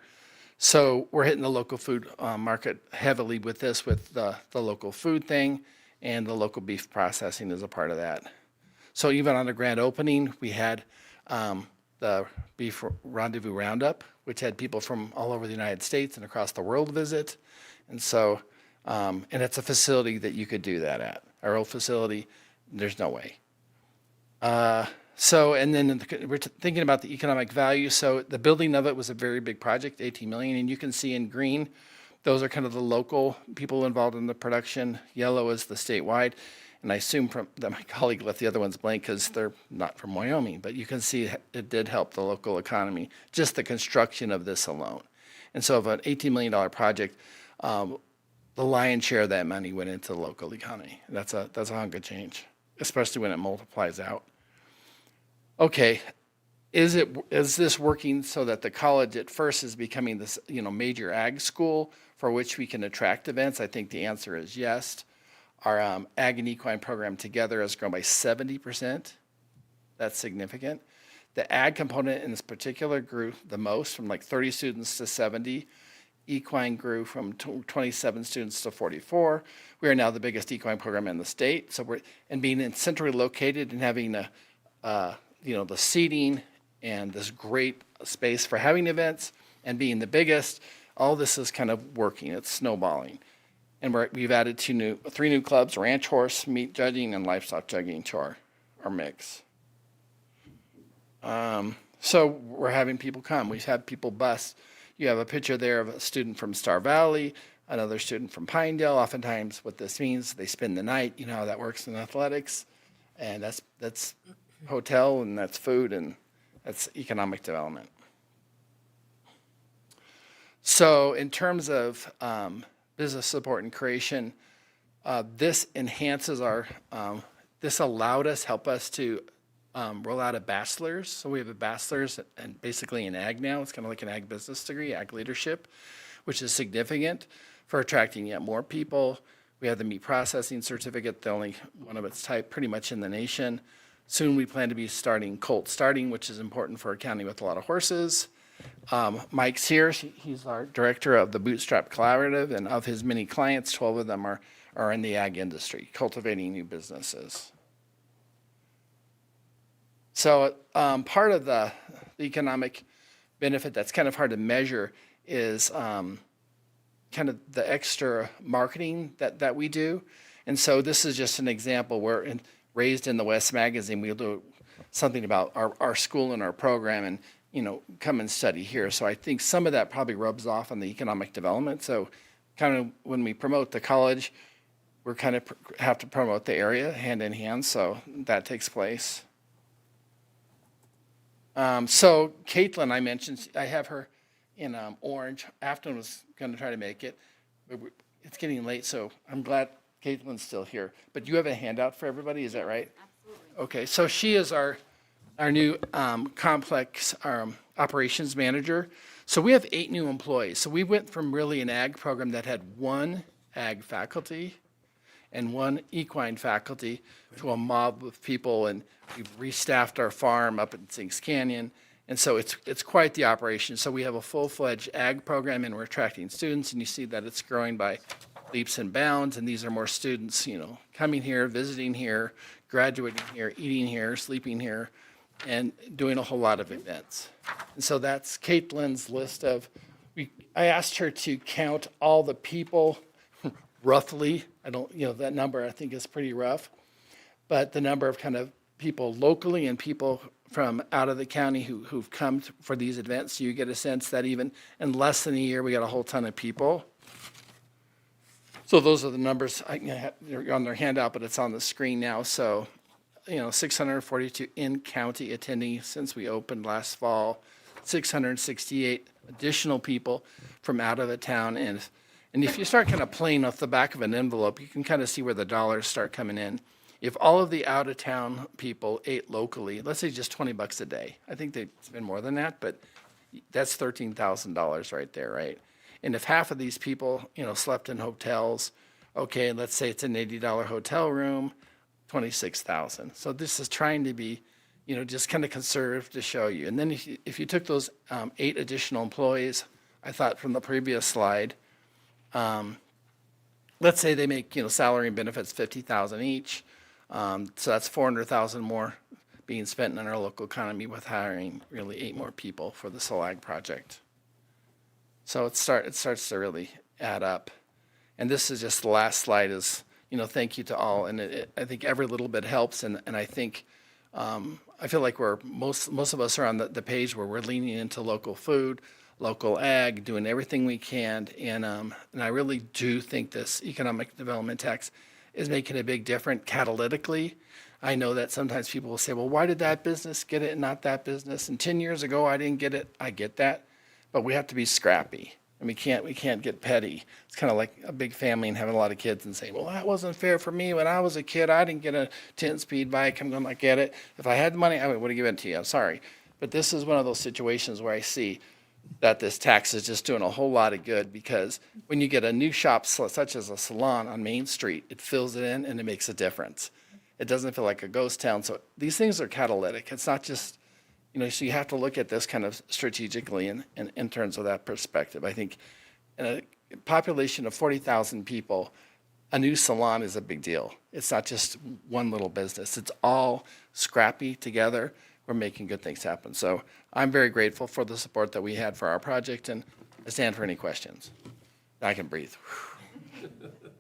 So we're hitting the local food market heavily with this, with the local food thing, and the local beef processing is a part of that. So even on the grand opening, we had the Beef Rendezvous Roundup, which had people from all over the United States and across the world visit. And so, and it's a facility that you could do that at. Our old facility, there's no way. So, and then we're thinking about the economic value. So the building of it was a very big project, 18 million. And you can see in green, those are kind of the local people involved in the production. Yellow is the statewide. And I assume that my colleague left the other ones blank because they're not from Wyoming, but you can see it did help the local economy, just the construction of this alone. And so of an $18 million project, the lion's share of that money went into the local economy. And that's a hunk of change, especially when it multiplies out. Okay, is this working so that the college at first is becoming this major ag school for which we can attract events? I think the answer is yes. Our ag and equine program together has grown by 70%. That's significant. The ag component in this particular grew the most, from like 30 students to 70. Equine grew from 27 students to 44. We are now the biggest equine program in the state. So being centrally located and having the seating and this great space for having events and being the biggest, all this is kind of working. It's snowballing. And we've added 3 new clubs: ranch horse, meat judging, and livestock judging to our mix. So we're having people come. We've had people bus. You have a picture there of a student from Star Valley, another student from Pinedale. Oftentimes what this means, they spend the night. You know how that works in athletics. And that's hotel, and that's food, and that's economic development. So in terms of business support and creation, this enhances our, this allowed us, help us to roll out a bachelor's. So we have a bachelor's and basically an ag now. It's kind of like an ag business degree, ag leadership, which is significant for attracting yet more people. We have the meat processing certificate, the only one of its type pretty much in the nation. Soon we plan to be starting colt starting, which is important for a county with a lot of horses. Mike's here. He's our director of the Bootstrap Collaborative, and of his many clients, 12 of them are in the ag industry, cultivating new businesses. So part of the economic benefit that's kind of hard to measure is kind of the extra marketing that we do. And so this is just an example where Raised in the West magazine, we'll do something about our school and our program, and come and study here. So I think some of that probably rubs off on the economic development. So kind of when we promote the college, we're kind of have to promote the area hand in hand. So that takes place. So Caitlin, I mentioned, I have her in orange. Afton was going to try to make it, but it's getting late, so I'm glad Caitlin's still here. But you have a handout for everybody, is that right? Absolutely. Okay, so she is our new complex operations manager. So we have 8 new employees. So we went from really an ag program that had 1 ag faculty and 1 equine faculty to a mob of people, and we've restaffed our farm up in Sinks Canyon. And so it's quite the operation. So we have a full-fledged ag program, and we're attracting students, and you see that it's growing by leaps and bounds. And these are more students, coming here, visiting here, graduating here, eating here, sleeping here, and doing a whole lot of events. And so that's Caitlin's list of, I asked her to count all the people roughly. I don't, that number I think is pretty rough, but the number of kind of people locally and people from out of the county who've come for these events, so you get a sense that even in less than a year, we got a whole ton of people. So those are the numbers. They're on their handout, but it's on the screen now. So, 642 in-county attendees since we opened last fall, 668 additional people from out of the town. And if you start kind of playing off the back of an envelope, you can kind of see where the dollars start coming in. If all of the out-of-town people ate locally, let's say just $20 a day, I think they spend more than that, but that's $13,000 right there, right? And if half of these people, slept in hotels, okay, let's say it's an $80 hotel room, $26,000. So this is trying to be, just kind of conservative to show you. And then if you took those 8 additional employees, I thought from the previous slide, let's say they make, salary and benefits $50,000 each. So that's $400,000 more being spent in our local economy with hiring really 8 more people for the SOLAG project. So it starts to really add up. And this is just the last slide is, thank you to all. And I think every little bit helps. And I think, I feel like most of us are on the page where we're leaning into local food, local ag, doing everything we can. And I really do think this economic development tax is making a big difference catalytically. I know that sometimes people will say, well, why did that business get it and not that business? And 10 years ago, I didn't get it. I get that. But we have to be scrappy. And we can't get petty. It's kind of like a big family and having a lot of kids and saying, well, that wasn't fair for me. When I was a kid, I didn't get a 10-speed bike. I'm going to get it. If I had the money, I would have given it to you. I'm sorry. But this is one of those situations where I see that this tax is just doing a whole lot of good, because when you get a new shop such as a salon on Main Street, it fills it in and it makes a difference. It doesn't feel like a ghost town. So these things are catalytic. It's not just, so you have to look at this kind of strategically in terms of that perspective. I think in a population of 40,000 people, a new salon is a big deal. It's not just one little business. It's all scrappy together. We're making good things happen. So I'm very grateful for the support that we had for our project, and I stand for any questions. I can breathe.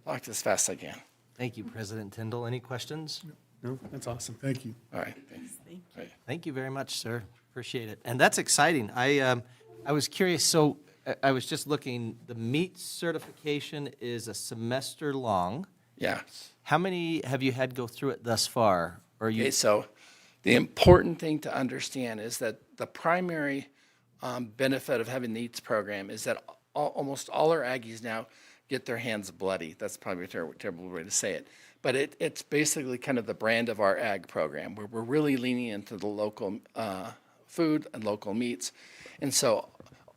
Talk as fast as I can. Thank you, President Tyndall. Any questions? No, that's awesome. Thank you. All right. Thanks. Thank you very much, sir. Appreciate it. And that's exciting. I was curious. So I was just looking. The meat certification is a semester long. Yeah. How many have you had go through it thus far? Or you? Okay, so The important thing to understand is that the primary benefit of having the EATS program is that almost all our Aggies now get their hands bloody. That's probably a terrible way to say it. But it's basically kind of the brand of our ag program, where we're really leaning into the local food and local meats. And so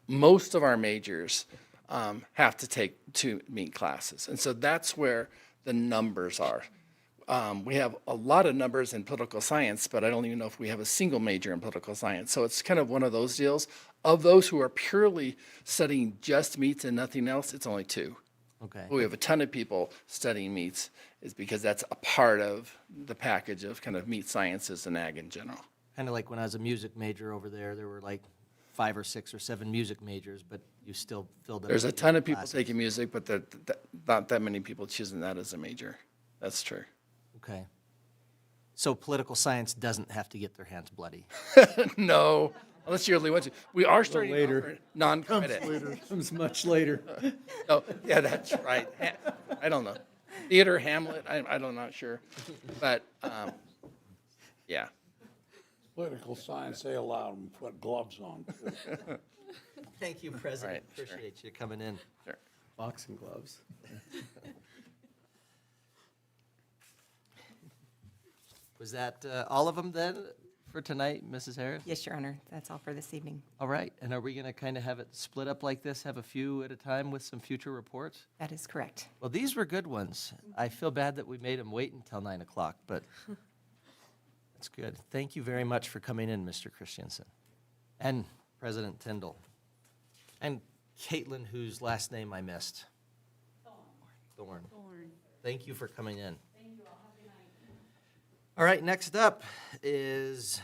most of our majors have to take 2 meat classes. And so that's where the numbers are. We have a lot of numbers in political science, but I don't even know if we have a single major in political science. So it's kind of one of those deals. Of those who are purely studying just meats and nothing else, it's only 2. Okay. We have a ton of people studying meats, is because that's a part of the package of kind of meat sciences and ag in general. Kind of like when I was a music major over there were like 5 or 6 or 7 music majors, but you still filled up. There's a with ton of people classes. taking music, but not that many people choosing that as a major. That's true. Okay. So political science doesn't have to get their hands bloody. No, unless you really want to. We are starting to later. offer non-credit. Comes much later. Oh, yeah, that's right. I don't know. Theater, Hamlet, I'm not sure. But, yeah. Political science, they allow them to put gloves on, too. Thank you, President. Right, sure. Appreciate you coming in. Sure. Boxing gloves. Was that all of them then for tonight, Mrs. Harris? Yes, Your Honor, that's all for this evening. All right. And are we going to kind of have it split up like this, have a few at a time with some future reports? That is correct. Well, these were good ones. I feel bad that we made them wait until 9 o'clock, but that's good. Thank you very much for coming in, Mr. Christensen. And President Tyndall. And Caitlin, whose last name I missed. Thorne. Thank you for coming in. All right, next up is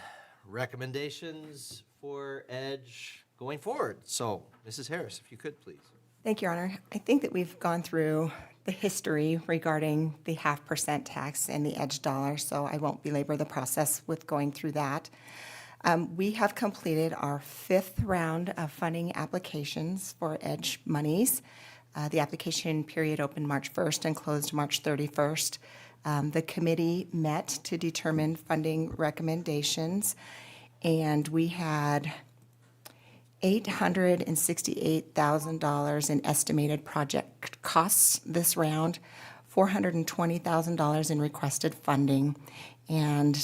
recommendations for EDGE going forward. So, Mrs. Harris, if you could, please. Thank you, Your Honor. I think that we've gone through the history regarding the 0.5% tax and the EDGE dollar, so I won't belabor the process with going through that. We have completed our 5th round of funding applications for EDGE monies. The application period opened March 1st and closed March 31st. The committee met to determine funding recommendations, and we had $868,000 in estimated project costs this round, $420,000 in requested funding. And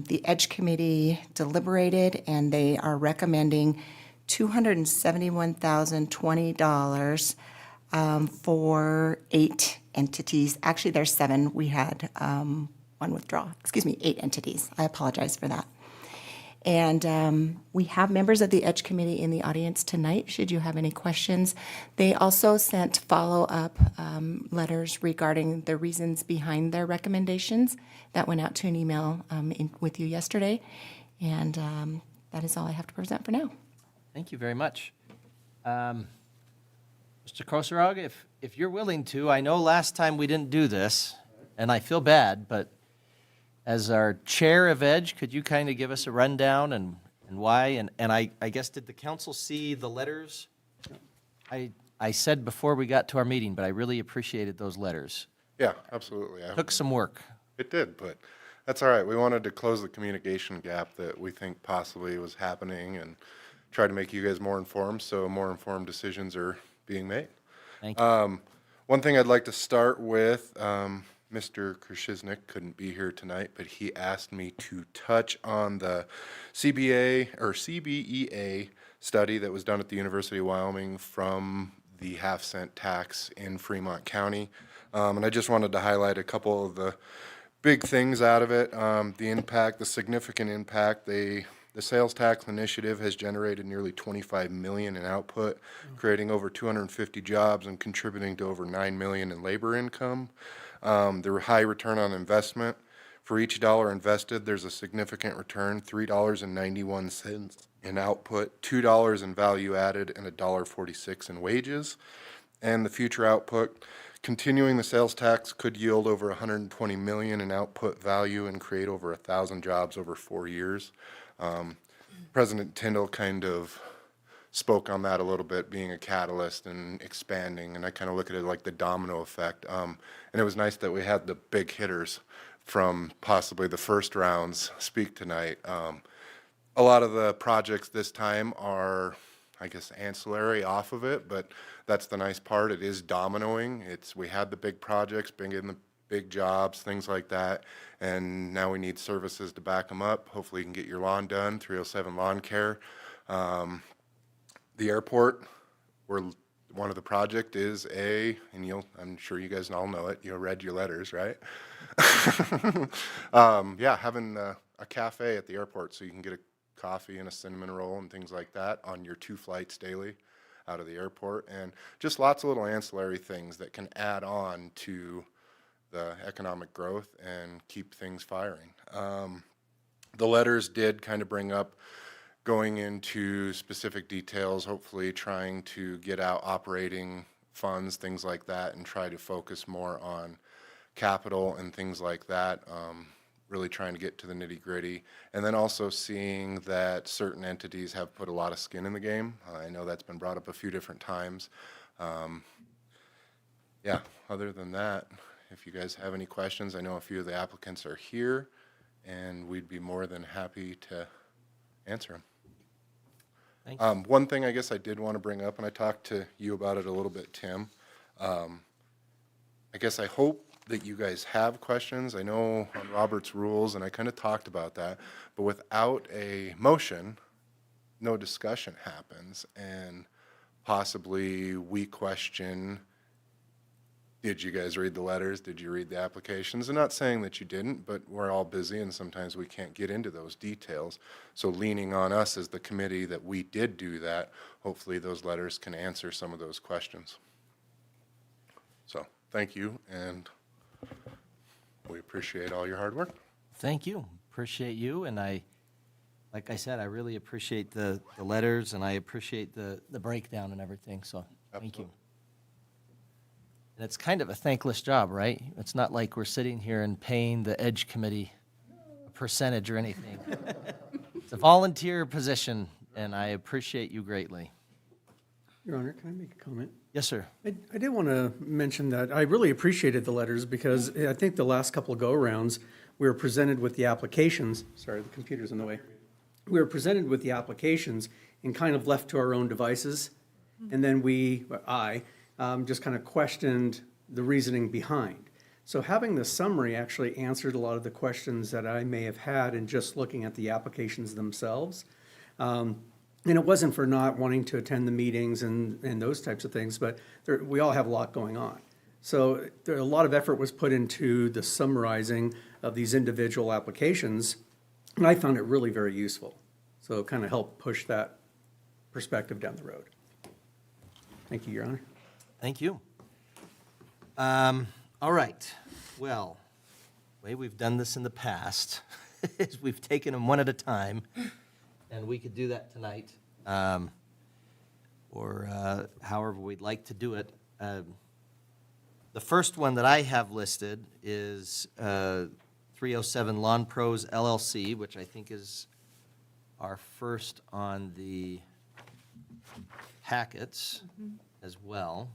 the EDGE committee deliberated, and they are recommending $271,020 for 8 entities. Actually, there's 7. We had one withdraw. 8 entities. I apologize for that. And we have members of the EDGE committee in the audience tonight, should you have any questions. They also sent follow-up letters regarding the reasons behind their recommendations. That went out to an email with you yesterday. And that is all I have to present for now. Thank you very much. Mr. Kosarog, if you're willing to, I know last time we didn't do this, and I feel bad, but as our chair of EDGE, could you kind of give us a rundown and why? And I guess, did the council see the letters? I said before we got to our meeting, but I really appreciated those letters. Yeah, absolutely. Took some work. It did, but that's all right. We wanted to close the communication gap that we think possibly was happening and try to make you guys more informed, so more informed decisions are being made. Thank you. One thing I'd like to start with, Mr. Krishiznik couldn't be here tonight, but he asked me to touch on the CBEA study that was done at the University of Wyoming from the half-cent tax in Fremont County. And I just wanted to highlight a couple of the big things out of it. The impact, the significant impact. The sales tax initiative has generated nearly $25 million in output, creating over 250 jobs and contributing to over $9 million in labor income. There were high return on investment. For each dollar invested, there's a significant return, $3.91 in output, $2 in value added, and $1.46 in wages. And the future output, continuing the sales tax could yield over $120 million in output value and create over 1,000 jobs over 4 years. President Tyndall kind of spoke on that a little bit, being a catalyst and expanding, and I kind of look at it like the domino effect. And it was nice that we had the big hitters from possibly the first rounds speak tonight. A lot of the projects this time are, I guess, ancillary off of it, but that's the nice part. It is dominoing. We had the big projects, big jobs, things like that, and now we need services to back them up. Hopefully you can get your lawn done, 307 Lawn Care. The airport, one of the project is and I'm sure you guys all know it, you read your letters, right? Yeah, having a cafe at the airport so you can get a coffee and a cinnamon roll and things like that on your 2 flights daily out of the airport, and just lots of little ancillary things that can add on to the economic growth and keep things firing. The letters did kind of bring up going into specific details, hopefully trying to get out operating funds, things like that, and try to focus more on capital and things like that, really trying to get to the nitty-gritty. And then also seeing that certain entities have put a lot of skin in the game. I know that's been brought up a few different times. Yeah, other than that, if you guys have any questions, I know a few of the applicants are here, and we'd be more than happy to answer them. Thank you. One thing I guess I did want to bring up, and I talked to you about it a little bit, Tim. I guess I hope that you guys have questions. I know on Robert's rules, and I kind of talked about that, but without a motion, no discussion happens, and possibly we question, did you guys read the letters? Did you read the applications? I'm not saying that you didn't, but we're all busy and sometimes we can't get into those details. So leaning on us as the committee that we did do that, hopefully those letters can answer some of those questions. So thank you, and we appreciate all your hard work. Thank you. Appreciate you. And like I said, I really appreciate the letters, and I appreciate the breakdown and everything. So thank you. And it's kind of a thankless job, right? It's not like we're sitting here and paying the Edge Committee a percentage or anything. It's a volunteer position, and I appreciate you greatly. Your Honor, can I make a comment? Yes, sir. I did want to mention that I really appreciated the letters because I think the last couple of go-arounds, we were presented with the applications. Sorry, the computer's in the way. We were presented with the applications and kind of left to our own devices. And then I just kind of questioned the reasoning behind. So having the summary actually answered a lot of the questions that I may have had in just looking at the applications themselves. And it wasn't for not wanting to attend the meetings and those types of things, but we all have a lot going on. So a lot of effort was put into the summarizing of these individual applications, and I found it really very useful. So it kind of helped push that perspective down the road. Thank you, Your Honor. Thank you. All right. Well, the way we've done this in the past is we've taken them one at a time, and we could do that tonight, or however we'd like to do it. The first one that I have listed is 307 Lawn Pros LLC, which I think is our first on the packets as well.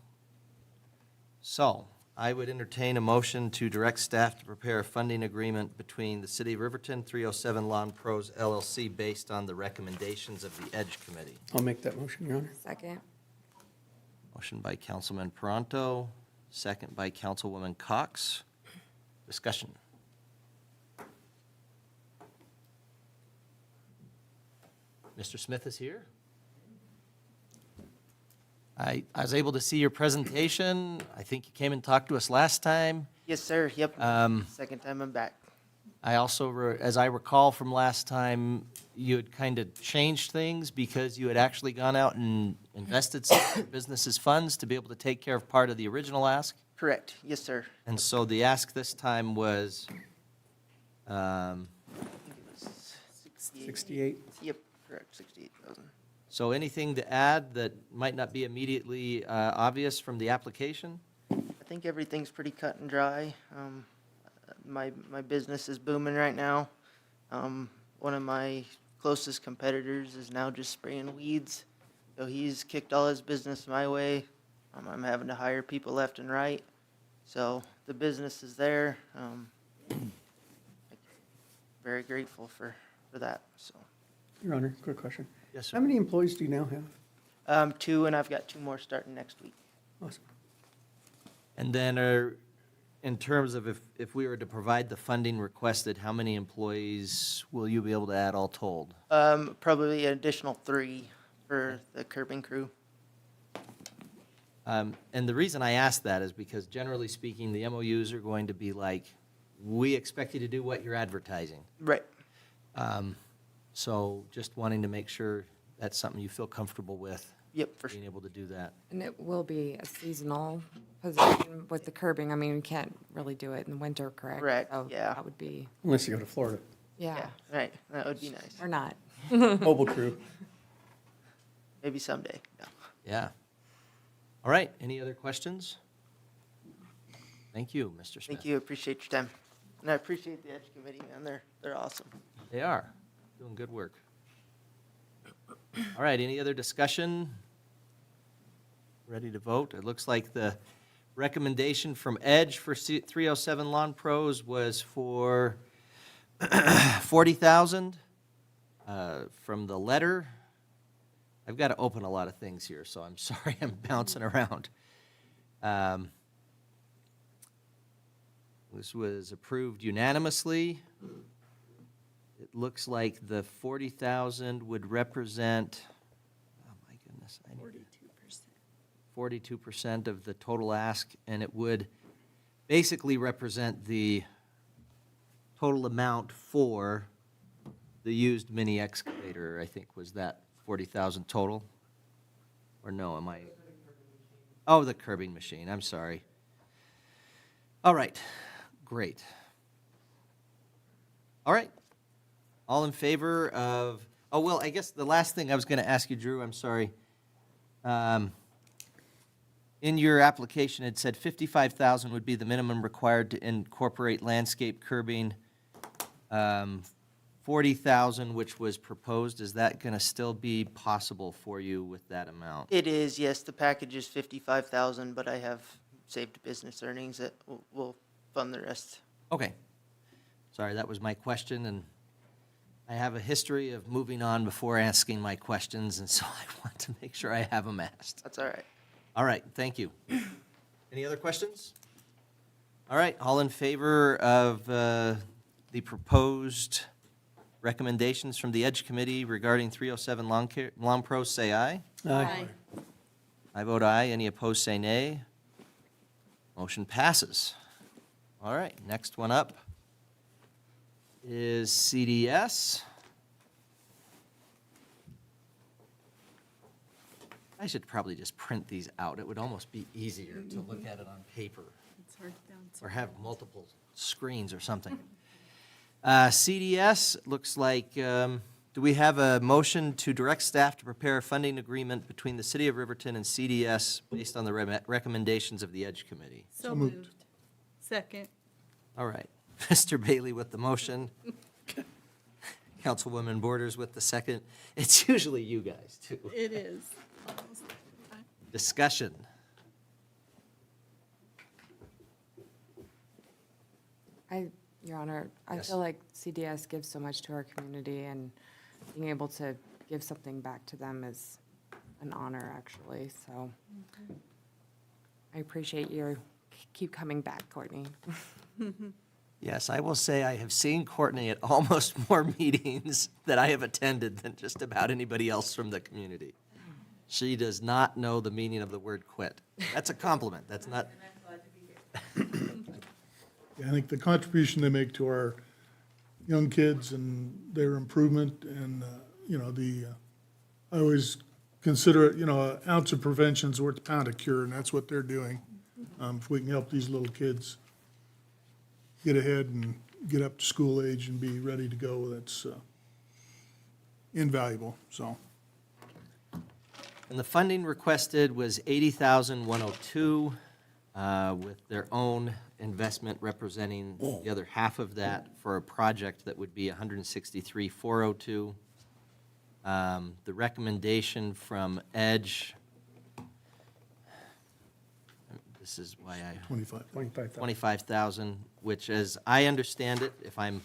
So I would entertain a motion to direct staff to prepare a funding agreement between the City of Riverton, 307 Lawn Pros LLC, based on the recommendations of the Edge Committee. I'll make that motion, Your Honor. Second. Motion by Councilman Peranto, second by Councilwoman Cox. Discussion. Mr. Smith is here. I was able to see your presentation. I think you came and talked to us last time. Yes, sir. Yep. Second time I'm back. I also, as I recall from last time, you had kind of changed things because you had actually gone out and invested some of your business's funds to be able to take care of part of the original ask. Correct. Yes, sir. And so the ask this time was, 68. Yep. Correct. 68,000. So anything to add that might not be immediately obvious from the application? I think everything's pretty cut and dry. My business is booming right now. One of my closest competitors is now just spraying weeds. So he's kicked all his business my way. I'm having to hire people left and right. So the business is there. very grateful for that, so. Your Honor, quick question. Yes, How sir. many employees do you now have? 2, and I've got 2 more starting next week. Awesome. And then in terms of if we were to provide the funding requested, how many employees will you be able to add all told? Probably an additional 3 for the curbing crew. And the reason I ask that is because generally speaking, the MOUs are going to be like, we expect you to do what you're advertising. Right. So just wanting to make sure that's something you feel comfortable with. Yep, for sure. Being able to do that. And it will be a seasonal position with the curbing. I mean, we can't really do it in the winter, correct? Correct, So yeah. That would be, Unless you go to Florida. yeah, Right, that would be nice. or not. Mobile crew. Maybe someday, no. Yeah. All right, any other questions? Thank you, Mr. Smith. Thank you, appreciate your time. And I appreciate the Edge Committee, man, they're awesome. They are, doing good work. All right, any other discussion? Ready to vote? It looks like the recommendation from Edge for 307 Lawn Pros was for 40,000. From the letter, I've got to open a lot of things here, so I'm sorry I'm bouncing around. This was approved unanimously. It looks like the 40,000 would represent, oh my goodness, I need 42% of the total ask, and it would basically represent the total amount for the used mini excavator, I think, was that 40,000 total? Or no, am I? Oh, the curbing machine, I'm sorry. All right, great. All right. All in favor of, oh, well, I guess the last thing I was going to ask you, Drew, I'm sorry. In your application, it said 55,000 would be the minimum required to incorporate landscape curbing. 40,000, which was proposed, is that going to still be possible for you with that amount? It is, yes, the package is 55,000, but I have saved business earnings that will fund the rest. Okay. Sorry, that was my question, and I have a history of moving on before asking my questions, and so I want to make sure I have them asked. That's all right. All right, thank you. Any other questions? All right, all in favor of the proposed recommendations from the Edge Committee regarding 307 Lawn Pros, say aye. Aye. I vote aye. Any opposed, say nay. Motion passes. All right, next one up is CDS. I should probably just print these out. It would almost be easier to look at it on paper It's hard to bounce. or have multiple screens or something. CDS, looks like, do we have a motion to direct staff to prepare a funding agreement between the City of Riverton and CDS based on the recommendations of the Edge Committee? So moved. Second. All right. Mr. Bailey with the motion. Councilwoman Borders with the second. It's usually you guys, too. It is. Discussion. Your Honor, I Yes. feel like CDS gives so much to our community, and being able to give something back to them is an honor, actually, so. I appreciate you keep coming back, Courtney. Yes, I will say I have seen Courtney at almost more meetings that I have attended than just about anybody else from the community. She does not know the meaning of the word quit. That's a compliment. That's not. Yeah, I think the contribution they make to our young kids and their improvement and, I always consider it, an ounce of prevention is worth a pound of cure, and that's what they're doing. If we can help these little kids get ahead and get up to school age and be ready to go, that's invaluable, so. And the funding requested was $80,102, with their own investment representing the other half of that for a project that would be $163,402. The recommendation from Edge, this is why I. 25,000. 25,000, which as I understand it, if I'm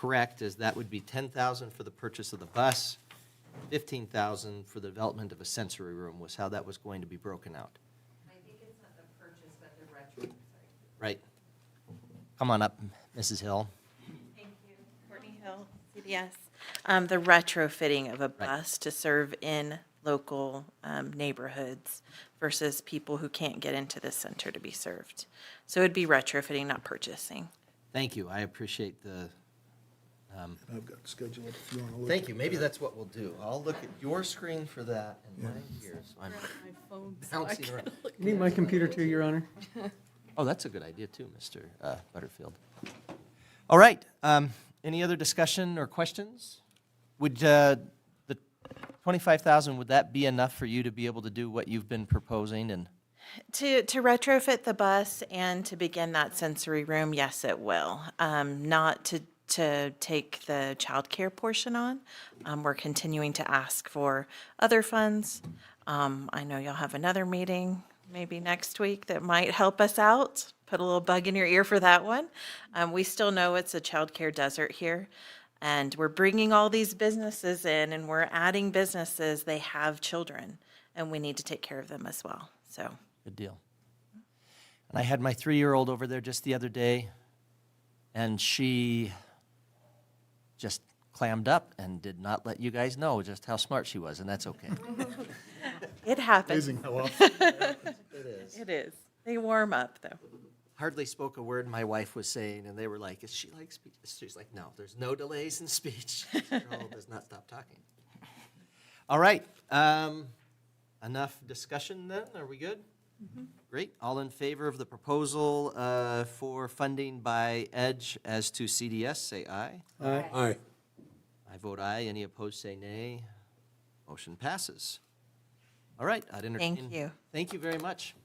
correct is that would be 10,000 for the purchase of the bus, 15,000 for the development of a sensory room was how that was going to be broken out. I think it's not the purchase, but the retro. Right. Come on up, Mrs. Hill. Thank you. Courtney Hill, CBS. The retrofitting of a bus to serve in local neighborhoods versus people who can't get into the center to be served. So it'd be retrofitting, not purchasing. Thank you. I appreciate the. I've got scheduled if you want to look. Thank you. Maybe that's what we'll do. I'll look at your screen for that and mine here. So I'm My phone, so I bouncing can't around. look. You need my computer too, Your Honor? Oh, that's a good idea too, Mr. Butterfield. All right. Any other discussion or questions? Would the 25,000, would that be enough for you to be able to do what you've been proposing? And To retrofit the bus and to begin that sensory room, yes, it will. Not to take the childcare portion on. We're continuing to ask for other funds. I know you'll have another meeting maybe next week that might help us out. Put a little bug in your ear for that one. We still know it's a childcare desert here. And we're bringing all these businesses in and we're adding businesses. They have children and we need to take care of them as well. So. good deal. And I had my 3-year-old over there just the other day, and she just clammed up and did not let you guys know just how smart she was, and that's okay. It happens. Amazing how often. It is. It is. They warm up, though. Hardly spoke a word my wife was saying, and they were like, is she like speech? She's like, no, there's no delays in speech. This girl does not stop talking. All right. Enough discussion then? Are we good? Great. All in favor of the proposal for funding by EDGE as to CDS, say aye. Aye. Aye. I vote aye. Any opposed, say nay. Motion passes. All right. I'd entertain. Thank you. Thank you very much.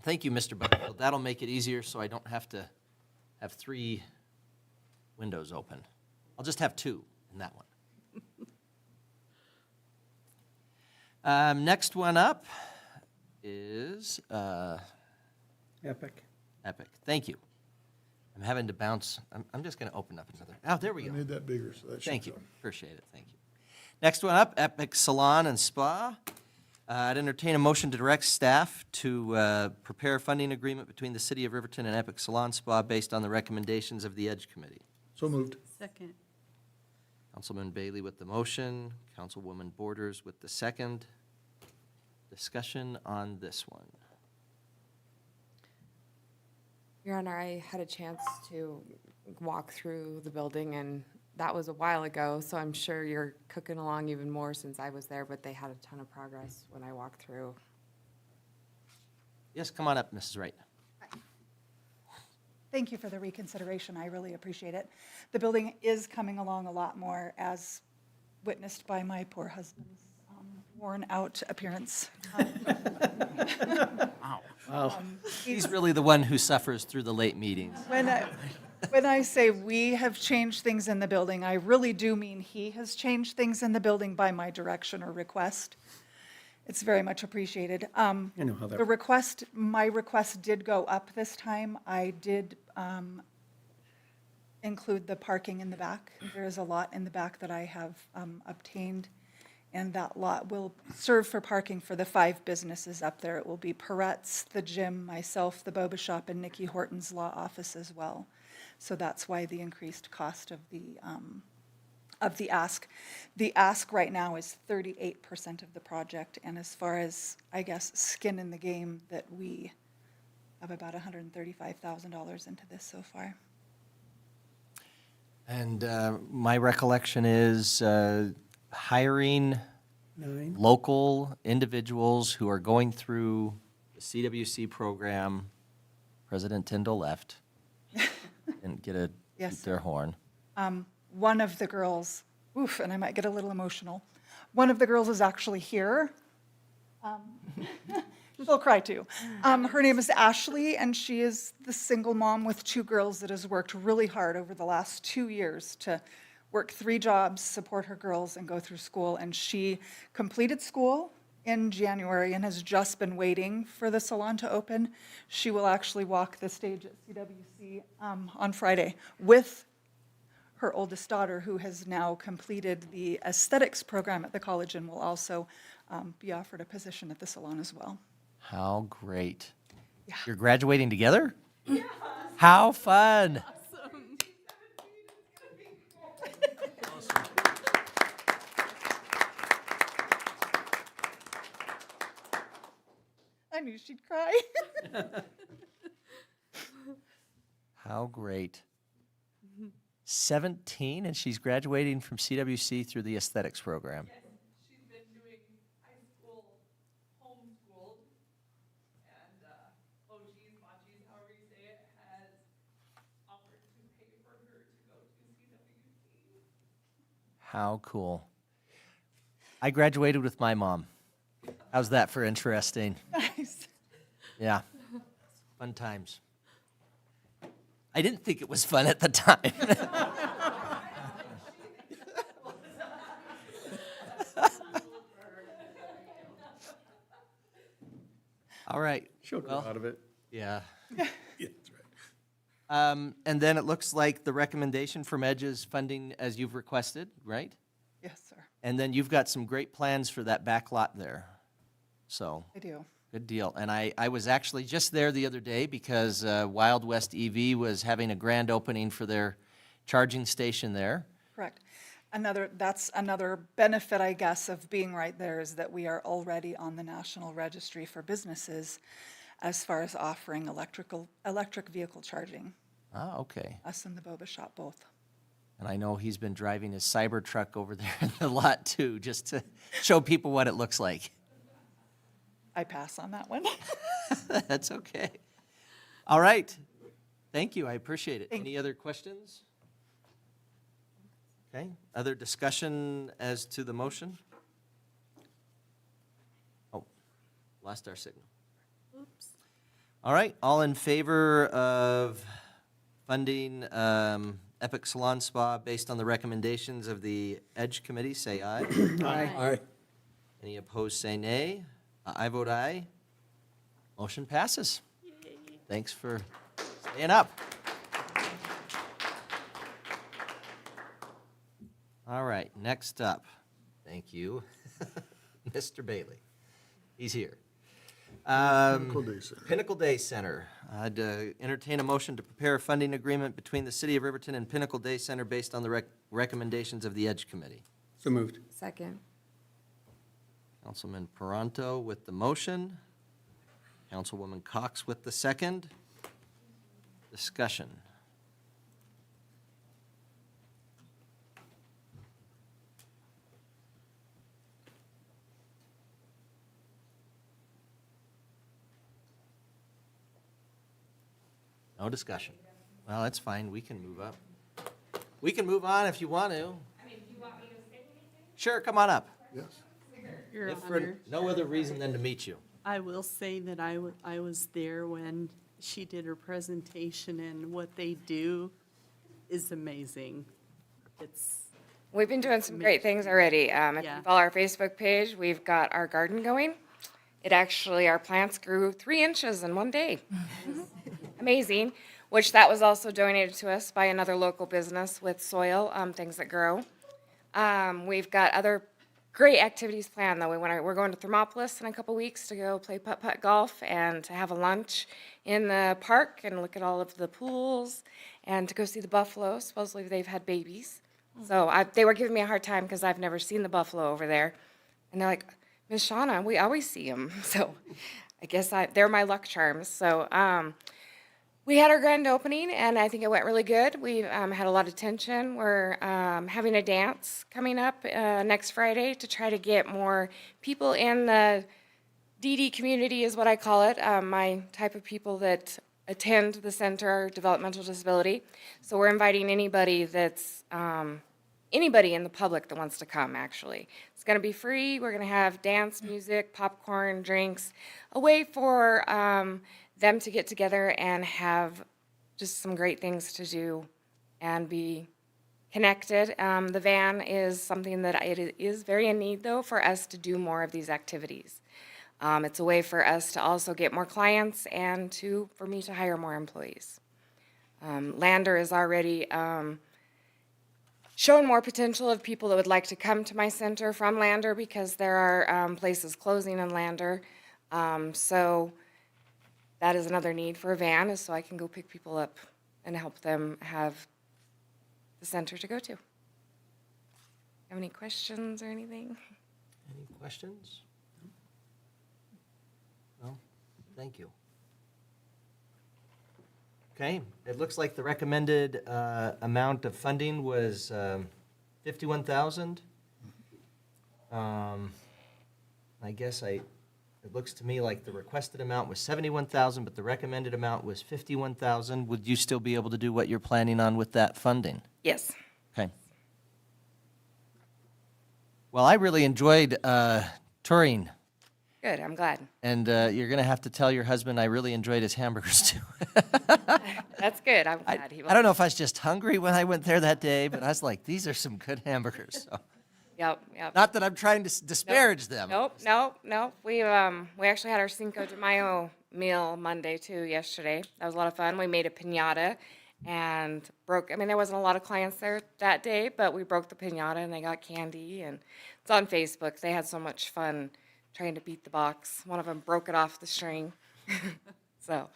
Thank you, Mr. Butterfield. That'll make it easier so I don't have to have 3 windows open. I'll just have 2 in that one. Next one up is Epic. Epic. Thank you. I'm having to bounce. I'm just going to open up another. Oh, there we I go. made that bigger, so that should Thank you. go. Appreciate it. Thank you. Next one up, Epic Salon and Spa. I'd entertain a motion to direct staff to prepare a funding agreement between the City of Riverton and Epic Salon Spa based on the recommendations of the EDGE Committee. So moved. Second. Councilman Bailey with the motion, Councilwoman Borders with the second. Discussion on this one. Your Honor, I had a chance to walk through the building, and that was a while ago, so I'm sure you're cooking along even more since I was there, but they had a ton of progress when I walked through. Yes, come on up, Mrs. Wright. Thank you for the reconsideration. I really appreciate it. The building is coming along a lot more, as witnessed by my poor husband's worn-out appearance. Wow. He's really the one who suffers through the late meetings. When I say we have changed things in the building, I really do mean he has changed things in the building by my direction or request. It's very much appreciated. I know how that The request, my request did go up this time. I did include the parking in the back. There is a lot in the back that I have obtained, and that lot will serve for parking for the 5 businesses up there. It will be Perette's, the gym, myself, the boba shop, and Nikki Horton's law office as well. So that's why the increased cost of the ask. The ask right now is 38% of the project, and as far as, I guess, skin in the game, that we have about $135,000 into this so far. And my recollection is hiring 9. local individuals who are going through the CWC program. President Tyndall left and get Yes. their horn. One of the girls, oof, and I might get a little emotional. One of the girls is actually here. She'll cry too. Her name is Ashley, and she is the single mom with 2 girls that has worked really hard over the last 2 years to work 3 jobs, support her girls, and go through school. And she completed school, in January and has just been waiting for the salon to open. She will actually walk the stage at CWC on Friday with her oldest daughter, who has now completed the aesthetics program at the college and will also be offered a position at the salon as well. How great. You're graduating together? Yeah. How fun. I knew she'd cry. How great. 17, and she's graduating from CWC through the aesthetics program. Yes, she's been doing high school homeschooled, and OGs, Machi's, however you say it, has offered to pay for her to go to CWC. How cool. I graduated with my mom. How's that for interesting? Nice. Yeah. Fun times. I didn't think it was fun at the time. All right. She'll grow out of it. Yeah. Yeah, that's right. And then it looks like the recommendation from Edge is funding as you've requested, right? Yes, sir. And then you've got some great plans for that back lot there. So. I do. Good deal. And I was actually just there the other day because Wild West EV was having a grand opening for their charging station there. Correct. That's another benefit, I guess, of being right there is that we are already on the National Registry for Businesses as far as offering electric vehicle charging. Ah, okay. Us and the Boba Shop both. And I know he's been driving his Cybertruck over there in the lot too, just to show people what it looks like. I pass on that one. That's okay. All right. Thank you. I appreciate it. Any other questions? Okay. Other discussion as to the motion? Oh, lost our signal. Oops. All right. All in favor of funding Epic Salon Spa based on the recommendations of the Edge Committee, say aye. Aye. Any opposed, say nay. I vote aye. Motion passes. Thanks for staying up. All right, next up, thank you, Mr. Bailey. He's here. Pinnacle Day Center. Pinnacle Day Center. I'd entertain a motion to prepare a funding agreement between the City of Riverton and Pinnacle Day Center based on the recommendations of the Edge Committee. So moved. Second. Councilman Peranto with the motion. Councilwoman Cox with the second. Discussion. No discussion. Well, that's fine. We can move up. We can move on if you want to. I mean, do you want me to say anything? Sure, come on up. Yes. Your If for Honor, no other reason than to meet you. I will say that I was there when she did her presentation, and what they do is amazing. We've been doing some great things already. If Yeah. you follow our Facebook page, we've got our garden going. Our plants grew 3 inches in one day. Amazing, which that was also donated to us by another local business with soil, things that grow. We've got other great activities planned, though. We're going to Thermopolis in a couple weeks to go play putt-putt golf and to have a lunch in the park and look at all of the pools and to go see the buffalo. Supposedly they've had babies. So they were giving me a hard time because I've never seen the buffalo over there. And they're like, Miss Shauna, we always see them. So I guess they're my luck charms. So we had our grand opening, and I think it went really good. We had a lot of attention. We're having a dance coming up next Friday to try to get more people in the DD community, is what I call it, my type of people that attend the Center of Developmental Disability. So we're inviting anybody that's anybody in the public that wants to come, actually. It's going to be free. We're going to have dance, music, popcorn, drinks, a way for them to get together and have just some great things to do and be connected. The van is something that it is very in need, though, for us to do more of these activities. It's a way for us to also get more clients and for me to hire more employees. Lander is already shown more potential of people that would like to come to my center from Lander because there are places closing in Lander. So that is another need for a van, is so I can go pick people up and help them have the center to go to. Have any questions or anything? Any questions? No? Thank you. Okay, it looks like the recommended amount of funding was 51,000. I guess it looks to me like the requested amount was 71,000, but the recommended amount was 51,000. Would you still be able to do what you're planning on with that funding? Yes. Okay. Well, I really enjoyed touring. Good, I'm glad. And you're going to have to tell your husband I really enjoyed his hamburgers, too. That's good, I'm glad he will. I don't know if I was just hungry when I went there that day, but I was like, these are some good hamburgers. So. Yep. Not that I'm trying to disparage them. Nope. We actually had our Cinco de Mayo meal Monday, too, yesterday. That was a lot of fun. We made a piñata and there wasn't a lot of clients there that day, but we broke the piñata and they got candy, and it's on Facebook. They had so much fun trying to beat the box. One of them broke it off the string. So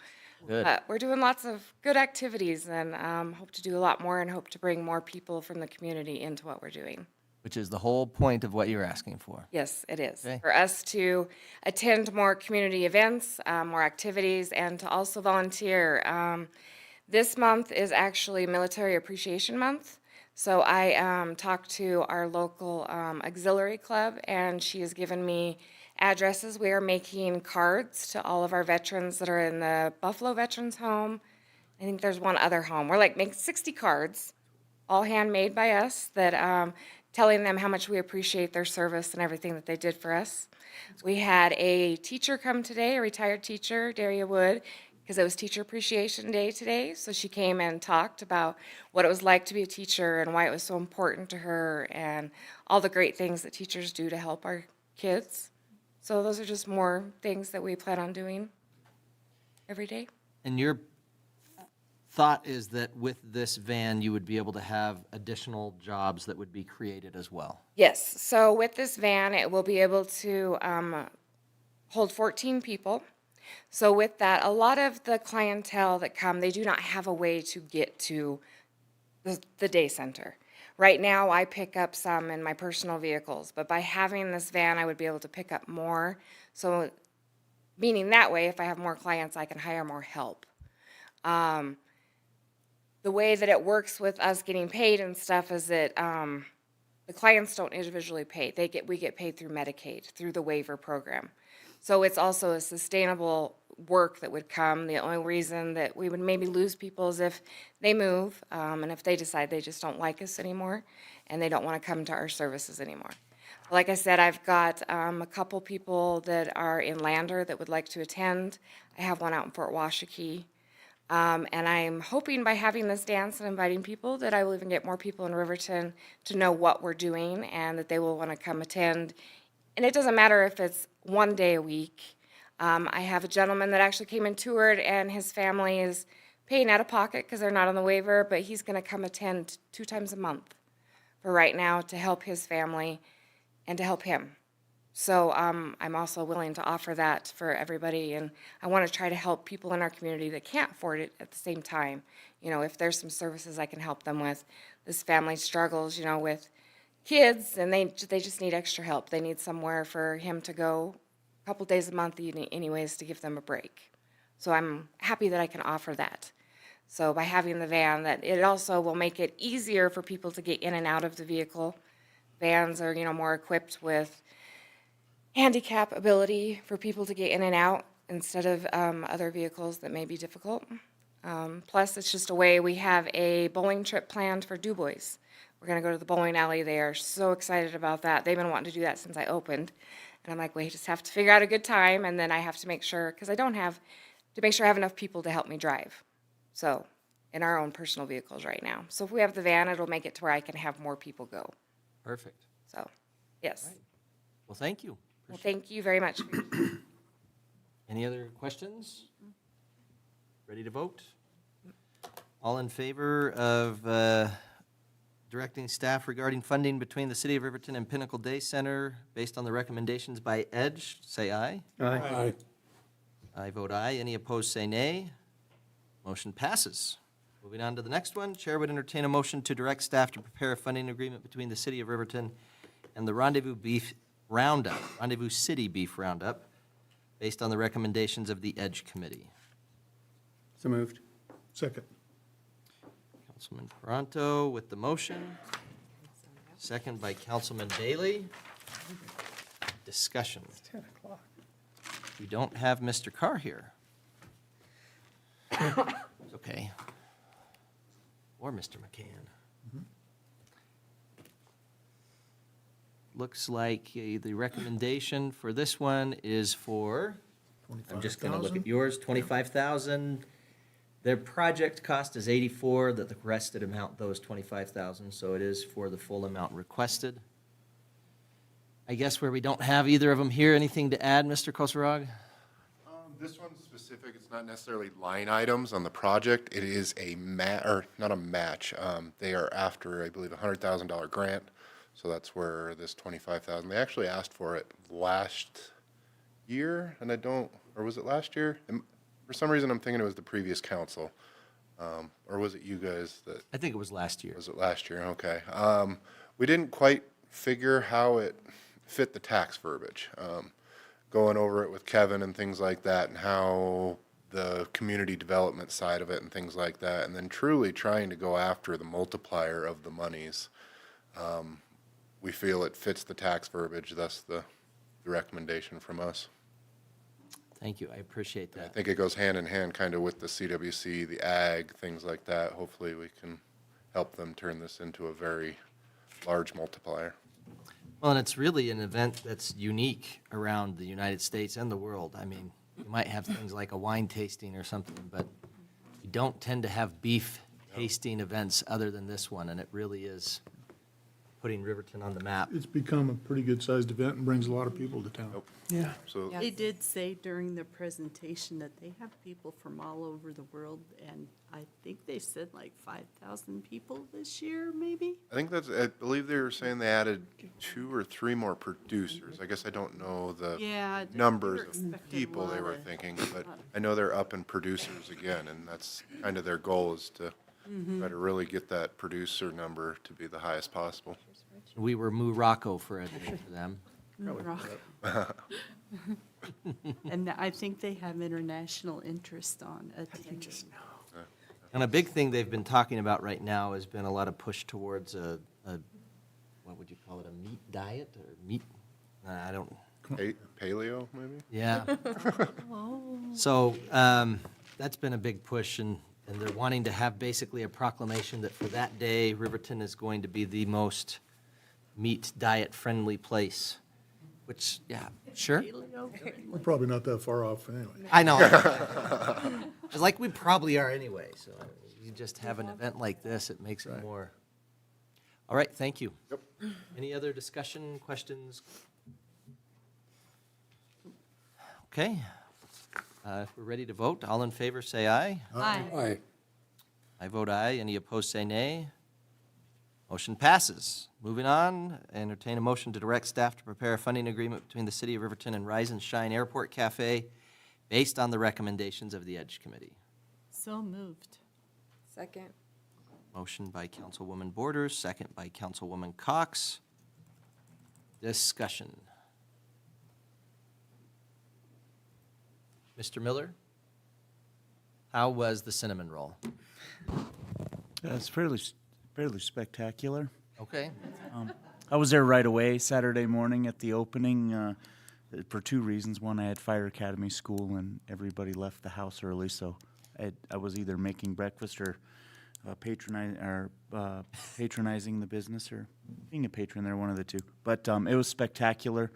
good. We're doing lots of good activities and hope to do a lot more and hope to bring more people from the community into what we're doing. Which is the whole point of what you're asking for. Yes, it is. Okay. For us to attend more community events, more activities, and to also volunteer. This month is actually Military Appreciation Month. So I talked to our local auxiliary club, and she has given me addresses. We are making cards to all of our veterans that are in the Buffalo Veterans Home. I think there's one other home. We're making 60 cards, all handmade by us, that telling them how much we appreciate their service and everything that they did for us. We had a teacher come today, a retired teacher, Daria Wood, because it was Teacher Appreciation Day today. So she came and talked about what it was like to be a teacher and why it was so important to her and all the great things that teachers do to help our kids. So those are just more things that we plan on doing every day. And your thought is that with this van, you would be able to have additional jobs that would be created as well? Yes, so with this van, it will be able to hold 14 people. So with that, a lot of the clientele that come, they do not have a way to get to the day center. Right now, I pick up some in my personal vehicles, but by having this van, I would be able to pick up more. So meaning that way, if I have more clients, I can hire more help. The way that it works with us getting paid and stuff is that the clients don't individually pay. We get paid through Medicaid, through the waiver program. So it's also a sustainable work that would come. The only reason that we would maybe lose people is if they move and if they decide they just don't like us anymore and they don't want to come to our services anymore. Like I said, I've got a couple people that are in Lander that would like to attend. I have one out in Fort Washakie. And I'm hoping by having this dance and inviting people that I will even get more people in Riverton to know what we're doing and that they will want to come attend. And it doesn't matter if it's one day a week. I have a gentleman that actually came and toured, and his family is paying out of pocket because they're not on the waiver, but he's going to come attend 2 times a month for right now to help his family and to help him. So I'm also willing to offer that for everybody, and I want to try to help people in our community that can't afford it at the same time. You know, if there's some services I can help them with. This family struggles, with kids, and they just need extra help. They need somewhere for him to go a couple days a month anyways to give them a break. So I'm happy that I can offer that. So by having the van, that it also will make it easier for people to get in and out of the vehicle. Vans are, more equipped with handicap ability for people to get in and out instead of other vehicles that may be difficult. Plus, it's just a way. We have a bowling trip planned for Du Bois. We're going to go to the bowling alley. They are so excited about that. They've been wanting to do that since I opened. And I'm like, we just have to figure out a good time, and then I have to make sure, because I don't have, to make sure I have enough people to help me drive. So in our own personal vehicles right now. So if we have the van, it'll make it to where I can have more people go. Perfect. So, yes. Well, thank you. Well, thank you very much. Any other questions? Ready to vote? All in favor of directing staff regarding funding between the City of Riverton and Pinnacle Day Center based on the recommendations by EDGE, say aye. Aye. I vote aye. Any opposed, say nay. Motion passes. Moving on to the next one, Chair would entertain a motion to direct staff to prepare a funding agreement between the City of Riverton and the Rendezvous City Beef Roundup based on the recommendations of the EDGE Committee. So moved. Second. Councilman Paranto with the motion. Second by Councilman Bailey. Discussion. It's 10 o'clock. We don't have Mr. Carr here. It's okay. Or Mr. McCann. Looks like the recommendation for this one is for, I'm just gonna look at yours, 25,000. Their project cost is 84, that the requested amount, though, is 25,000, so it is for the full amount requested. I guess where we don't have either of them here, anything to add, Mr. Kosarog? This one's specific, it's not necessarily line items on the project, it is a not a match. They are after, I believe, a $100,000 grant, so that's where this 25,000, they actually asked for it last year, and or was it last year? For some reason, I'm thinking it was the previous council, or was it you guys that? I think it was last year. Was it last year? Okay. We didn't quite figure how it fit the tax verbiage. Going over it with Kevin and things like that, and how the community development side of it and things like that, and then truly trying to go after the multiplier of the monies. We feel it fits the tax verbiage, thus the recommendation from us. Thank you, I appreciate I that. think it goes hand in hand kind of with the CWC, the ag, things like that. Hopefully we can help them turn this into a very large multiplier. Well, and it's really an event that's unique around the United States and the world. I mean, you might have things like a wine tasting or something, but you don't tend to have beef tasting events other than this one, and it really is putting Riverton on the map. It's become a pretty good-sized event and brings a lot of people to town. Yeah. So They did say during the presentation that they have people from all over the world, and I think they said like 5,000 people this year, maybe? I think I believe they were saying they added 2 or 3 more producers. I guess I don't know the Yeah, they numbers were of expecting people a they lot were of- thinking, but I know they're up in producers again, and that's kind of their goal is to try to really get that producer number to be the highest possible. We were Morocco for a day for them. And I think they have international interest on attending. And a big thing they've been talking about right now has been a lot of push towards a what would you call it, a meat diet or meat, I don't. Paleo, maybe? Yeah. So that's been a big push, and they're wanting to have basically a proclamation that for that day, Riverton is going to be the most meat diet-friendly place, which, yeah, sure. We're probably not that far off anyway. I know. It's like we probably are anyway, so you just have an event like this, it makes it more. All right, thank you. Yep. Any other discussion, questions? Okay. If we're ready to vote, all in favor, say aye. Aye. Aye. I vote aye. Any opposed, say nay. Motion passes. Moving on, entertain a motion to direct staff to prepare a funding agreement between the City of Riverton and Rise and Shine Airport Cafe based on the recommendations of the EDGE Committee. So moved. Second. Motion by Councilwoman Borders, second by Councilwoman Cox. Discussion. Mr. Miller? How was the cinnamon roll? It's fairly spectacular. Okay. I was there right away Saturday morning at the opening for 2 reasons. One, I had Fire Academy school and everybody left the house early, so I was either making breakfast or patronizing the business or being a patron there, one of the two. But it was spectacular.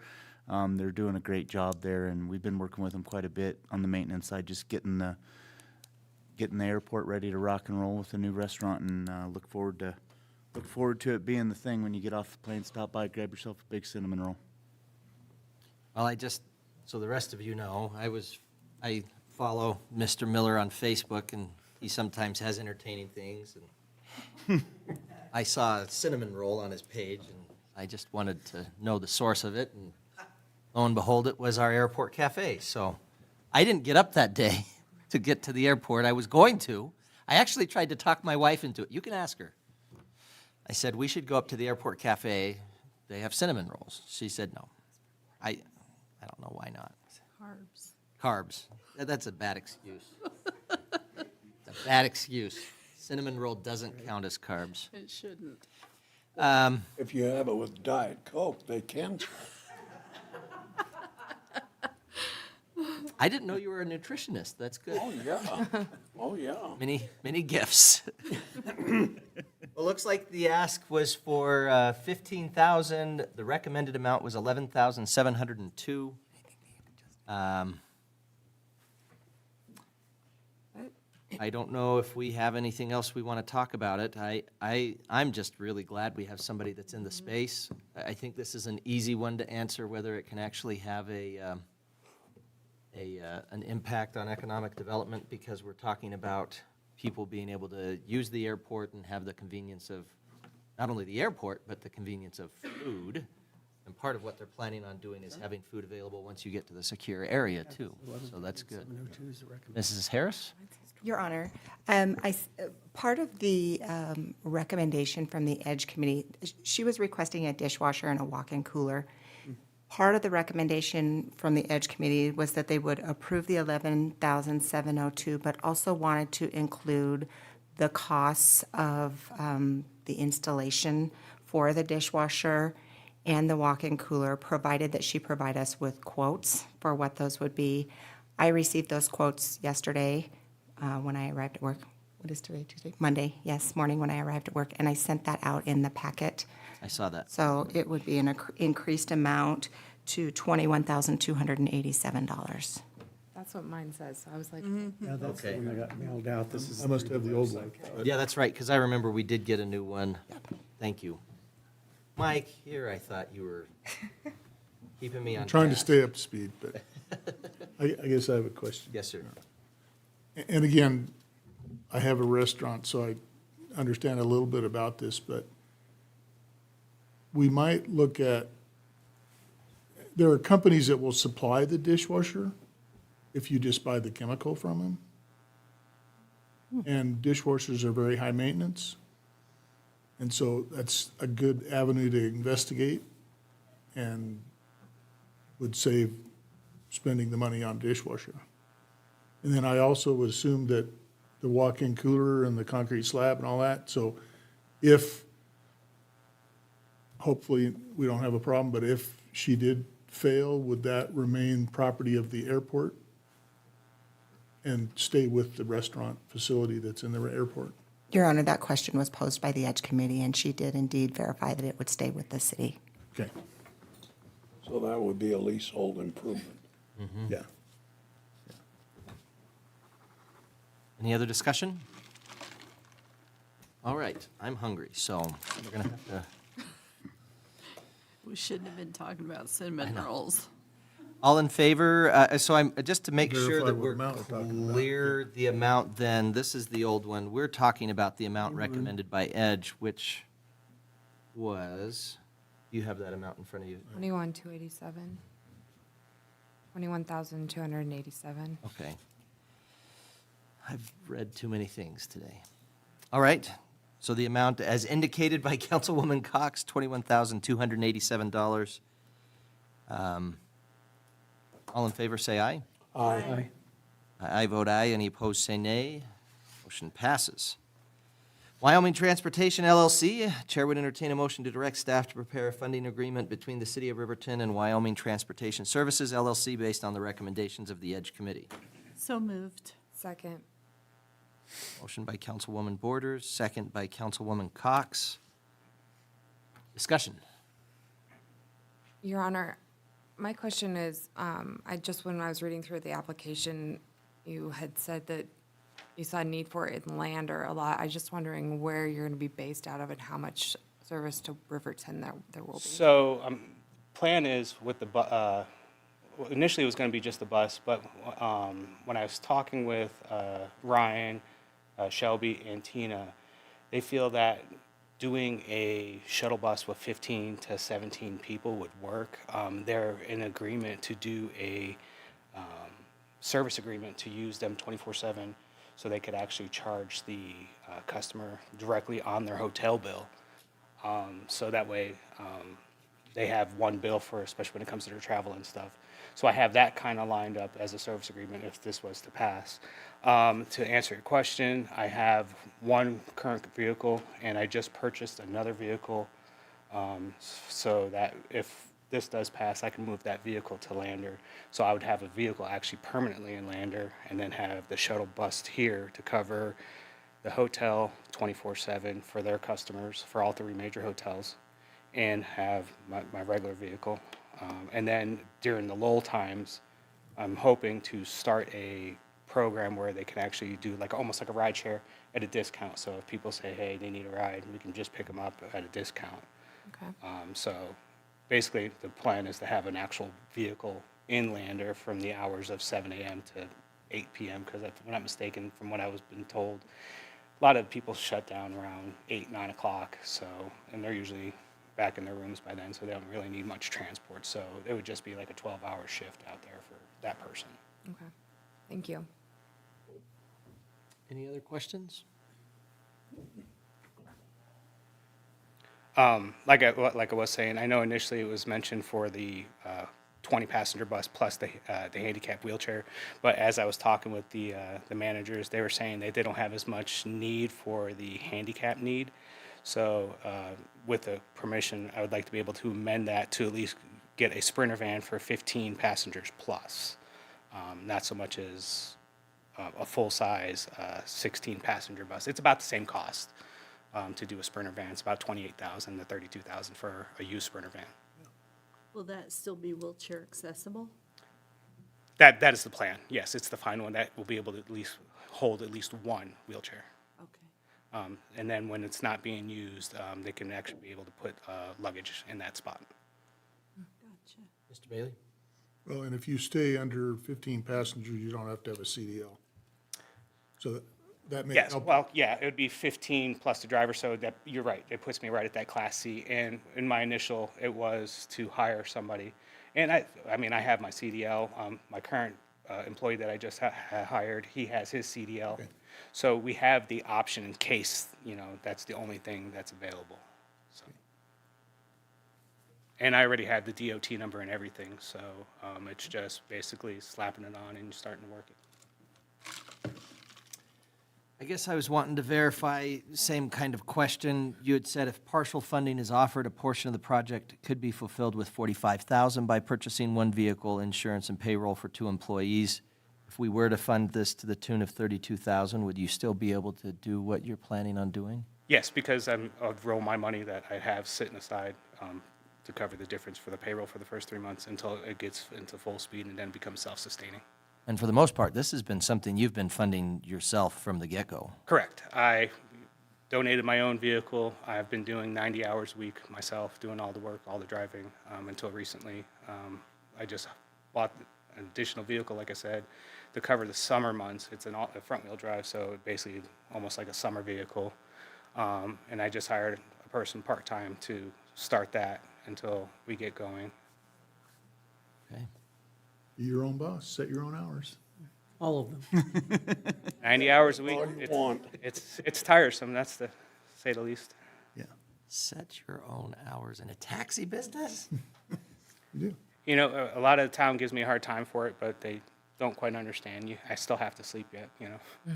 They're doing a great job there, and we've been working with them quite a bit on the maintenance side, just getting getting the airport ready to rock and roll with a new restaurant, and look forward to it being the thing when you get off the plane, stop by, grab yourself a big cinnamon roll. Well, so the rest of you know, I follow Mr. Miller on Facebook, and he sometimes has entertaining things. And I saw a cinnamon roll on his page, and I just wanted to know the source of it. And lo and behold, it was our airport cafe. So I didn't get up that day to get to the airport. I was going to. I actually tried to talk my wife into it. You can ask her. I said, we should go up to the airport cafe. They have cinnamon rolls. She said no. I don't know why not. Carbs. Carbs. That's a bad excuse. It's a bad excuse. Cinnamon roll doesn't count as carbs. It shouldn't. If you have it with Diet Coke, they can. I didn't know you were a nutritionist. That's good. Oh, yeah. Oh, yeah. Many gifts. Well, looks like the ask was for $15,000. The recommended amount was $11,702. I don't know if we have anything else we want to talk about it. I'm just really glad we have somebody that's in the space. I think this is an easy one to answer, whether it can actually have an impact on economic development, because we're talking about people being able to use the airport and have the convenience of not only the airport, but the convenience of food. And part of what they're planning on doing is having food available once you get to the secure area, too. So that's good. Mrs. Harris? Your Honor, part of the recommendation from the EDGE Committee, she was requesting a dishwasher and a walk-in cooler. Part of the recommendation from the EDGE Committee was that they would approve the $11,702, but also wanted to include the costs of the installation for the dishwasher and the walk-in cooler, provided that she provide us with quotes for what those would be. I received those quotes yesterday when I arrived at work. What is today, Tuesday? Monday, yes, morning when I arrived at work, and I sent that out in the packet. I saw that. So it would be an increased amount to $21,287. That's what mine says. So I was like, Yeah, that's the Okay. one that got mailed out. This is. I must have the old one. Yeah, that's right, because I remember we did get a new one. Thank you. Mike, here I thought you were keeping me on I'm trying to task. stay up to speed, but I guess I have a question. Yes, sir. And again, I have a restaurant, so I understand a little bit about this, but we might look at, there are companies that will supply the dishwasher if you just buy the chemical from them. And dishwashers are very high maintenance. And so that's a good avenue to investigate and would save spending the money on dishwasher. And then I also would assume that the walk-in cooler and the concrete slab and all that, so if, hopefully, we don't have a problem, but if she did fail, would that remain property of the airport and stay with the restaurant facility that's in the airport? Your Honor, that question was posed by the EDGE Committee, and she did indeed verify that it would stay with the city. Okay, So that would be a leasehold improvement. yeah. Any other discussion? All right, I'm hungry, so we're going to have to. We shouldn't have been talking about cinnamon rolls. All in favor, so I'm, just to make sure Verify that what we're amount we're talking about. clear, the amount then, this is the old one. We're talking about the amount recommended by EDGE, which was, you have that amount in front of you. 21,287. 21,287. Okay. I've read too many things today. All right, so the amount as indicated by Councilwoman Cox, $21,287. All in favor, say aye. Aye. I vote aye. Any opposed, say nay. Motion passes. Wyoming Transportation LLC, Chair would entertain a motion to direct staff to prepare a funding agreement between the City of Riverton and Wyoming Transportation Services LLC based on the recommendations of the EDGE Committee. So moved. Second. Motion by Councilwoman Borders, second by Councilwoman Cox. Discussion. Your Honor, my question is, when I was reading through the application, you had said that you saw a need for it in Lander a lot. I was just wondering where you're going to be based out of and how much service to Riverton there will be. So, plan is with the initially it was going to be just the bus, but when I was talking with Ryan, Shelby, and Tina, they feel that doing a shuttle bus with 15 to 17 people would work. They're in agreement to do a service agreement to use them 24/7, so they could actually charge the customer directly on their hotel bill. So that way they have one bill for, especially when it comes to their travel and stuff. So I have that kind of lined up as a service agreement if this was to pass. To answer your question, I have one current vehicle, and I just purchased another vehicle, so that if this does pass, I can move that vehicle to Lander. So I would have a vehicle actually permanently in Lander, and then have the shuttle bus here to cover the hotel 24/7 for their customers, for all three major hotels, and have my regular vehicle. And then during the lull times, I'm hoping to start a program where they can actually do like almost like a ride share at a discount. So if people say, hey, they need a ride, we can just pick them up at a discount. Okay. So basically the plan is to have an actual vehicle in Lander from the hours of 7 a.m. to 8 p.m. because if I'm not mistaken, from what I was been told, a lot of people shut down around 8, 9 o'clock. So, and they're usually back in their rooms by then, so they don't really need much transport. So it would just be like a 12-hour shift out there for that person. Okay. Thank you. Any other questions? Like I was saying, I know initially it was mentioned for the 20-passenger bus plus the handicap wheelchair, but as I was talking with the managers, they were saying that they don't have as much need for the handicap need. So with the permission, I would like to be able to amend that to at least get a Sprinter van for 15 passengers plus, not so much as a full-size 16-passenger bus. It's about the same cost to do a Sprinter van. It's about $28,000 to $32,000 for a used Sprinter van. Will that still be wheelchair accessible? That is the plan. Yes, it's the final one that will be able to at least hold at least one wheelchair. Okay. And then when it's not being used, they can actually be able to put luggage in that spot. Gotcha. Mr. Bailey? Well, and if you stay under 15 passengers, you don't have to have a CDL. So that may Yes, help. well, yeah, it would be 15 plus the driver, so that, you're right, it puts me right at that Class C. And in my initial, it was to hire somebody. And I mean, I have my CDL. My current employee that I just hired, he has his CDL. Okay. So we have the option in case, that's the only thing that's available. So. And I already have the DOT number and everything, so it's just basically slapping it on and starting to work it. I guess I was wanting to verify, same kind of question. You had said if partial funding is offered, a portion of the project could be fulfilled with $45,000 by purchasing one vehicle, insurance, and payroll for 2 employees. If we were to fund this to the tune of $32,000, would you still be able to do what you're planning on doing? Yes, because I'll roll my money that I have sitting aside to cover the difference for the payroll for the first 3 months until it gets into full speed and then becomes self-sustaining. And for the most part, this has been something you've been funding yourself from the get-go. Correct. I donated my own vehicle. I've been doing 90 hours a week myself, doing all the work, all the driving, until recently. I just bought an additional vehicle, like I said, to cover the summer months. It's a front-wheel drive, so basically almost like a summer vehicle. And I just hired a person part-time to start that until we get going. Okay. Be your own boss, set your own hours. All of them. 90 hours a week. All you want. It's tiresome, that's to say the least. Yeah, Set your own hours in a taxi business? you do. A lot of the town gives me a hard time for it, but they don't quite understand. I still have to sleep yet, So,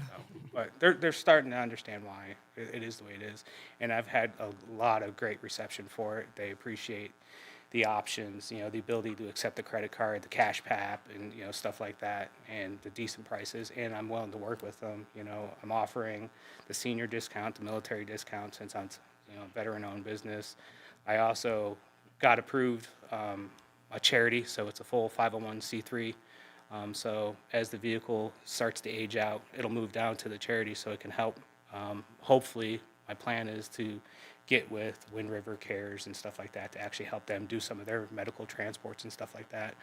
but they're starting to understand why it is the way it is. And I've had a lot of great reception for it. They appreciate the options, the ability to accept the credit card, the cash pap, and, stuff like that, and the decent prices. And I'm willing to work with them. I'm offering the senior discount, the military discount, since I'm, a veteran-owned business. I also got approved a charity, so it's a full 501c3 So as the vehicle starts to age out, it'll move down to the charity so it can help. Hopefully, my plan is to get with Wind River Cares and stuff like that to actually help them do some of their medical transports and stuff like that.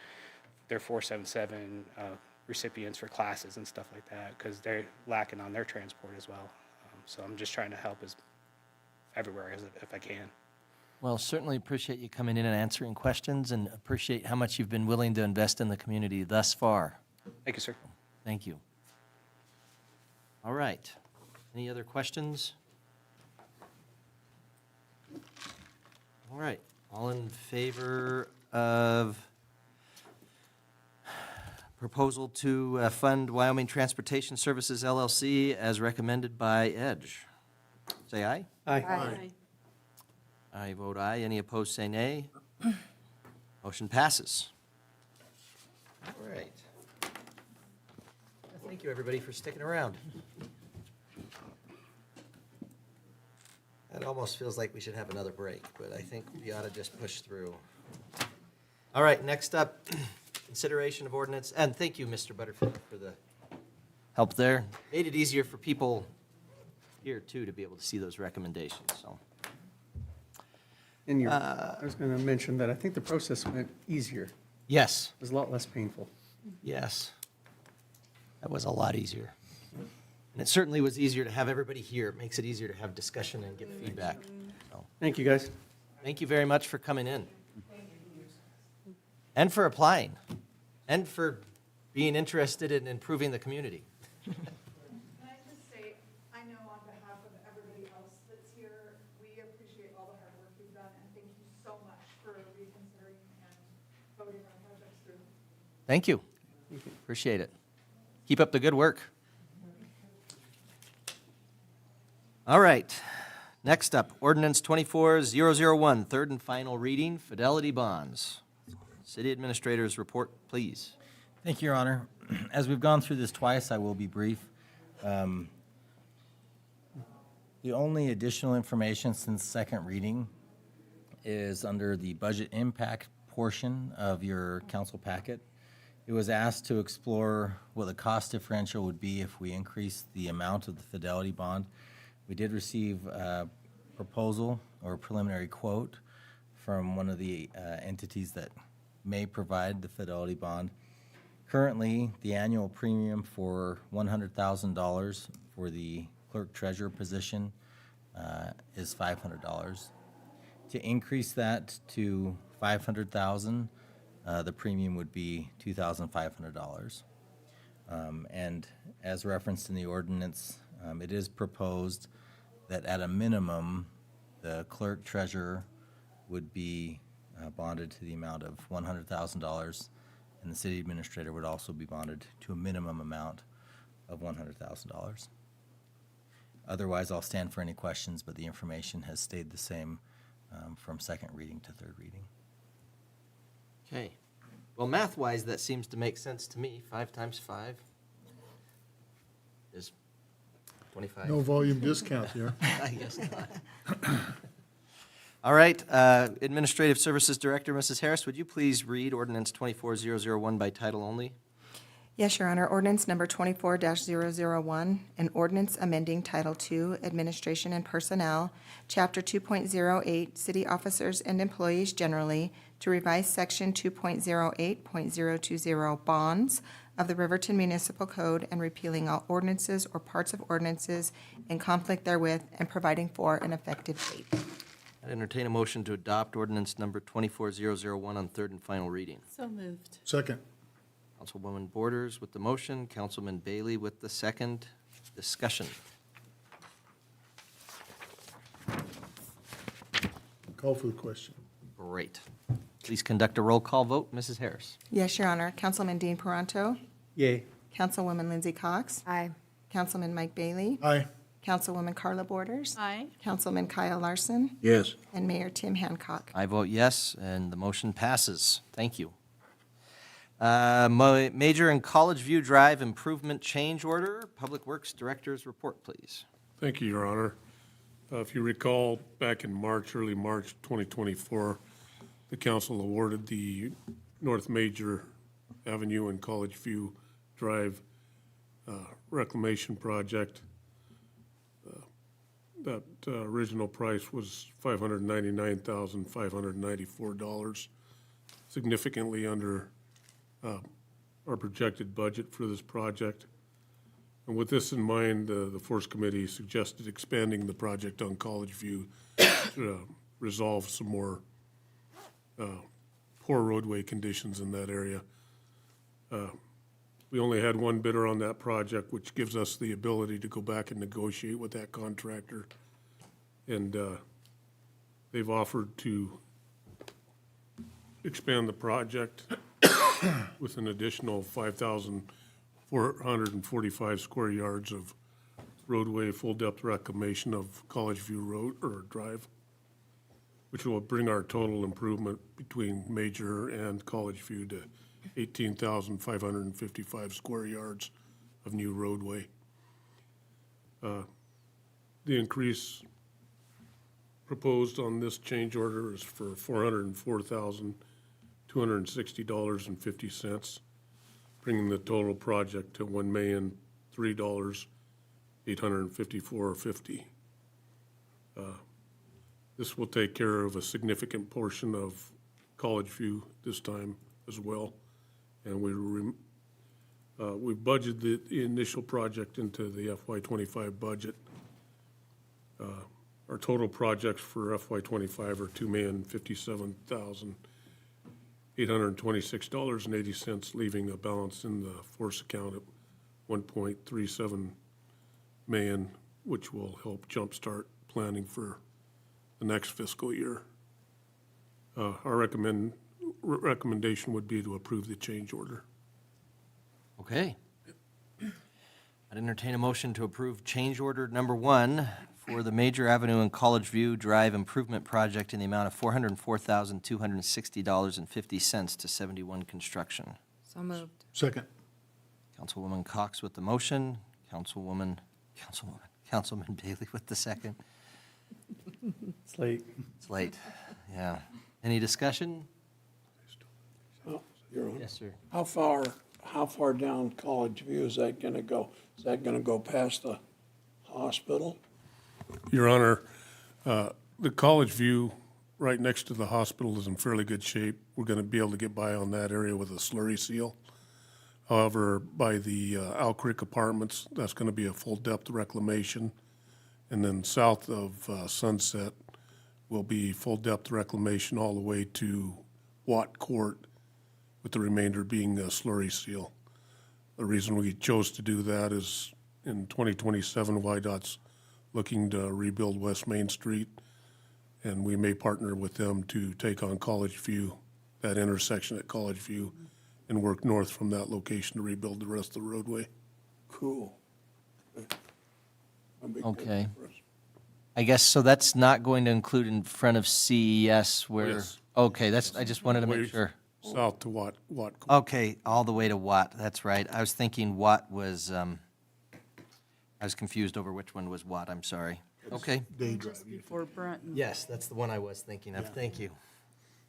Their 477 recipients for classes and stuff like that, because they're lacking on their transport as well. So I'm just trying to help as everywhere as if I can. Well, certainly appreciate you coming in and answering questions, and appreciate how much you've been willing to invest in the community thus far. Thank you, sir. Thank you. All right. Any other questions? All right. All in favor of proposal to fund Wyoming Transportation Services LLC as recommended by EDGE? Say aye. Aye. I vote aye. Any opposed, say nay. Motion passes. All right. Thank you, everybody, for sticking around. It almost feels like we should have another break, but I think we ought to just push through. All right, next up, consideration of ordinance, and thank you, Mr. Butterfield, for the help there. Made it easier for people here, too, to be able to see those recommendations, so. And I was going to mention that I think the process went easier. Yes. It was a lot less painful. Yes. That was a lot easier. And it certainly was easier to have everybody here. It makes it easier to have discussion and get feedback. So, Thank you, guys. thank you very much for coming in. And for applying. And for being interested in improving the community. Can I just say, I know on behalf of everybody else that's here, we appreciate all the hard work you've done, and thank you so much for reconsidering and voting our projects through. Thank you. Appreciate it. Keep up the good work. All right. Next up, ordinance 24001, third and final reading, fidelity bonds. City Administrator's report, please. Thank you, Your Honor. As we've gone through this twice, I will be brief. The only additional information since second reading is under the budget impact portion of your council packet. It was asked to explore what the cost differential would be if we increased the amount of the fidelity bond. We did receive a proposal or a preliminary quote from one of the entities that may provide the fidelity bond. Currently, the annual premium for $100,000 for the clerk treasurer position is $500. To increase that to $500,000, the premium would be $2,500. And as referenced in the ordinance, it is proposed that at a minimum, the clerk treasurer would be bonded to the amount of $100,000, and the city administrator would also be bonded to a minimum amount of $100,000. Otherwise, I'll stand for any questions, but the information has stayed the same from second reading to third reading. Okay. Well, math-wise, that seems to make sense to me. 5 times 5 is 25. No volume discount here. I guess not. All right, Administrative Services Director, Mrs. Harris, would you please read ordinance 24001 by title only? Yes, Your Honor. Ordinance number 24-001, an ordinance amending Title II, Administration and Personnel, Chapter 2.08, City Officers and Employees Generally, to revise Section 2.08.020 Bonds of the Riverton Municipal Code and repealing all ordinances or parts of ordinances in conflict therewith and providing for an effective date. I'd entertain a motion to adopt ordinance number 24001 on third and final reading. So moved. Second. Councilwoman Borders with the motion, Councilman Bailey with the second. Discussion. Call for the question. Great. Please conduct a roll call vote. Mrs. Harris. Yes, Your Honor. Councilman Dean Peranto. Yay. Councilwoman Lindsay Cox. Aye. Councilman Mike Bailey. Aye. Councilwoman Carla Borders. Aye. Councilman Kyle Larson. Yes. And Mayor Tim Hancock. I vote yes, and the motion passes. Thank you. Major and College View Drive Improvement Change Order. Public Works Director's report, please. Thank you, Your Honor. If you recall, back in March, early March 2024, the council awarded the North Major Avenue and College View Drive reclamation project. That original price was $599,594, significantly under our projected budget for this project. And with this in mind, the Force Committee suggested expanding the project on College View to resolve some more poor roadway conditions in that area. We only had one bidder on that project, which gives us the ability to go back and negotiate with that contractor. And they've offered to expand the project with an additional 5,445 square yards of roadway full-depth reclamation of College View Road or Drive, which will bring our total improvement between Major and College View to 18,555 square yards of new roadway. The increase proposed on this change order is for $404,260.50, bringing the total project to $1,003,854.50. This will take care of a significant portion of College View this time as well. And we budgeted the initial project into the FY25 budget. Our total projects for FY25 are $2,057,826.80, leaving a balance in the force account of $1.37 million, which will help jumpstart planning for the next fiscal year. Our recommendation would be to approve the change order. Okay. I'd entertain a motion to approve change order number 1 for the Major Avenue and College View Drive Improvement Project in the amount of $404,260.50 to 71 Construction. So moved. Second. Councilwoman Cox with the motion, Councilman Bailey with the second. It's late. It's late, yeah. Any discussion? Oh, you're on. Yes, sir. How far down College View is that gonna go? Is that gonna go past the hospital? Your Honor, the College View right next to the hospital is in fairly good shape. We're going to be able to get by on that area with a slurry seal. However, by the Owl Creek Apartments, that's going to be a full-depth reclamation. And then south of Sunset will be full-depth reclamation all the way to Watt Court, with the remainder being a slurry seal. The reason we chose to do that is in 2027, YDOT's looking to rebuild West Main Street, and we may partner with them to take on College View, that intersection at College View, and work north from that location to rebuild the rest of the roadway. Cool. That'd be good Okay. for us. I guess, so that's not going to include in front of CES where, Yes. okay, that's, I just wanted to make Way sure. South to Watt Court. Okay, all the way to Watt, that's right. I was thinking Watt was, I was confused over which one was Watt, I'm sorry. Okay. Day drive. Just before Brunton. Yes, that's the one I was thinking of, thank you.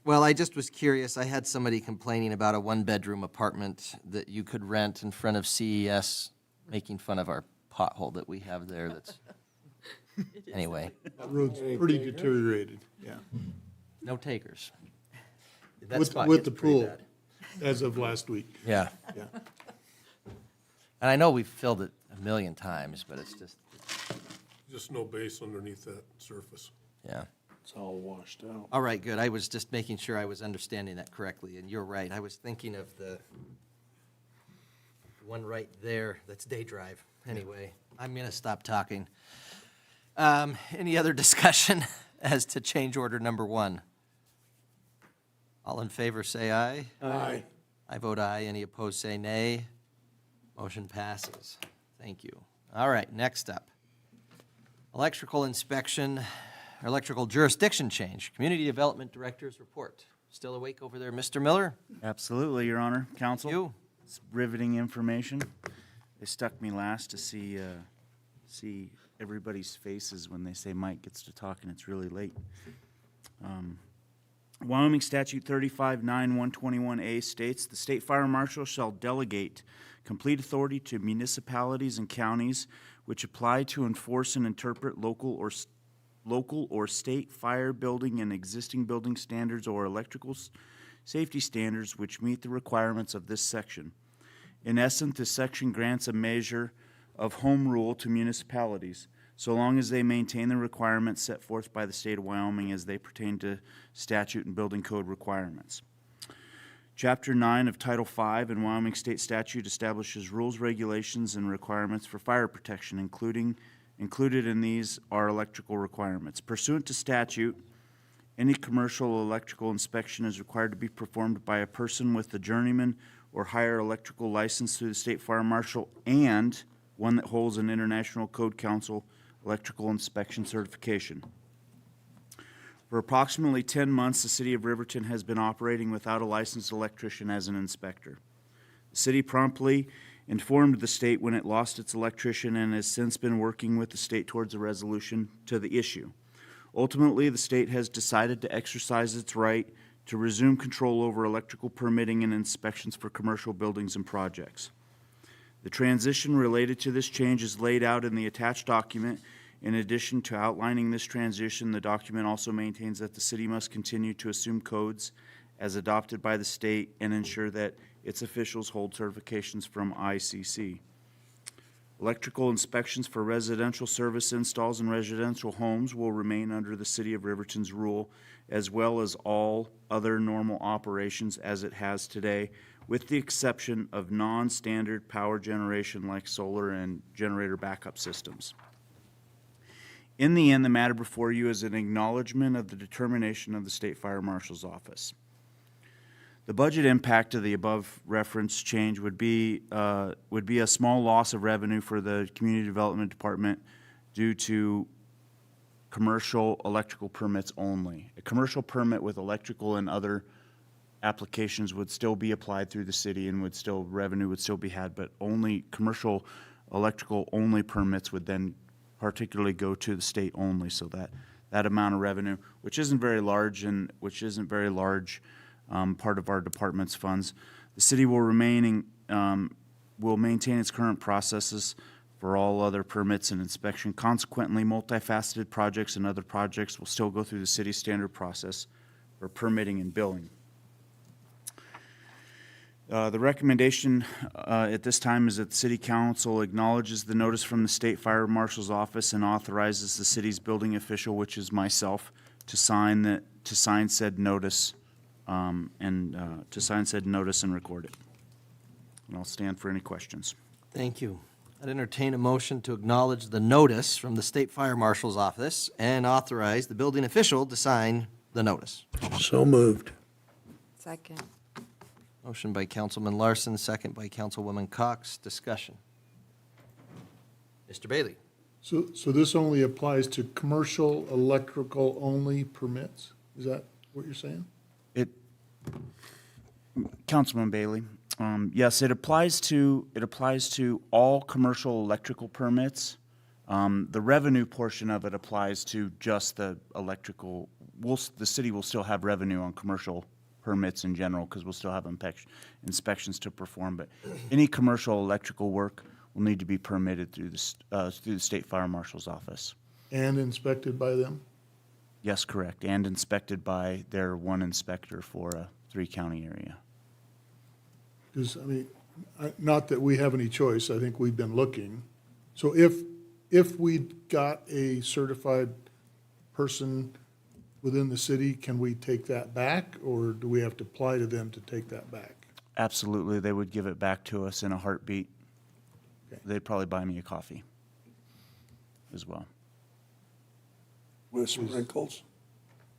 Well, I just was curious, I had somebody complaining about a one-bedroom apartment that you could rent in front of CES, making fun of our pothole that we have there that's, anyway, That road's pretty deteriorated, yeah. no takers. That With, spot with gets the pretty pool, bad. as of last week. Yeah. Yeah. And I know we've filled it a million times, but it's just, Just no base underneath that surface. yeah. It's all washed out. All right, good. I was just making sure I was understanding that correctly, and you're right. I was thinking of the one right there, that's Day Drive. Anyway, I'm gonna stop talking. Any other discussion as to change order number 1? All in favor, say aye. Aye. I vote aye. Any opposed, say nay. Motion passes. Thank you. All right, next up. Electrical inspection, electrical jurisdiction change. Community Development Director's report. Still awake over there, Mr. Miller? Absolutely, Your Honor. Council. You? It's riveting information. They stuck me last to see everybody's faces when they say Mike gets to talk and it's really late. Wyoming Statute 35-9-121A states, "The state fire marshal shall delegate complete authority to municipalities and counties which apply to enforce and interpret local or state fire building and existing building standards or electrical safety standards which meet the requirements of this section." In essence, this section grants a measure of home rule to municipalities, so long as they maintain the requirements set forth by the state of Wyoming as they pertain to statute and building code requirements. Chapter 9 of Title 5 in Wyoming State Statute establishes rules, regulations, and requirements for fire protection, included in these are electrical requirements. Pursuant to statute, any commercial electrical inspection is required to be performed by a person with a journeyman or higher electrical license through the State Fire Marshal and one that holds an International Code Council electrical inspection certification. For approximately 10 months, the City of Riverton has been operating without a licensed electrician as an inspector. The city promptly informed the state when it lost its electrician and has since been working with the state towards a resolution to the issue. Ultimately, the state has decided to exercise its right to resume control over electrical permitting and inspections for commercial buildings and projects. The transition related to this change is laid out in the attached document. In addition to outlining this transition, the document also maintains that the city must continue to assume codes as adopted by the state and ensure that its officials hold certifications from ICC. Electrical inspections for residential service installs in residential homes will remain under the City of Riverton's rule, as well as all other normal operations as it has today, with the exception of non-standard power generation like solar and generator backup systems. In the end, the matter before you is an acknowledgement of the determination of the State Fire Marshal's Office. The budget impact of the above referenced change would be a small loss of revenue for the Community Development Department due to commercial electrical permits only. A commercial permit with electrical and other applications would still be applied through the city and revenue would still be had, but only commercial electrical only permits would then particularly go to the state only, so that amount of revenue, which isn't very large part of our department's funds. The city will maintain its current processes for all other permits and inspection. Consequently, multifaceted projects and other projects will still go through the city's standard process for permitting and billing. The recommendation at this time is that the City Council acknowledges the notice from the State Fire Marshal's Office and authorizes the city's building official, which is myself, to sign said notice and record it. And I'll stand for any questions. Thank you. I'd entertain a motion to acknowledge the notice from the State Fire Marshal's Office and authorize the building official to sign the notice. So moved. Second. Motion by Councilman Larson, second by Councilwoman Cox. Discussion. Mr. Bailey. So this only applies to commercial electrical only permits? Is that what you're saying? Councilman Bailey, yes, it applies to all commercial electrical permits. The revenue portion of it applies to just the electrical. The city will still have revenue on commercial permits in general because we'll still have inspections to perform. But any commercial electrical work will need to be permitted through the State Fire Marshal's Office. And inspected by them? Yes, correct, and inspected by their one inspector for a 3-county area. Because, not that we have any choice, I think we've been looking. So if we got a certified person within the city, can we take that back, or do we have to apply to them to take that back? Absolutely, they would give it back to us in a heartbeat. Okay. They'd probably buy me a coffee as well. With sprinkles?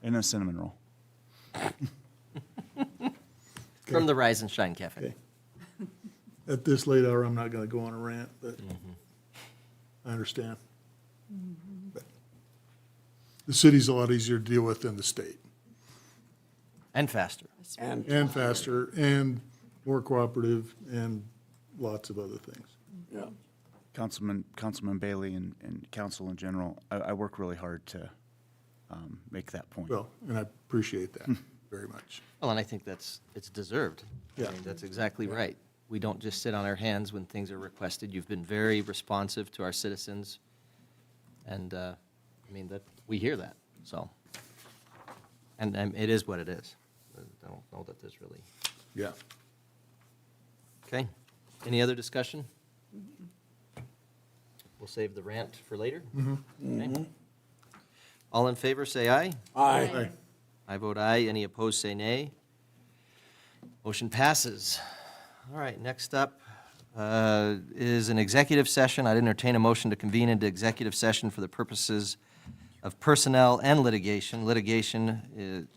And a cinnamon roll. From the Rise and Shine Cafe. Okay. At this late hour, I'm not going to go on a rant, but I understand. But the city's a lot easier to deal with than the state. And faster. And faster, and more cooperative, and lots of other things. Yeah. Councilman Bailey and council in general, I work really hard to make that point. Well, and I appreciate that. very much. Well, and I think it's deserved. Yeah. I mean, that's exactly right. We don't just sit on our hands when things are requested. You've been very responsive to our citizens. And, I mean, that, we hear that, so. And it is what it is. I don't know that there's really. Yeah. Okay. Any other discussion? We'll save the rant for later. Okay. All in favor, say aye. Aye. I vote aye. Any opposed, say nay. Motion passes. All right, next up is an executive session. I'd entertain a motion to convene into executive session for the purposes of personnel and litigation. Litigation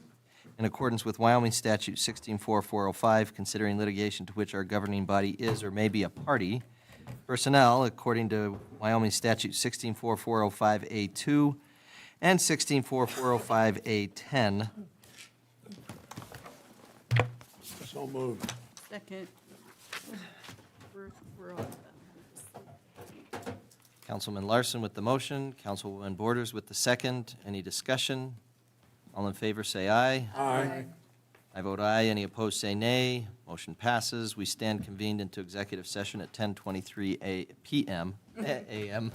in accordance with Wyoming Statute 164405, considering litigation to which our governing body is or may be a party. Personnel, according to Wyoming Statute 164405A2 and 164405A10. So moved. Second. We're all done. Councilman Larson with the motion, Councilwoman Borders with the second. Any discussion? All in favor, say aye. Aye. I vote aye. Any opposed, say nay. Motion passes. We stand convened into executive session at 10:23 p.m. a.m.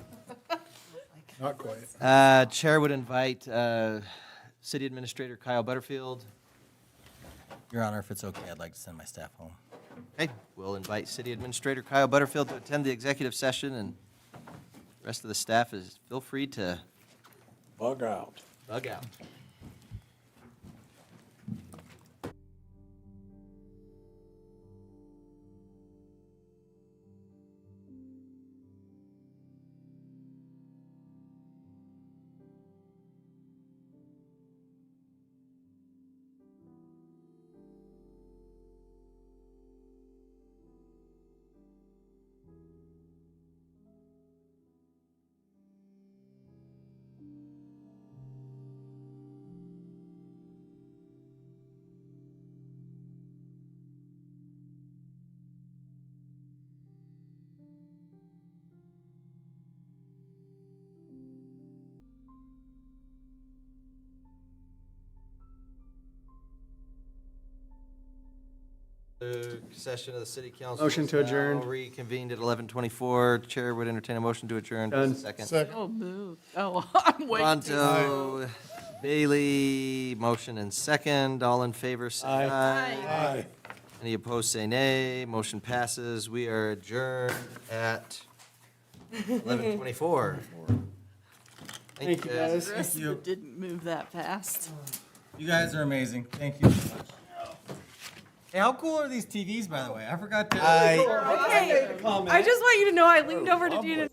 Not quite. Chair would invite City Administrator Kyle Butterfield. Your Honor, if it's okay, I'd like to send my staff home. Okay, we'll invite City Administrator Kyle Butterfield to attend the executive session, and the rest of the staff feel free to Bug out. bug out. Session of the City Council. Motion is to adjourn. now reconvened at 11:24. Chair would entertain a motion to adjourn. Done. Second. Oh, move. Oh, I'm waiting. Pronto, Bailey, motion and second. All in favor, say aye. Aye. Any opposed, say nay. Motion passes. We are adjourned at 11:24. Thank you, guys. The rest of it didn't move that fast. You guys are amazing. Thank you so much. Hey, how cool are these TVs, by the way? I forgot to. I just want you to know I leaned over to Dean and